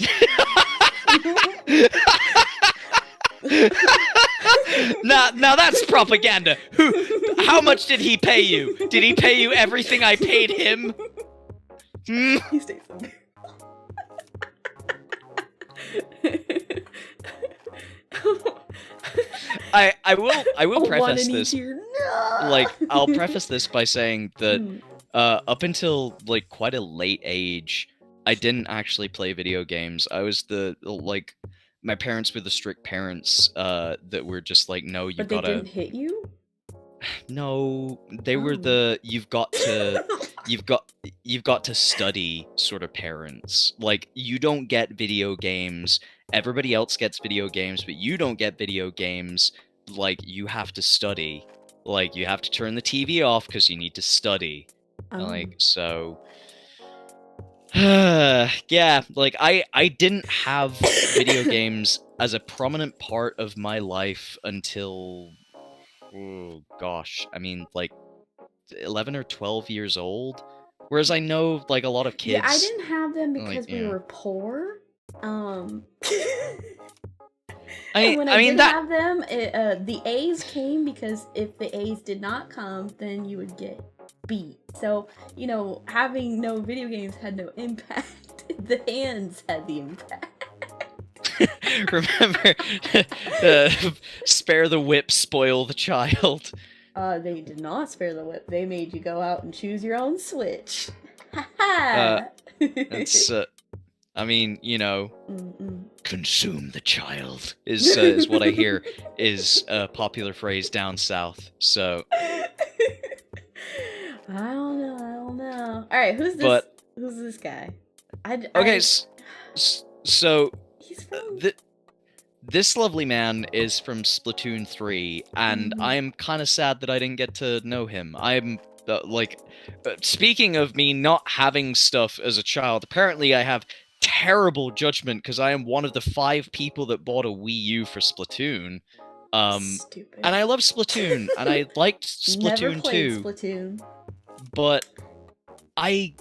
Now that's propaganda. How much did he pay you? Did he pay you everything I paid him? He stays in I will preface this. Like, I'll preface this by saying that up until like quite a late age, I didn't actually play video games. I was my parents were the strict parents that were just like, no, you gotta. But they didn't hit you? No, they were the you've got to you've got to study sort of parents. Like, you don't get video games. Everybody else gets video games, but you don't get video games. Like, you have to study. Like, you have to turn the TV off because you need to study. Like, so yeah, like I didn't have video games as a prominent part of my life until, oh gosh, I mean, like 11 or 12 years old. Whereas I know, like, a lot of kids. Yeah, I didn't have them like, because we yeah. were poor. And I when I I mean did that have them, the A's came because if the A's did not come, then you would get beat. So, you know, having no video games had no impact. The hands had the impact. remember, spare the whip, spoil the child. They did not spare the whip. They made you go out and choose your own Switch. Ha That's I mean, you know, consume the child is what I hear is a popular phrase down south. So I don't know. All right, who's this? But- who's this guy? okay, so this lovely man is from Splatoon 3, and I'm kind of sad that I didn't get to know him. I'm speaking of me not having stuff as a child, apparently I have terrible judgment because I am one of the 5 people that bought a Wii U for Splatoon. Stupid. And I love Splatoon, and I liked Splatoon Never played 2. Splatoon. But I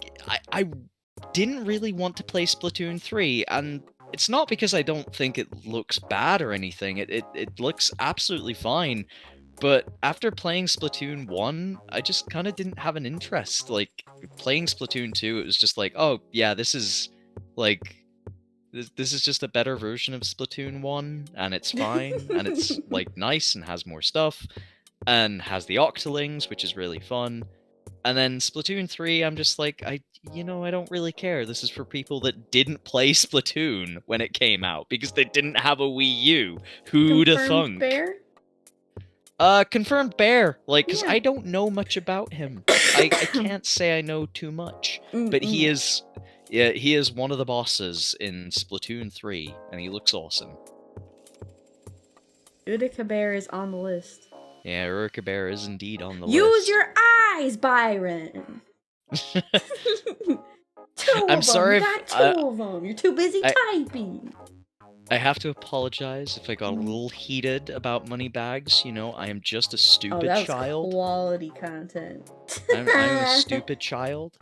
didn't really want to play Splatoon 3, and it's not because I don't think it looks bad or anything. It looks absolutely fine. But after playing Splatoon 1, I just kind of didn't have an interest. Like, playing Splatoon 2, it was just like, oh, yeah, this is, like, this is just a better version of Splatoon 1, and it's fine, and it's, like, nice, and has more stuff, and has the Octolings, which is really fun. And then Splatoon 3, I'm just like, I don't really care. This is for people that didn't play Splatoon when it came out, because they didn't have a Wii U. Who'da Confirmed thunk? Bear? Confirmed Bear. Like, because I don't know much about him. I can't say I know too much. But he is one of the bosses in Splatoon 3, and he looks awesome. Utica Bear is on the list. Yeah, Utica Bear is indeed on the list. Use your eyes, Byron! I'm sorry you got two of them. You're too busy typing. I have to apologize if I got a little heated about money bags. You know, I am just a stupid that was child. Quality content. I'm a stupid child.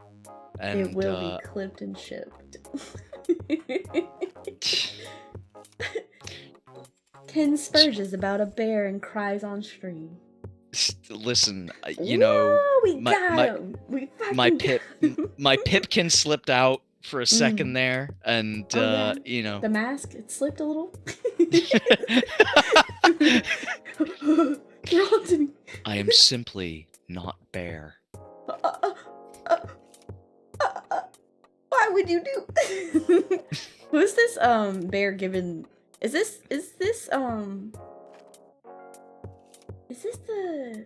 And, it will be clipped and shipped. Ken Spurges about a bear and cries on stream. Listen, you know, we got him. We my Pipkin slipped out for a second there, and you know, the mask, it slipped a little. You're on to me. I am simply not Bear. Why would you do? Who's this bear given? Is this the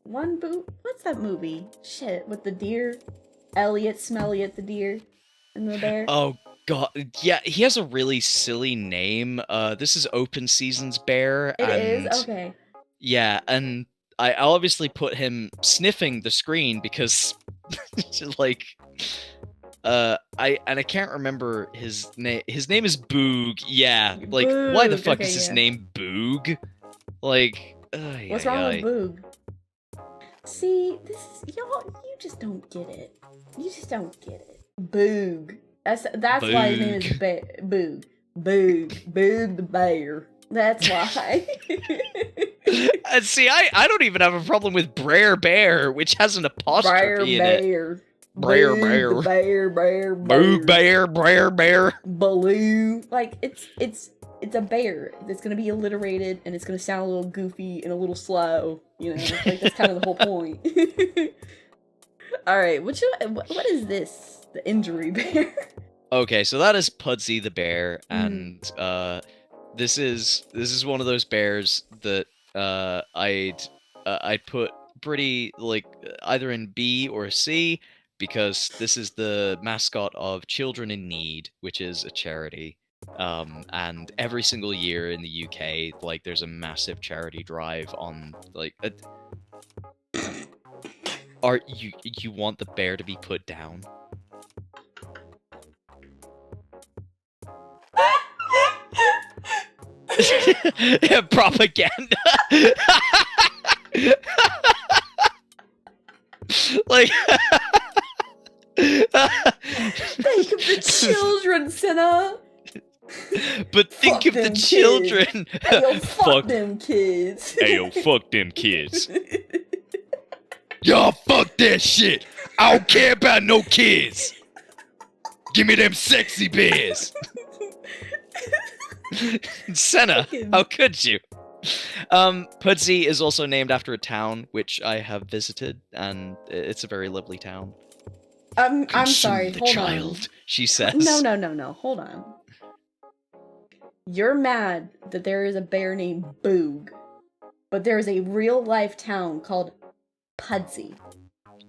one boot? What's that movie? Shit, with the deer, Elliot Smelliot the deer, and the bear. Oh god, yeah, he has a really silly name. This is Open Season's bear. It is? Okay. Yeah, and I obviously put him sniffing the screen because, like, I can't remember his name. His name is Boog. Yeah, like, Boog. Why the fuck Okay, is his yeah. name Boog? Like, What's wrong with Boog? See, this is y'all. You just don't get it. You just don't get it. Boog. That's Boog. why his name is Boog. Boog the bear. That's why. And see, I don't even have a problem with Brer Bear, which has an apostrophe in it. Brer Bear. Boog the bear. Boog Bear, Brer Bear. Baloo. Like, it's a bear that's gonna be alliterated and it's gonna sound a little goofy and a little slow. You know, like that's kind of the whole point. All right, what is this? The injury bear. Okay, so that is Pudsey the bear, and this is one of those bears that I'd put pretty like either in B or C, because this is the mascot of Children in Need, which is a charity. And every single year in the UK, like, there's a massive charity drive on, like, are you want the bear to be put down? Propaganda. Like, think of the children, Sena. But think of the children. Ayo, fuck them kids. Ayo, fuck them kids. Y'all fuck that shit. I don't care about no kids. Give me them sexy bears. Sena, how could you? Pudsey is also named after a town which I have visited, and it's a very lovely town. I'm sorry, the hold child, on. She says. No, hold on. You're mad that there is a bear named Boog, but there is a real-life town called Pudsey.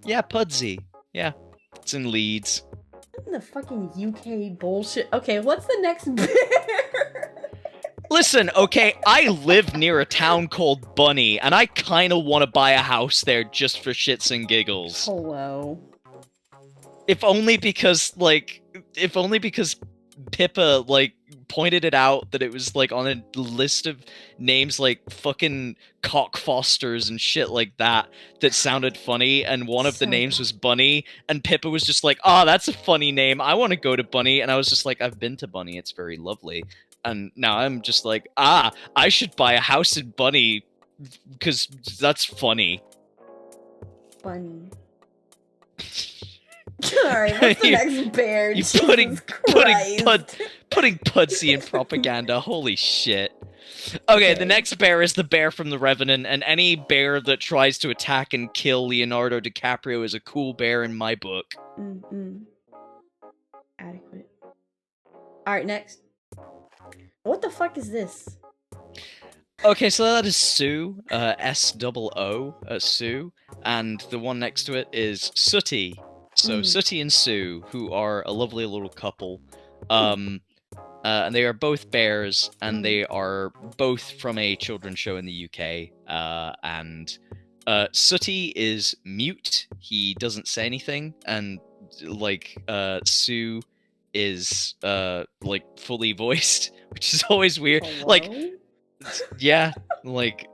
Yeah, Pudsey. Yeah, it's in Leeds. What in the fucking UK bullshit? Okay, what's the next bear? Listen, okay, I live near a town called Bunny, and I kinda want to buy a house there just for shits and giggles. Hello. If only because Pippa, like, pointed it out that it was, like, on a list of names like fucking Cockfosters and shit like that sounded funny, and one of the names was Bunny, and Pippa was just like, oh, that's a funny name, I want to go to Bunny, and I was just like, I've been to Bunny, it's very lovely. And now I'm just like, I should buy a house in Bunny, because that's funny. Bunny. Alright, what's the next bear? You Jesus putting Pudsey in propaganda, holy shit. Okay, the next bear is the bear from The Revenant, and any bear that tries to attack and kill Leonardo DiCaprio is a cool bear in my book. Adequate. Alright, next. What the fuck is this? Okay, so that is Sue, S-O-O, Sue, and the one next to it is Sooty. So Sooty and Sue, who are a lovely little couple, and they are both bears, and they are both from a children's show in the UK, and Sooty is mute, he doesn't say anything, and, like, Sue is, like, fully voiced, which is always weird. Hello? Like, yeah, like,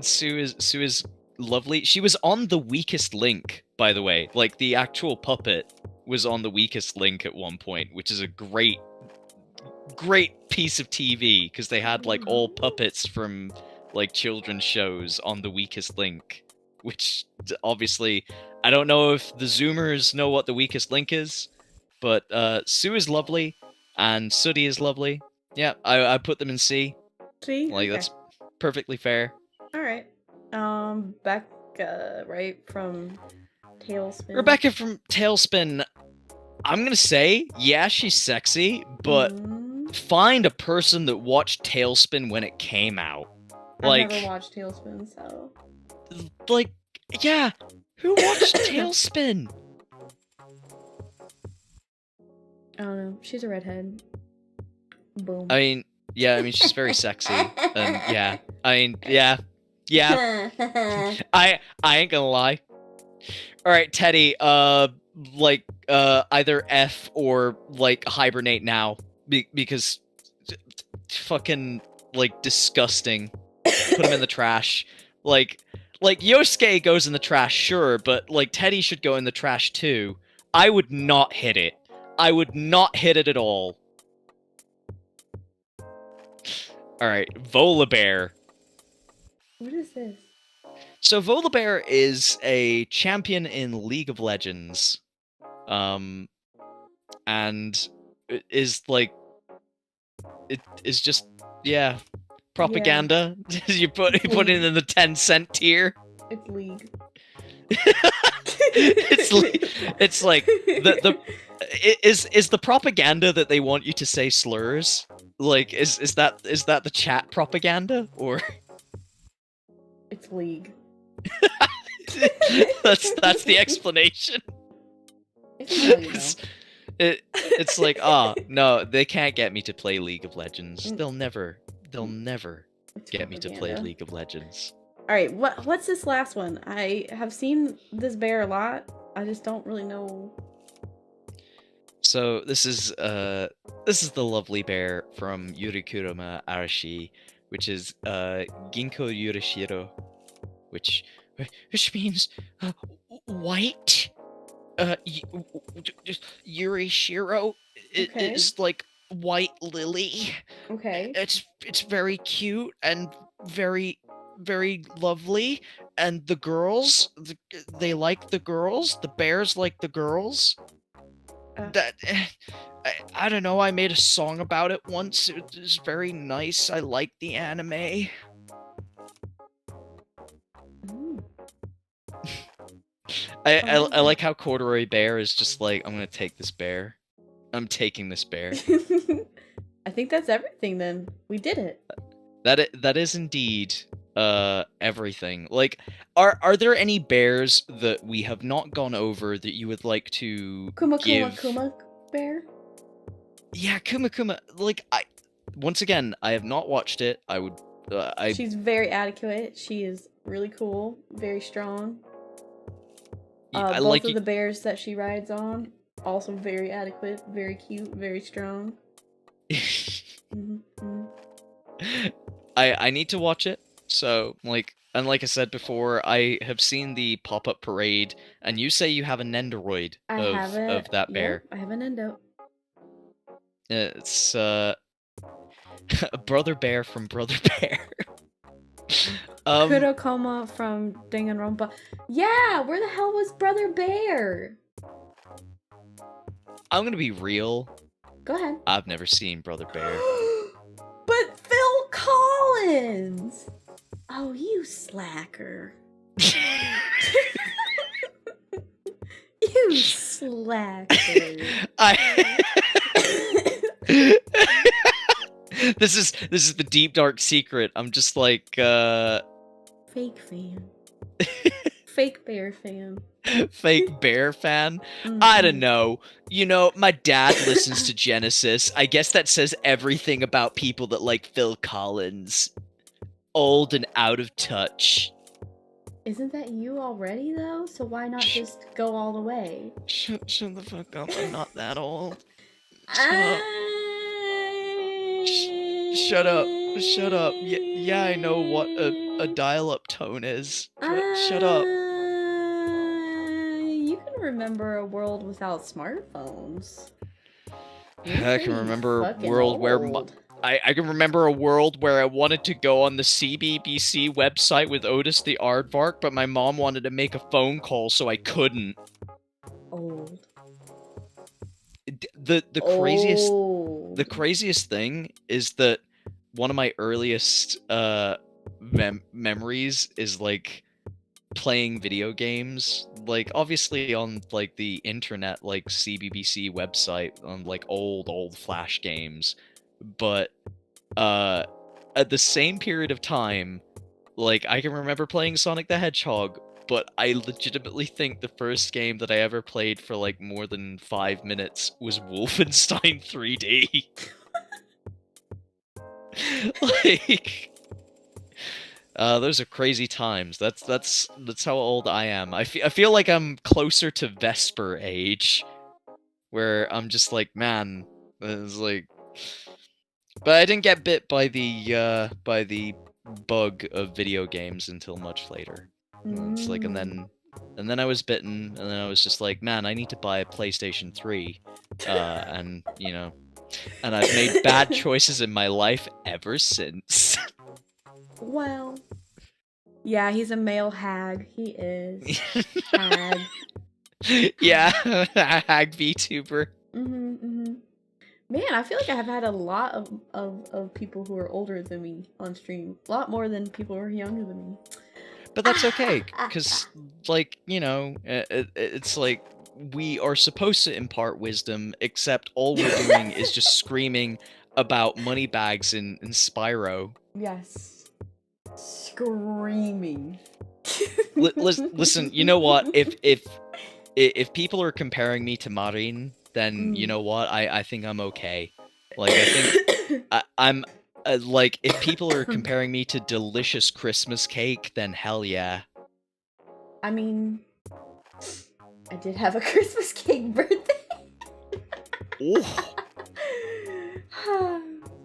Sue is lovely. She was on The Weakest Link, by the way. Like, the actual puppet was on The Weakest Link at one point, which is a great piece of TV, because they had, like, all puppets from, like, children's shows on The Weakest Link, which, obviously, I don't know if the Zoomers know what The Weakest Link is, but Sue is lovely, and Sooty is lovely. Yeah, I put them in C. C? Like, okay. that's perfectly fair. Alright. Back, right from Tailspin. Rebecca from Tailspin, I'm gonna say, yeah, she's sexy, but find a person that watched Tailspin when it came out. Like, I've never watched Tailspin, so... Like, yeah, who watched Tailspin? I don't know. She's a redhead. Boom. I mean, she's very sexy, and yeah. I mean, yeah. I ain't gonna lie. Alright, Teddy, either F or, like, hibernate now, because fucking, like, disgusting. Put him in the trash. Like, Yosuke goes in the trash, sure, but, like, Teddy should go in the trash too. I would not hit it. I would not hit it at all. Alright, Volibear. What is this? So Volibear is a champion in League of Legends. And it is, like, it is just, yeah, propaganda. Yeah. you put it in the 10-cent tier. It's League. it's like is the propaganda that they want you to say slurs? Like, is that the chat propaganda, or? It's League. that's the explanation. It's like, no, they can't get me to play League of Legends. They'll never get me to play propaganda. League of Legends. All right, what's this last one? I have seen this bear a lot. I just don't really know. So this is the lovely bear from Yurikurama Arashi, which is Ginko Yurishiro, which means white. Yurishiro is like white lily. Okay. It's very cute and very lovely, and the girls they like the girls. The bears like the girls. That I don't know. I made a song about it once. It was very nice. I like the anime. I like how Corduroy Bear is just like, I'm gonna take this bear. I'm taking this bear. I think that's everything then. We did it. That is indeed everything. Like, are there any bears that we have not gone over that you would like to give? Kuma bear? Yeah, Kuma. Like, once again, I have not watched it. I would. She's very adequate. She is really cool, very strong. Both of the bears that she rides on, also very adequate, very cute, very strong. I need to watch it. So, like I said before, I have seen the pop-up parade, and you say you have a Nendoroid of that bear. I have a Nendo. It's a Brother Bear from Brother Bear. Kurokoma from Danganronpa. Yeah, where the hell was Brother Bear? I'm gonna be real. Go ahead. I've never seen Brother Bear. But Phil Collins! Oh, you slacker. You slacker. This is the deep dark secret. I'm just like fake fan. Fake bear fan. Fake bear fan? I don't know. You know, my dad listens to Genesis. I guess that says everything about people that like Phil Collins. Old and out of touch. Isn't that you already, though? So why not just go all the way? Shut the fuck up. I'm not that old. Shut up. Shut up. Yeah, I know what a dial-up tone is. But shut up. You can remember a world without smartphones. I can remember a world where I can remember a world where I wanted to go on the CBBC website with Otis the Aardvark, but my mom wanted to make a phone call, so I couldn't. Old. The craziest thing is that one of my earliest memories is like playing video games, like obviously on like the internet, like CBBC website, on like old Flash games, but at the same period of time, like I can remember playing Sonic the Hedgehog, but I legitimately think the first game that I ever played for like more than 5 minutes was Wolfenstein 3D. Like, those are crazy times. That's how old I am. I feel like I'm closer to Vesper age, where I'm just like, man, it's like. But I didn't get bit by the bug of video games until much later. It's like, and then I was bitten, and then I was just like, man, I need to buy a PlayStation 3, and you know, and I've made bad choices in my life ever since. Well, yeah, he's a male hag. He is. Hag. Yeah, hag VTuber. Man, I feel like I have had a lot of people who are older than me on stream. A lot more than people who are younger than me. But that's okay, because, like, you know, it's like, we are supposed to impart wisdom, except all we're doing is just screaming about money bags in Spyro. Yes. Screaming. Listen, you know what? if people are comparing me to Marin, then you know what? I think I'm okay. Like I think I'm like if people are comparing me to delicious Christmas cake, then hell yeah. I mean, I did have a Christmas cake birthday.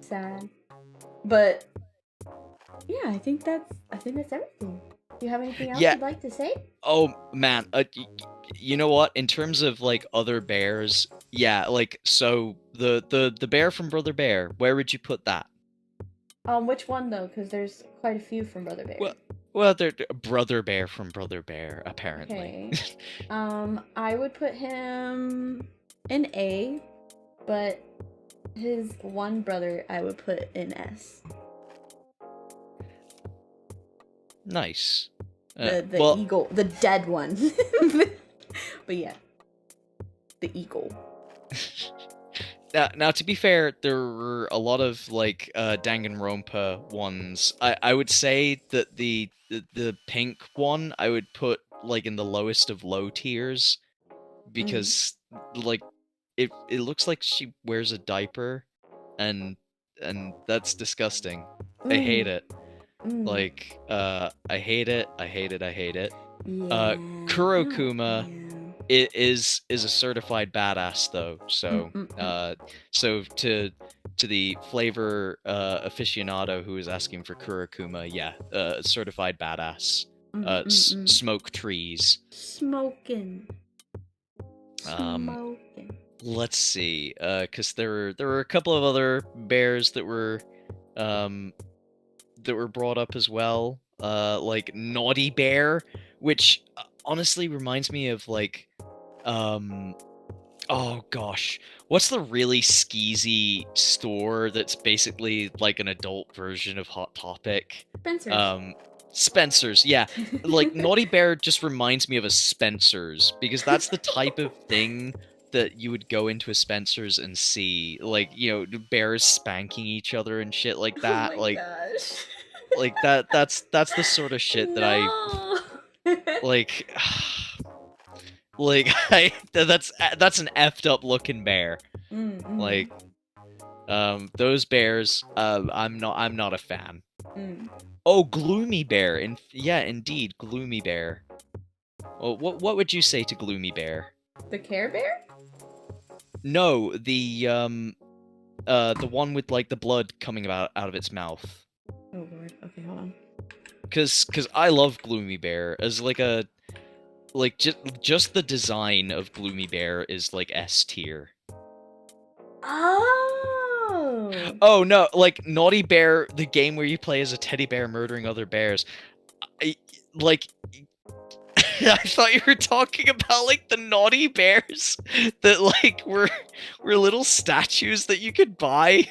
Sad. But yeah, I think that's everything. Do you have anything else you'd like to say? Oh man, you know what? In terms of like other bears, yeah, like so the bear from Brother Bear, where would you put that? Which one though? Because there's quite a few from Brother Bear. Well, they're Brother Bear from Brother Bear, apparently. Okay. I would put him in A, but his one brother I would put in S. Nice. The eagle, the dead one. But yeah, the eagle. Now, to be fair, there were a lot of like Danganronpa ones. I would say that the pink one I would put like in the lowest of low tiers because like it looks like she wears a diaper and that's disgusting. I hate it. Like I hate it. I hate it. I hate it. Kurokuma is a certified badass though. So so to the flavor aficionado who is asking for Kurokuma, yeah, certified badass. Smoke trees. Smoking. Let's see, because there were a couple of other bears that were brought up as well, like Naughty Bear, which honestly reminds me of like, oh gosh, what's the really skeezy store that's basically like an adult version of Hot Topic? Spencer's. Spencer's, yeah. Like, Naughty Bear just reminds me of a Spencer's, because that's the type of thing that you would go into a Spencer's and see. Like, you know, bears spanking each other and shit like that. Oh my gosh. Like, that's the sort of shit that I... Like... Like, that's an effed up looking bear. Like, those bears, I'm not a fan. Oh, Gloomy Bear. Yeah, indeed, Gloomy Bear. Well, what would you say to Gloomy Bear? The Care Bear? No, the one with like the blood coming out of its mouth. Oh lord. Okay, hold on. Cause I love Gloomy Bear as like a just the design of Gloomy Bear is like S tier. Oh no, like Naughty Bear, the game where you play as a teddy bear murdering other bears. I thought you were talking about like the naughty bears that like were little statues that you could buy,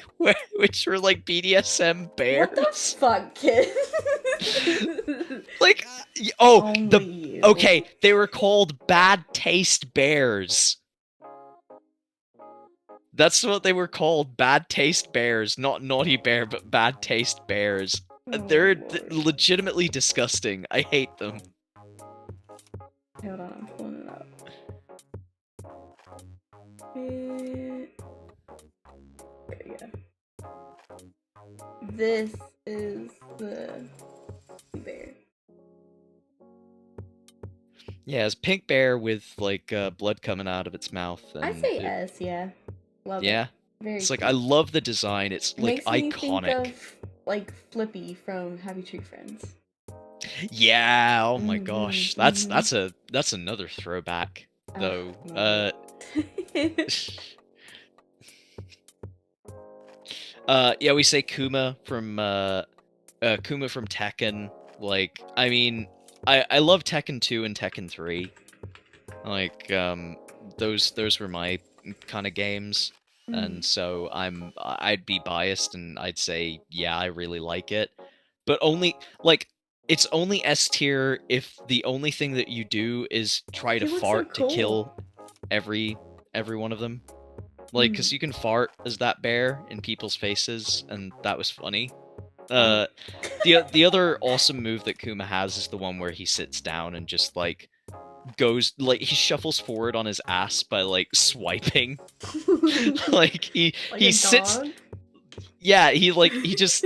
which were like BDSM bears. What the fuck, kid? Like, okay, they were called Bad Taste Bears. That's what they were called, Bad Taste Bears, not Naughty Bear, but Bad Taste Bears. They're legitimately disgusting. I hate them. Hold on, I'm pulling it up. There we go. This is the bear. Yeah, it's pink bear with like blood coming out of its mouth. I say S, yeah. Love yeah. it. Very it's like cute. I love the design. It's like Makes me iconic. think of, like Flippy from Happy Tree Friends. Yeah. Oh my gosh, that's another throwback though. Yeah, we say Kuma from Tekken. Like, I mean, I love Tekken 2 and Tekken 3. Like, those were my kind of games, and so I'd be biased and I'd say yeah, I really like it, but only like it's only S tier if the only thing that you do is try to fart to kill every one of them. Like, because you can fart as that bear in people's faces, and that was funny. The other awesome move that Kuma has is the one where he sits down and just, like, goes like he shuffles forward on his ass by like swiping. Like he sits. Dog? Yeah, he just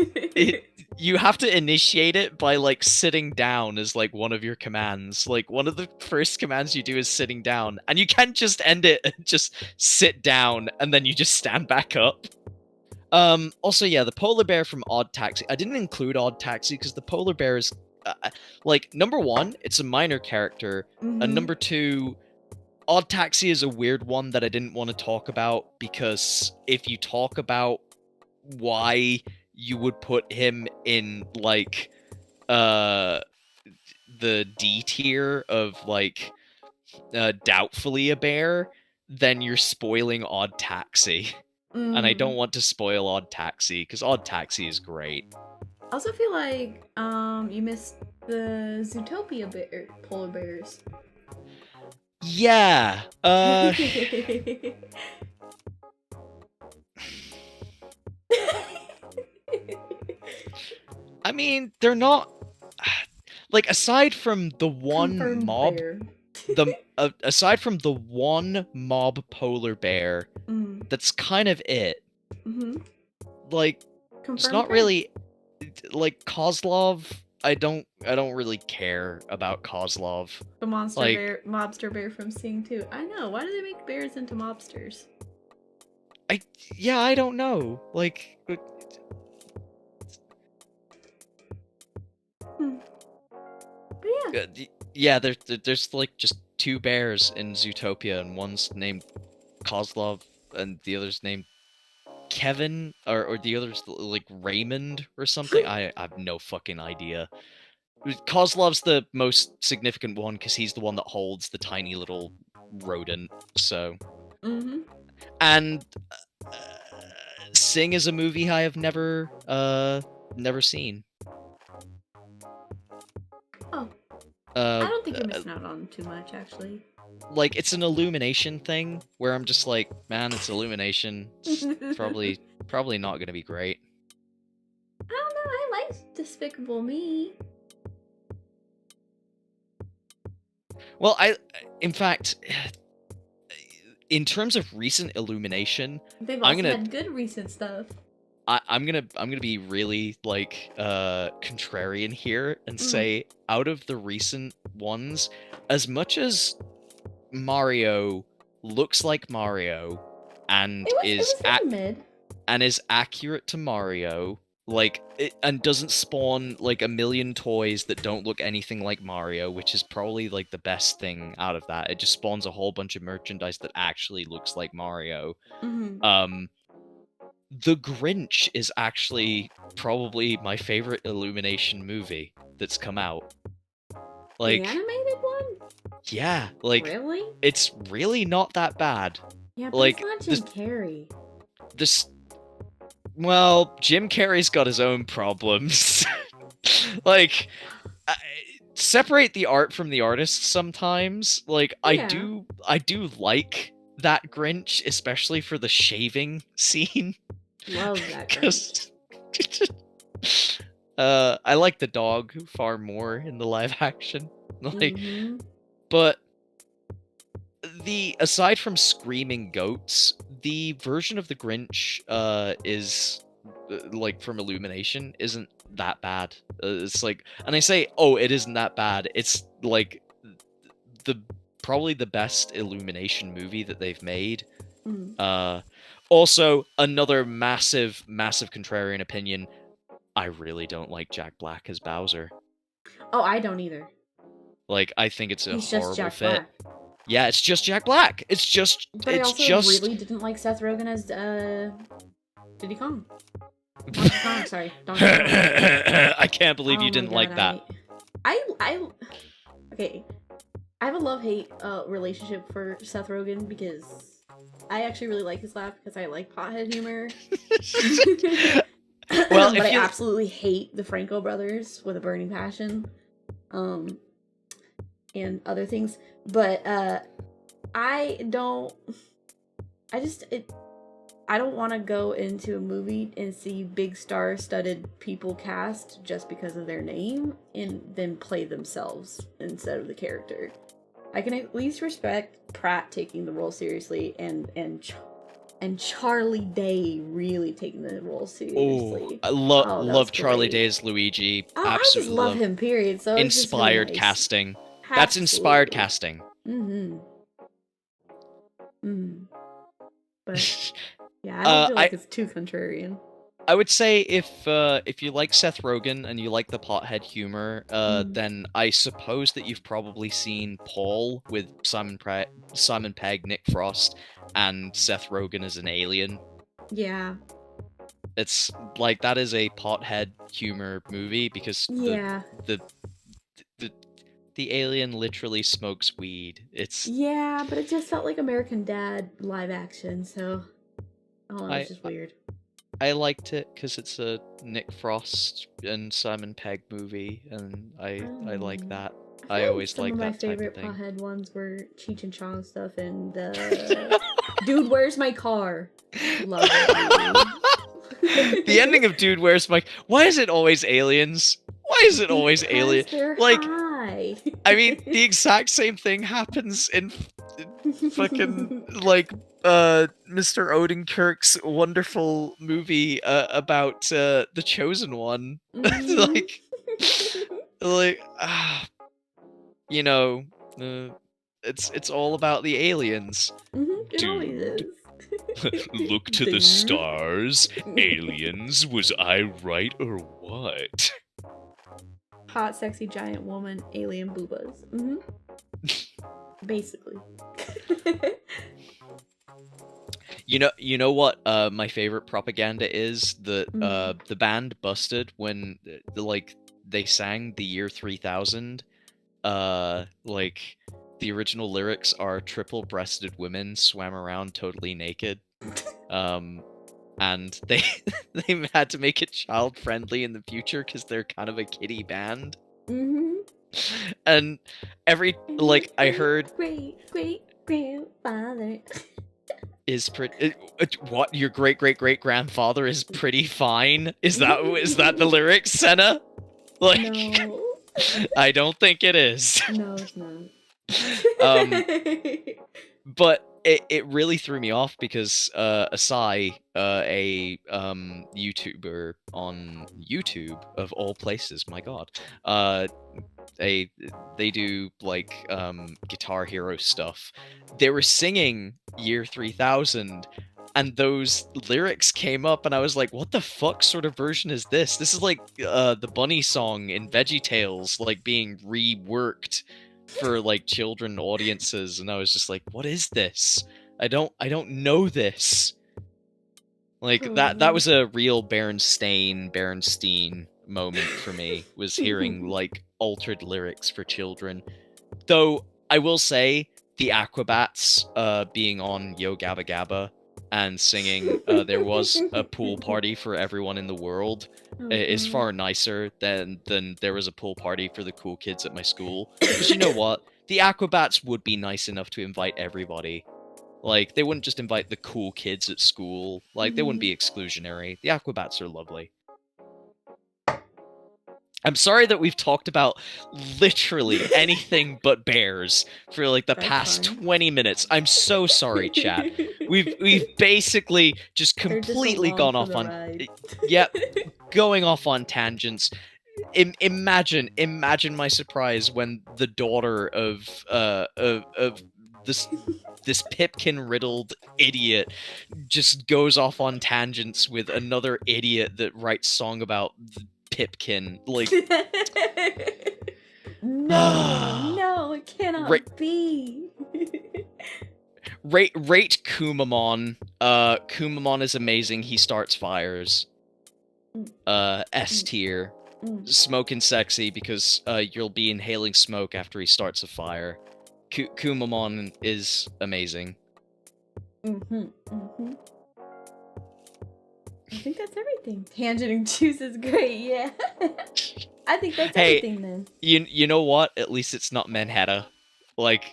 you have to initiate it by like sitting down as like one of your commands. Like one of the first commands you do is sitting down, and you can't just end it and just sit down and then you just stand back up. Also, yeah, the polar bear from Odd Taxi. I didn't include Odd Taxi because the polar bear is like number one, it's a minor character, and number two, Odd Taxi is a weird one that I didn't want to talk about because if you talk about why you would put him in like the D tier of like doubtfully a bear, then you're spoiling Odd Taxi. And I don't want to spoil Odd Taxi because Odd Taxi is great. I also feel like you missed the Zootopia polar bears. Yeah. I mean, they're not like aside from the one Confirmed mob bear. aside from the one mob polar bear, that's kind of it. Like it's Confirmed not bear. really like Kozlov. I don't really care about Kozlov. The Like, mobster bear from Sing 2. I know. Why do they make bears into mobsters? I don't know. Like But yeah, there's like just two bears in Zootopia, and one's named Kozlov, and the other's named Kevin, or the other's like Raymond or something. I have no fucking idea. Kozlov's the most significant one because he's the one that holds the tiny little rodent. So, and Sing is a movie I have never seen. Oh. I don't think you're missing out on too much, actually. Like, it's an Illumination thing where I'm just like, man, it's Illumination. It's probably not gonna be great. I don't know. I like Despicable Me. Well, in fact, in terms of recent Illumination, They've also had good recent stuff. I'm gonna be really like contrarian here and say out of the recent ones, as much as Mario looks like Mario and is accurate to Mario, like and doesn't spawn like a million toys that don't look anything like Mario, which is probably like the best thing out of that. It just spawns a whole bunch of merchandise that actually looks like Mario. The Grinch is actually probably my favorite Illumination movie that's come out. Like, the animated one? Yeah, like really? It's really not that bad. Yeah, but like it's not Jim Carrey. Well, Jim Carrey's got his own problems. Like, separate the art from the artist sometimes. Like, Yeah. I do like that Grinch, especially for the shaving scene. Love that Grinch. I like the dog far more in the live action. Like, but aside from screaming goats, the version of the Grinch is like from Illumination isn't that bad. It's like, and I say, oh, it isn't that bad. It's like probably the best Illumination movie that they've made. Also, another massive contrarian opinion. I really don't like Jack Black as Bowser. Oh, I don't either. Like, I think it's a He's horrible just Jack fit. Black. Yeah, it's just Jack Black. But I also really didn't like Seth Rogen as Diddy Kong. Donkey Kong, sorry. Donkey Kong. I can't believe you didn't like that. Okay. I have a love-hate relationship for Seth Rogen because I actually really like his laugh because I like pothead humor. Well, but I absolutely hate the Franco brothers with a burning passion. And other things. But I don't want to go into a movie and see big star-studded people cast just because of their name and then play themselves instead of the character. I can at least respect Pratt taking the role seriously and Charlie Day really taking the role seriously. I that love was Charlie great. Day as Luigi. Oh, I Absolutely just love him. Period. So it's just really Inspired nice. casting. That's inspired casting. But yeah, I don't feel like it's too contrarian. I would say if you like Seth Rogen and you like the pothead humor, then I suppose that you've probably seen Paul with Simon Pegg, Nick Frost, and Seth Rogen as an alien. Yeah. It's like that is a pothead humor movie because the alien literally smokes weed. It's but it just felt like American Dad live action, so it's just weird. I liked it because it's a Nick Frost and Simon Pegg movie, and I like that. I always like that type of thing. Some of my favorite pothead ones were Cheech and Chong stuff and Dude, Where's My Car? Love it. The ending of Dude, Where's My... Why is it always aliens? Why is it always aliens? Like, high. I mean, the exact same thing happens in fucking, like, Mr. Odenkirk's wonderful movie about The Chosen One. You know, it's all about the aliens. It always is. Look to the stars, aliens. Was I right or what? Hot, sexy, giant woman, alien boobas. Basically. You know what my favorite propaganda is? The band Busted, when they sang the year 3000, like the original lyrics are triple-breasted women swam around totally naked. And they had to make it child friendly in the future because they're kind of a kiddie band. And I heard great grandfather is pretty. What, your great grandfather is pretty fine? Is that the lyrics, Sena? Like, no. I don't think it is. No, it's not. But it really threw me off because Asai, a YouTuber on YouTube of all places, my god, they do like Guitar Hero stuff. They were singing Year 3000, and those lyrics came up, and I was like, what the fuck sort of version is this? This is like the bunny song in VeggieTales, like being reworked for like children audiences, and I was just like, what is this? I don't know this. Like that was a real Berenstain moment for me, was hearing like altered lyrics for children. Though I will say the Aquabats being on Yo Gabba Gabba and singing there was a pool party for everyone in the world is far nicer than there was a pool party for the cool kids at my school. Because you know what? The Aquabats would be nice enough to invite everybody. Like, they wouldn't just invite the cool kids at school. Like, they wouldn't be exclusionary. The Aquabats are lovely. I'm sorry that we've talked about literally anything but bears for like the past 20 minutes. I'm so sorry, chat. We've basically just completely gone off on going off on tangents. Imagine my surprise when the daughter of this Pipkin riddled idiot just goes off on tangents with another idiot that writes song about Pipkin. Like, no, it cannot be. Rate Kumamon. Kumamon is amazing. He starts fires. S tier. Smoking sexy because you'll be inhaling smoke after he starts a fire. Kumamon is amazing. I think that's everything. Tangerine juice is great, yeah. I think that's everything then. You know what? At least it's not Manhattan. Like,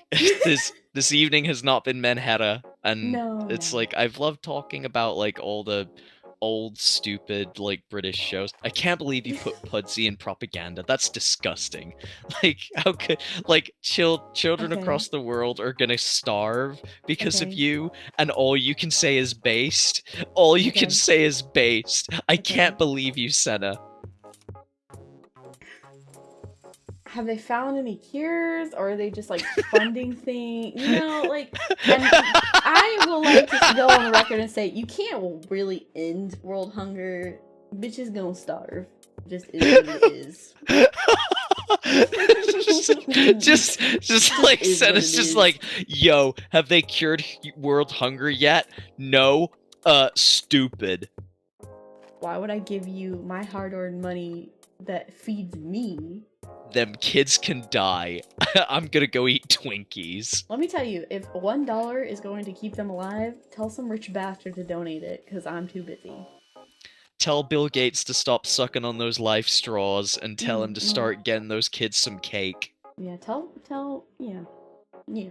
this evening has not been Manhattan, and it's like I've loved talking about like all the old, stupid, like, British shows. I can't believe you put Pudsey in propaganda. That's disgusting. Like, how could, like, children Okay. across the world are gonna starve because of Okay. you, and all you can say is based? All you can Okay. say is based. I Okay. can't believe you, Sena. Have they found any cures, or are they just like funding things? You know, like, and I will like to go on the record and say you can't really end world hunger. Bitches gonna starve. Just is what it is. just like is said, what it's it just is. like, yo, have they cured world hunger yet? No. Stupid. Why would I give you my hard-earned money that feeds me? Them kids can die. I'm gonna go eat Twinkies. Let me tell you, if $1 is going to keep them alive, tell some rich bastard to donate it, because I'm too busy. Tell Bill Gates to stop sucking on those life straws and tell him to start getting those kids some cake. Yeah, yeah,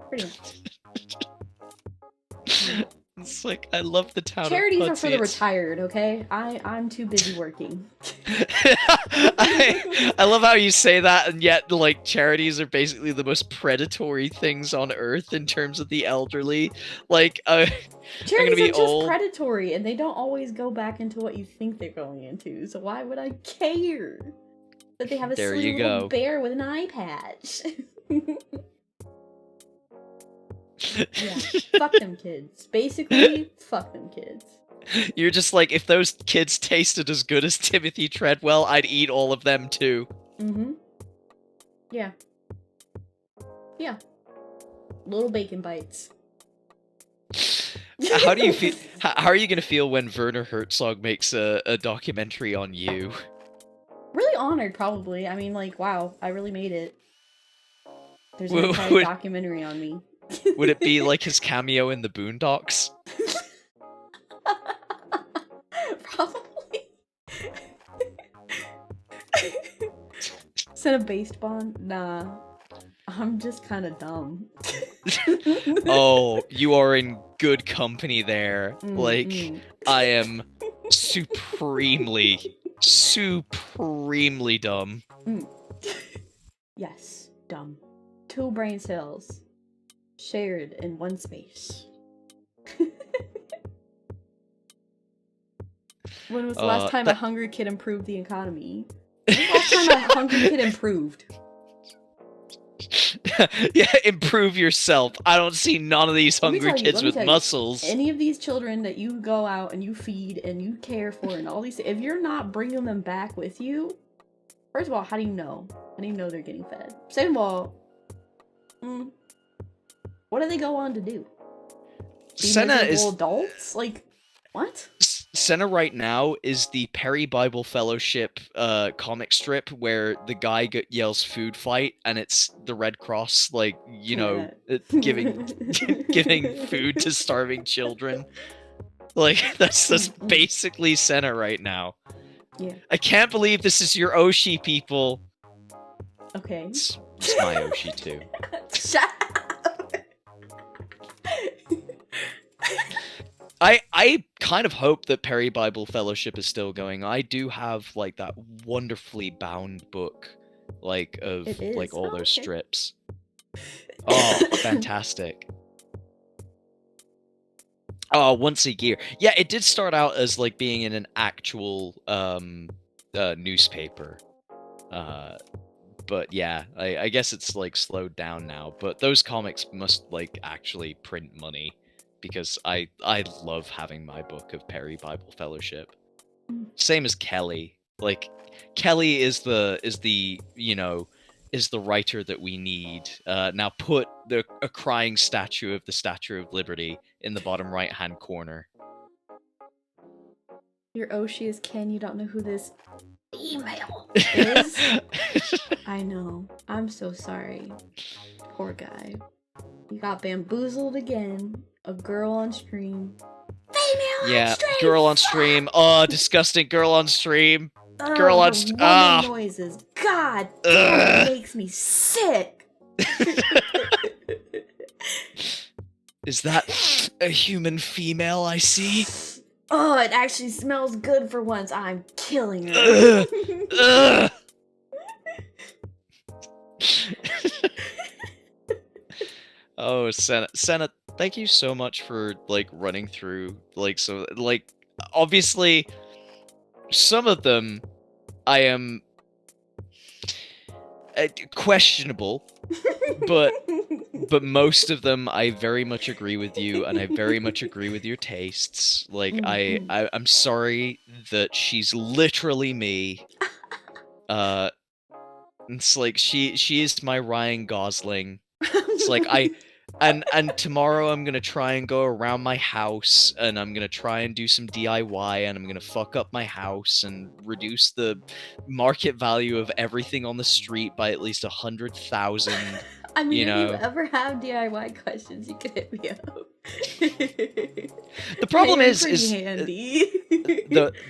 pretty much. It's like, I love the town Charities of are Pudsey. for the retired, okay? I'm too busy working. I love how you say that, and yet, like, charities are basically the most predatory things on earth in terms of the elderly. Like, I'm gonna Charities be are just old. predatory, and they don't always go back into what you think they're going into, so why would I care that they have a There silly you little go. bear with an eye patch? Yeah, fuck them kids. Basically, fuck them kids. You're just like, if those kids tasted as good as Timothy Treadwell, I'd eat all of them too. Mm-hmm. Yeah. Yeah. Little bacon bites. How do you feel? How are you gonna feel when Werner Herzog makes a documentary on you? Really honored, probably. I mean, like, wow, I really made it. There's an Would- entire would- documentary on me. Would it be like his cameo in the Boondocks? Probably. Instead of based bond? Nah. I'm just kind of dumb. Oh, you are in good company there. Like, mm. I am supremely dumb. Yes, dumb. 2 brain cells shared in one space. When was the last time a hungry kid improved the economy? When was the last time a hungry kid improved? Yeah, improve yourself. I don't see none of these Let me hungry tell you, kids let me with tell you, muscles. Any of these children that you go out and you feed and you care for and all these, if you're not bringing them back with you, first of all, how do you know? How do you know they're getting fed? Second of all, what do they go on to do? Be Sena miserable is adults? Like, what? Sena right now is the Perry Bible Fellowship comic strip where the guy yells "food fight" and it's the Red Cross, like, you know, giving giving food to starving children. Like, that's basically Sena right now. Yeah. I can't believe this is your Oshi, people. Okay. It's my Oshi too. Shut up. I kind of hope that Perry Bible Fellowship is still going. I do have, like, that wonderfully bound book, like, of like all those strips. Oh, fantastic. Oh, once a year. Yeah, it did start out as, like, being in an actual newspaper. But yeah, I guess it's, like, slowed down now. But those comics must, like, actually print money. Because I love having my book of Perry Bible Fellowship. Same as Kelly. Like, Kelly is the writer that we need. Now put a crying statue of the Statue of Liberty in the bottom right-hand corner. Your Oshi is Ken, you don't know who this email is? I know. I'm so sorry. Poor guy. You got bamboozled again. A girl on stream. Female on stream! Girl on stream. Oh, disgusting girl on stream. Girl on stream. Noises. God damn, it makes me sick. Is that a human female I see? Oh, it actually smells good for once. I'm killing her. Ugh. Oh, Sena, thank you so much for like running through obviously some of them I am questionable, but most of them I very much agree with you, and I very much agree with your tastes. Like I'm sorry that she's literally me. It's like she is my Ryan Gosling. It's like and tomorrow I'm gonna try and go around my house, and I'm gonna try and do some DIY, and I'm gonna fuck up my house and reduce the market value of everything on the street by at least 100,000. I mean, you if you know, ever have DIY questions, you can hit me up. the problem Hey, I'm is pretty handy.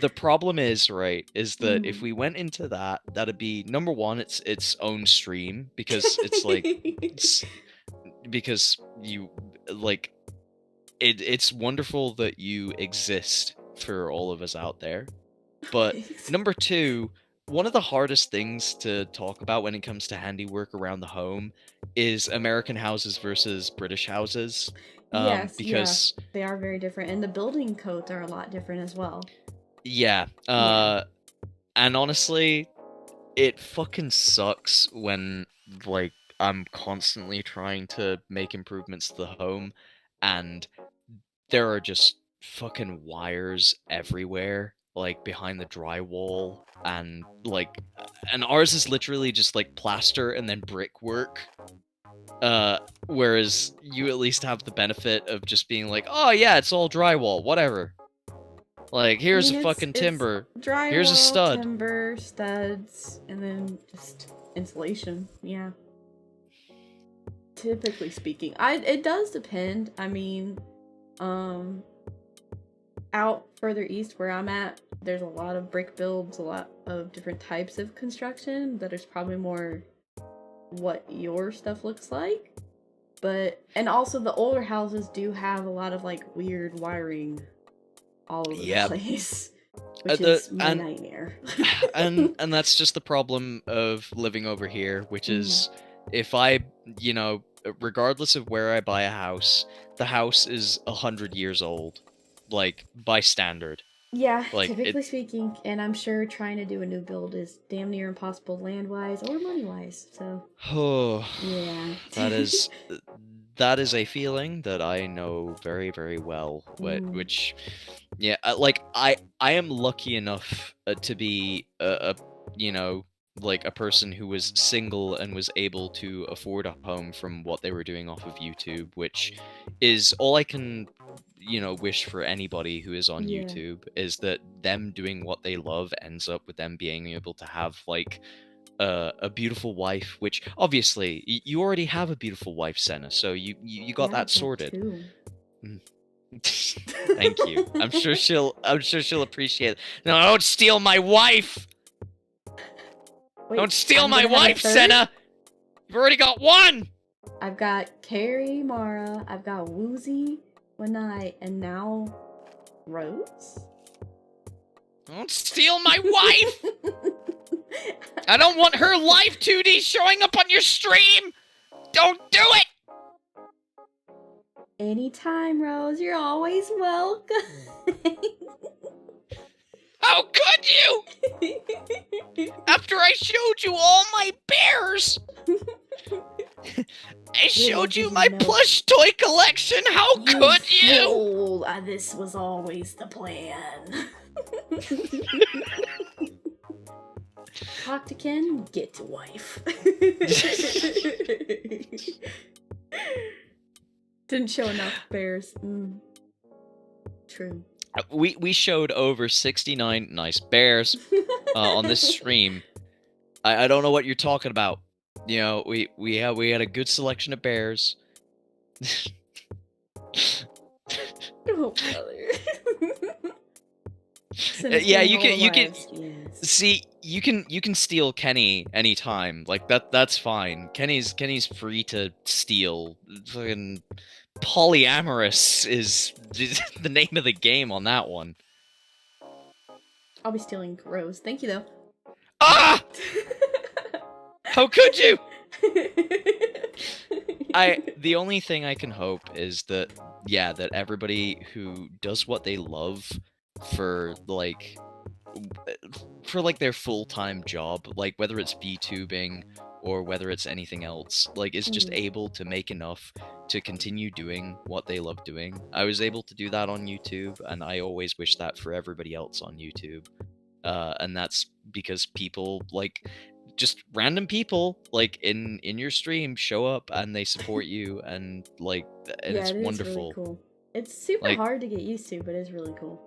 the problem is that if we went into that, that'd be number one, its own stream, because it's like because you like it's wonderful that you exist for all of us out there. But number two, one of the hardest things to talk about when it comes to handiwork around the home is American houses versus British houses. Yes, Because yeah, they are very different, and the building codes are a lot different as well. yeah, and honestly, it fucking sucks when like I'm constantly trying to make improvements to the home, and there are just fucking wires everywhere, like behind the drywall, and ours is literally just like plaster and then brickwork. Whereas you at least have the benefit of just being like, oh yeah, it's all drywall, whatever. Like, here's a fucking timber. Drywall, Here's a stud. timber, studs, and then just insulation. Yeah. Typically speaking, it does depend. I mean, out further east where I'm at, there's a lot of brick builds, a lot of different types of construction that is probably more what your stuff looks like. And also the older houses do have a lot of like weird wiring all over the place, which is my nightmare. and that's just the problem of living over here, which is if I, regardless of where I buy a house, the house is 100 years old, like by standard. Yeah, like typically speaking, and I'm sure trying to do a new build is damn near impossible land-wise or money-wise, so... yeah. That is a feeling that I know very, very well, which, yeah, I am lucky enough to be a person who was single and was able to afford a home from what they were doing off of YouTube, which is all I can wish for anybody who is on YouTube, is that them doing what they love ends up with them being able to have like a beautiful wife, which obviously you already have a beautiful wife, Sena, so you got that sorted. Thank you. I'm sure she'll appreciate it. No, don't steal my wife. Wait, don't steal my wife, Sena. You've already got one. I've got Carrie, Mara, I've got Woozy, Wanai, and now Rose? Don't steal my wife! I don't want her live 2D showing up on your stream! Don't do it! Anytime, Rose. You're always welcome. How could you? After I showed you all my bears! I showed you my plush toy collection! How could you? This was always the plan. Talk to Ken, get to wife. Didn't show enough bears. True. We showed over 69 nice bears on this stream. I don't know what you're talking about. We had a good selection of bears. Oh, brother. Yeah, you can see you can steal Kenny anytime. Like that's fine. Kenny's free to steal. Fucking polyamorous is the name of the game on that one. I'll be stealing Rose. Thank you, though. Ah! How could you? The only thing I can hope is that, yeah, that everybody who does what they love for like their full-time job, like whether it's VTubing or whether it's anything else, like is just able to make enough to continue doing what they love doing. I was able to do that on YouTube, and I always wish that for everybody else on YouTube. And that's because people, like, just random people, like, in your stream show up and they support you, and, like, and Yeah, it's it is wonderful. really cool. It's super Like, hard to get used to, but it's really cool.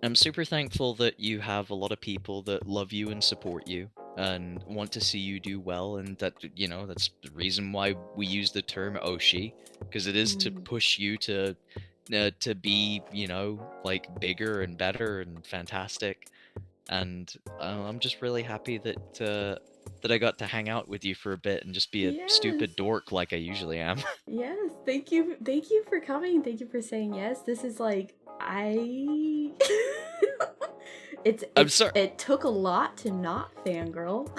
I'm super thankful that you have a lot of people that love you and support you and want to see you do well, and that, you know, that's the reason why we use the term Oshi, because it is to push you to be, you know, like, bigger and better and fantastic. And I'm just really happy that that I got to hang out with you for a bit and just be a stupid dork like I usually am. Yes, thank you for coming. Thank you for saying yes. This is like I'm sorry. It took a lot to not fangirl.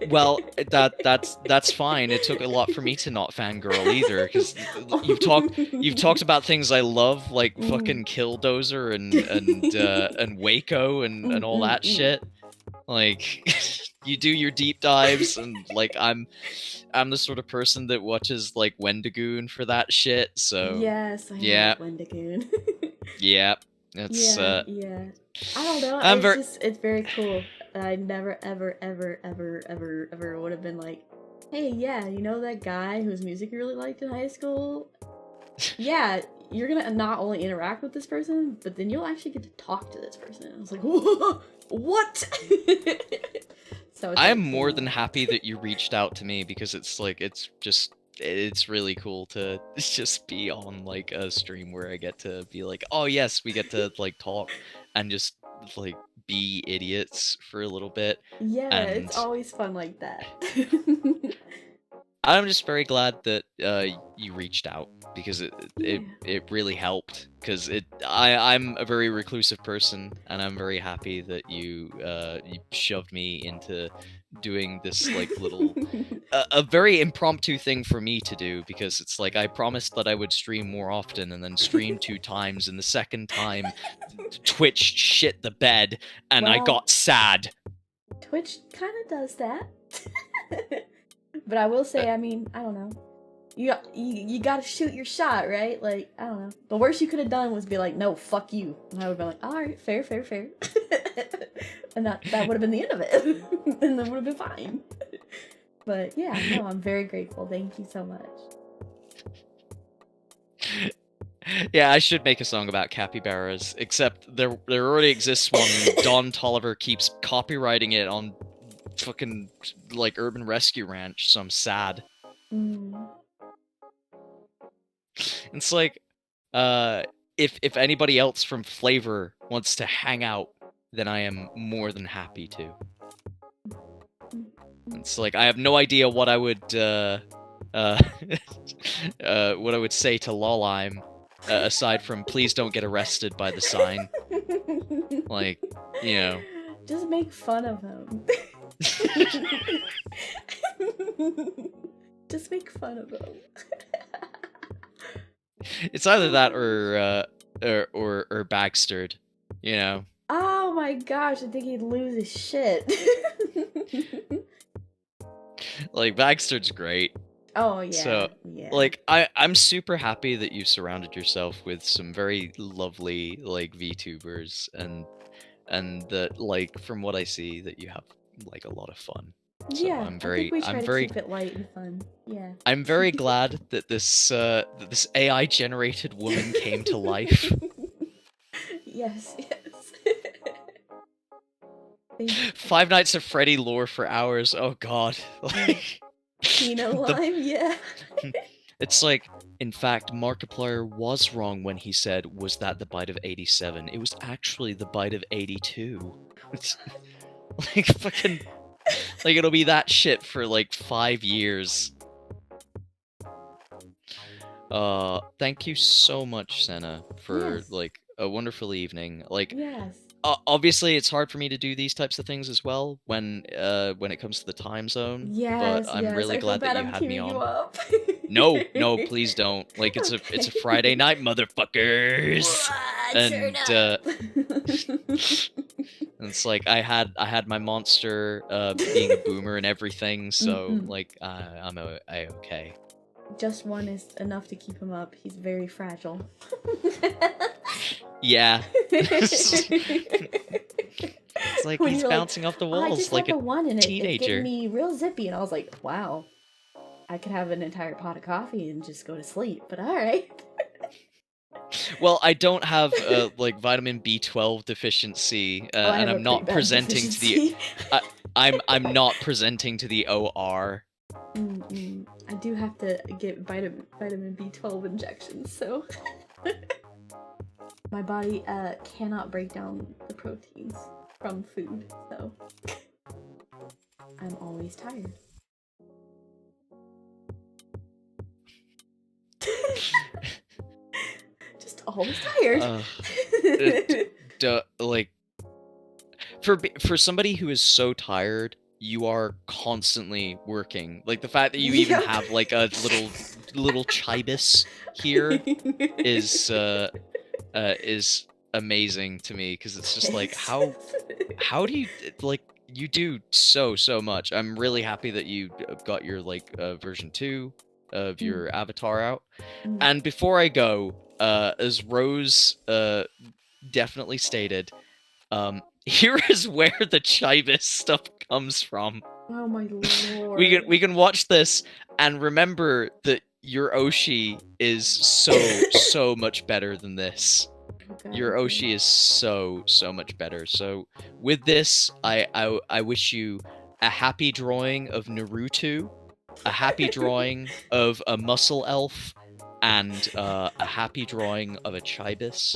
Well, that's fine. It took a lot for me to not fangirl either, because you've talked about things I love, like fucking Killdozer and Waco and all that shit. Like, you do your deep dives, and like I'm the sort of person that watches like Wendigoon for that shit. So Yes, I yeah, love Wendigoon. yeah, it's yeah. I don't know. It's very cool. I never ever would have been like, hey, yeah, you know that guy whose music you really liked in high school? Yeah, you're gonna not only interact with this person, but then you'll actually get to talk to this person. I was like, what? So I am more than happy that you reached out to me, because it's like, it's really cool to just be on like a stream where I get to be like, oh yes, we get to like talk and just like be idiots for a little bit. Yeah, And it's always fun like that. I'm just very glad that you reached out, because it really helped, because I'm a very reclusive person, and I'm very happy that you shoved me into doing this like little a very impromptu thing for me to do, because it's like I promised that I would stream more often, and then stream 2 times, and the second time Twitch shit the bed and I Well, got sad. Twitch kind of does that. But I will say, I mean, I don't know. You gotta shoot your shot, right? Like, I don't know. The worst you could have done was be like, no, fuck you. And I would have been like, alright, fair. And that would have been the end of it. And that would have been fine. But yeah, no, I'm very grateful. Thank you so much. Yeah, I should make a song about capybaras, except there already exists one. Don Tolliver keeps copywriting it on fucking like Urban Rescue Ranch, so I'm sad. It's like, if anybody else from Flavor wants to hang out, then I am more than happy to. It's like, I have no idea what I would what I would say to Lolime, aside from please don't get arrested by the sign. Like, you know. Just make fun of him. Just make fun of him. It's either that or Bagstered, you know. Oh my gosh, I think he'd lose his shit. Like, Bagstered's great. Oh yeah. So, yeah. like, I'm super happy that you surrounded yourself with some very lovely like VTubers, and that, like, from what I see, that you have like a lot of fun. So yeah, I think we try to keep it light and fun. Yeah. I'm very glad that this AI generated woman came to life. Yes. Five Nights at Freddy lore for hours. Oh god. Like, Tina Lime, yeah. It's like, in fact, Markiplier was wrong when he said, was that the bite of 87? It was actually the bite of 82. Like, fucking... Like, it'll be that shit for, like, 5 years. Thank you so much, Sena, for, like, a wonderful evening. Like, yes. obviously it's hard for me to do these types of things as well when it comes to the time zone. Yes, But I'm yes. really I feel glad bad that you I'm had me keeping you on. up. No, please don't. Like it's a Okay. Friday night, motherfuckers. Turn And up. it's like I had my monster being a boomer and everything, so like I'm okay. Just one is enough to keep him up. He's very fragile. Yeah. It's like When he's you're bouncing off the "Oh, I walls just like have a the one and it's teenager. getting me real zippy," and I was like, wow, I could have an entire pot of coffee and just go to sleep, but all right. Well, I don't have like vitamin B12 deficiency, Oh, I and have a I'm pretty not bad presenting to the. deficiency. I'm not presenting to the OR. I do have to get vitamin B12 injections, so my body cannot break down the proteins from food, so I'm always tired. Just always tired. Like for somebody who is so tired, you are constantly working. Like the fact that you even Yep. have like a little chibis here is amazing to me, because it's just like how do you like you do so much. I'm really happy that you got your like version 2 of your avatar out. And before I go, as Rose definitely stated, here is where the chibis stuff comes from. Oh my lord. We can watch this and remember that your Oshi is so much better than this. Okay, Your okay. Oshi is so much better. So with this, I wish you a happy drawing of Naruto, a happy drawing of a muscle elf, and a happy drawing of a chibis.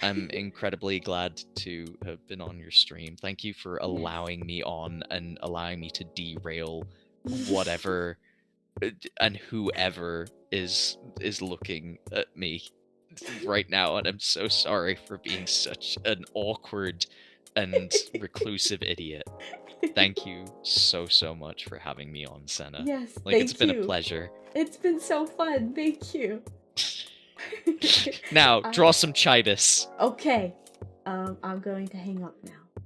I'm incredibly glad to have been on your stream. Thank you for allowing me on and allowing me to derail whatever and whoever is looking at me right now, and I'm so sorry for being such an awkward and reclusive idiot. Thank you so much for having me on, Sena. Yes, like it's thank been you. a pleasure. It's been so fun. Thank you. Now, draw some chibis. Okay. I'm going to hang up now.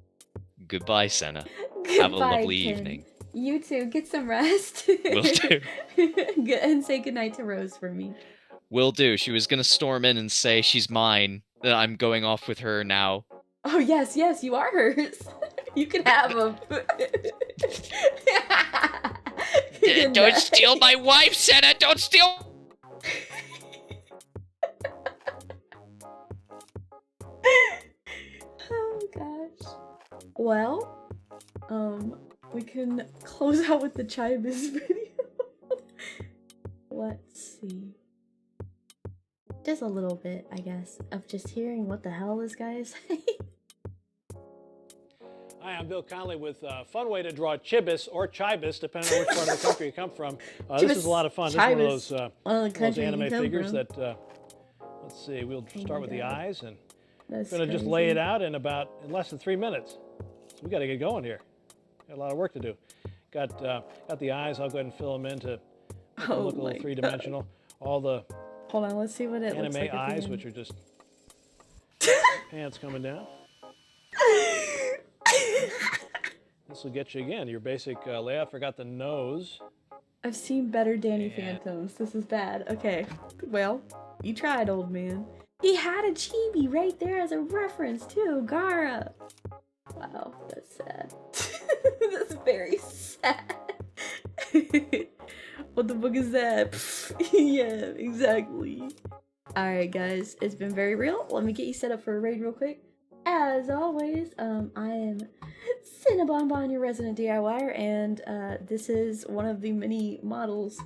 Goodbye, Sena. Goodbye, Have a lovely Ken. evening. You too. Get some rest. Will do. And say goodnight to Rose for me. Will do. She was gonna storm in and say she's mine. That I'm going off with her now. Oh, yes, you are hers. You can have them. Don't steal my wife, Sena! Don't steal... Oh gosh. Well, we can close out with the Chibis video. Let's see. Just a little bit, I guess, of just hearing what the hell this guy is saying. Hi, I'm Bill Conley with a fun way to draw chibis or chibis, depending on which part of the country you come from. This is a lot of fun. This is one of those anime figures that, let's see, we'll start with the eyes, and we're going to just lay it out in less than 3 minutes. So we got to get going here. Got a lot of work to do. Got the eyes. I'll go ahead and fill them in to make them look a little three-dimensional. All the Hold on, let's see what it looks like. anime eyes, which are just pants coming down. This will get you again your basic layout. Forgot the nose. I've seen better Danny Phantoms. This is bad. Okay. Well, you tried, old man. He had a chibi right there as a reference too, Gara. Wow, that's sad. That's very sad. What the fuck is that? Yeah, exactly. Alright guys, it's been very real. Let me get you set up for a raid real quick. As always, I am Cinnabonbon, your resident DIYer, and this is one of the many models,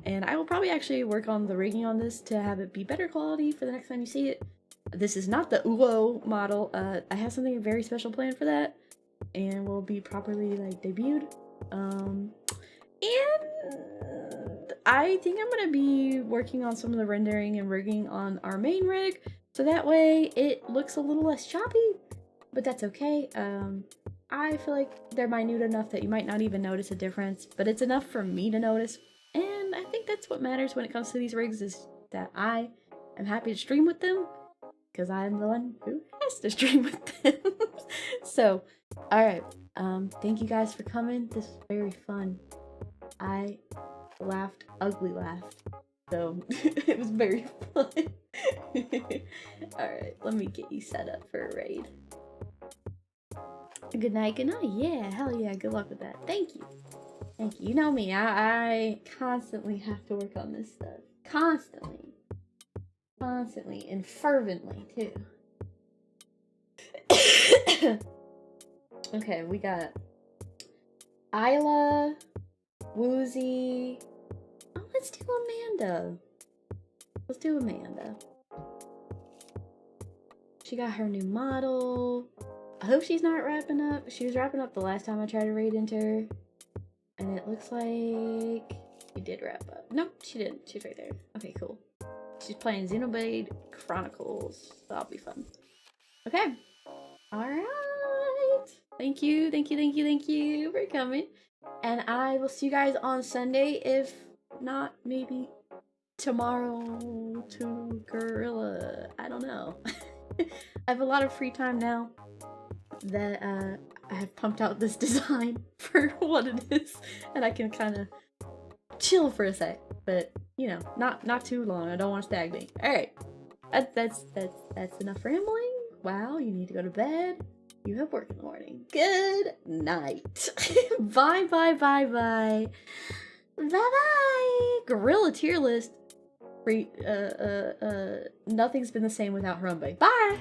and I will probably actually work on the rigging on this to have it be better quality for the next time you see it. This is not the UO model. I have something very special planned for that, and will be properly like debuted. And I think I'm gonna be working on some of the rendering and rigging on our main rig, so that way it looks a little less choppy. but that's okay. I feel like they're minute enough that you might not even notice a difference, but it's enough for me to notice. And I think that's what matters when it comes to these rigs, is that I am happy to stream with them, because I'm the one who has to stream with them. So, alright, thank you guys for coming. This was very fun. I laughed, ugly laughed, so it was very fun. Alright, let me get you set up for a raid. Good night, yeah, hell yeah, good luck with that. Thank you. Thank you. You know me, I constantly have to work on this stuff. Constantly, and fervently, too. Okay, we got Isla, Woozy. Oh, let's do Amanda. Let's do Amanda. She got her new model. I hope she's not wrapping up. She was wrapping up the last time I tried to raid into her. And it looks like she did wrap up. Nope, she didn't. She's right there. Okay, cool. She's playing Xenoblade Chronicles. That'll be fun. Okay. Alright. Thank you for coming. And I will see you guys on Sunday. If not, maybe tomorrow to Gorilla. I don't know. I have a lot of free time now that I have pumped out this design for what it is, and I can kind of chill for a sec, but you know, not too long. I don't want to stagnate. All right, that's enough rambling. Wow, you need to go to bed. You have work in the morning. Good night. Bye. Gorilla tier list. Nothing's been the same without Harambe. Bye.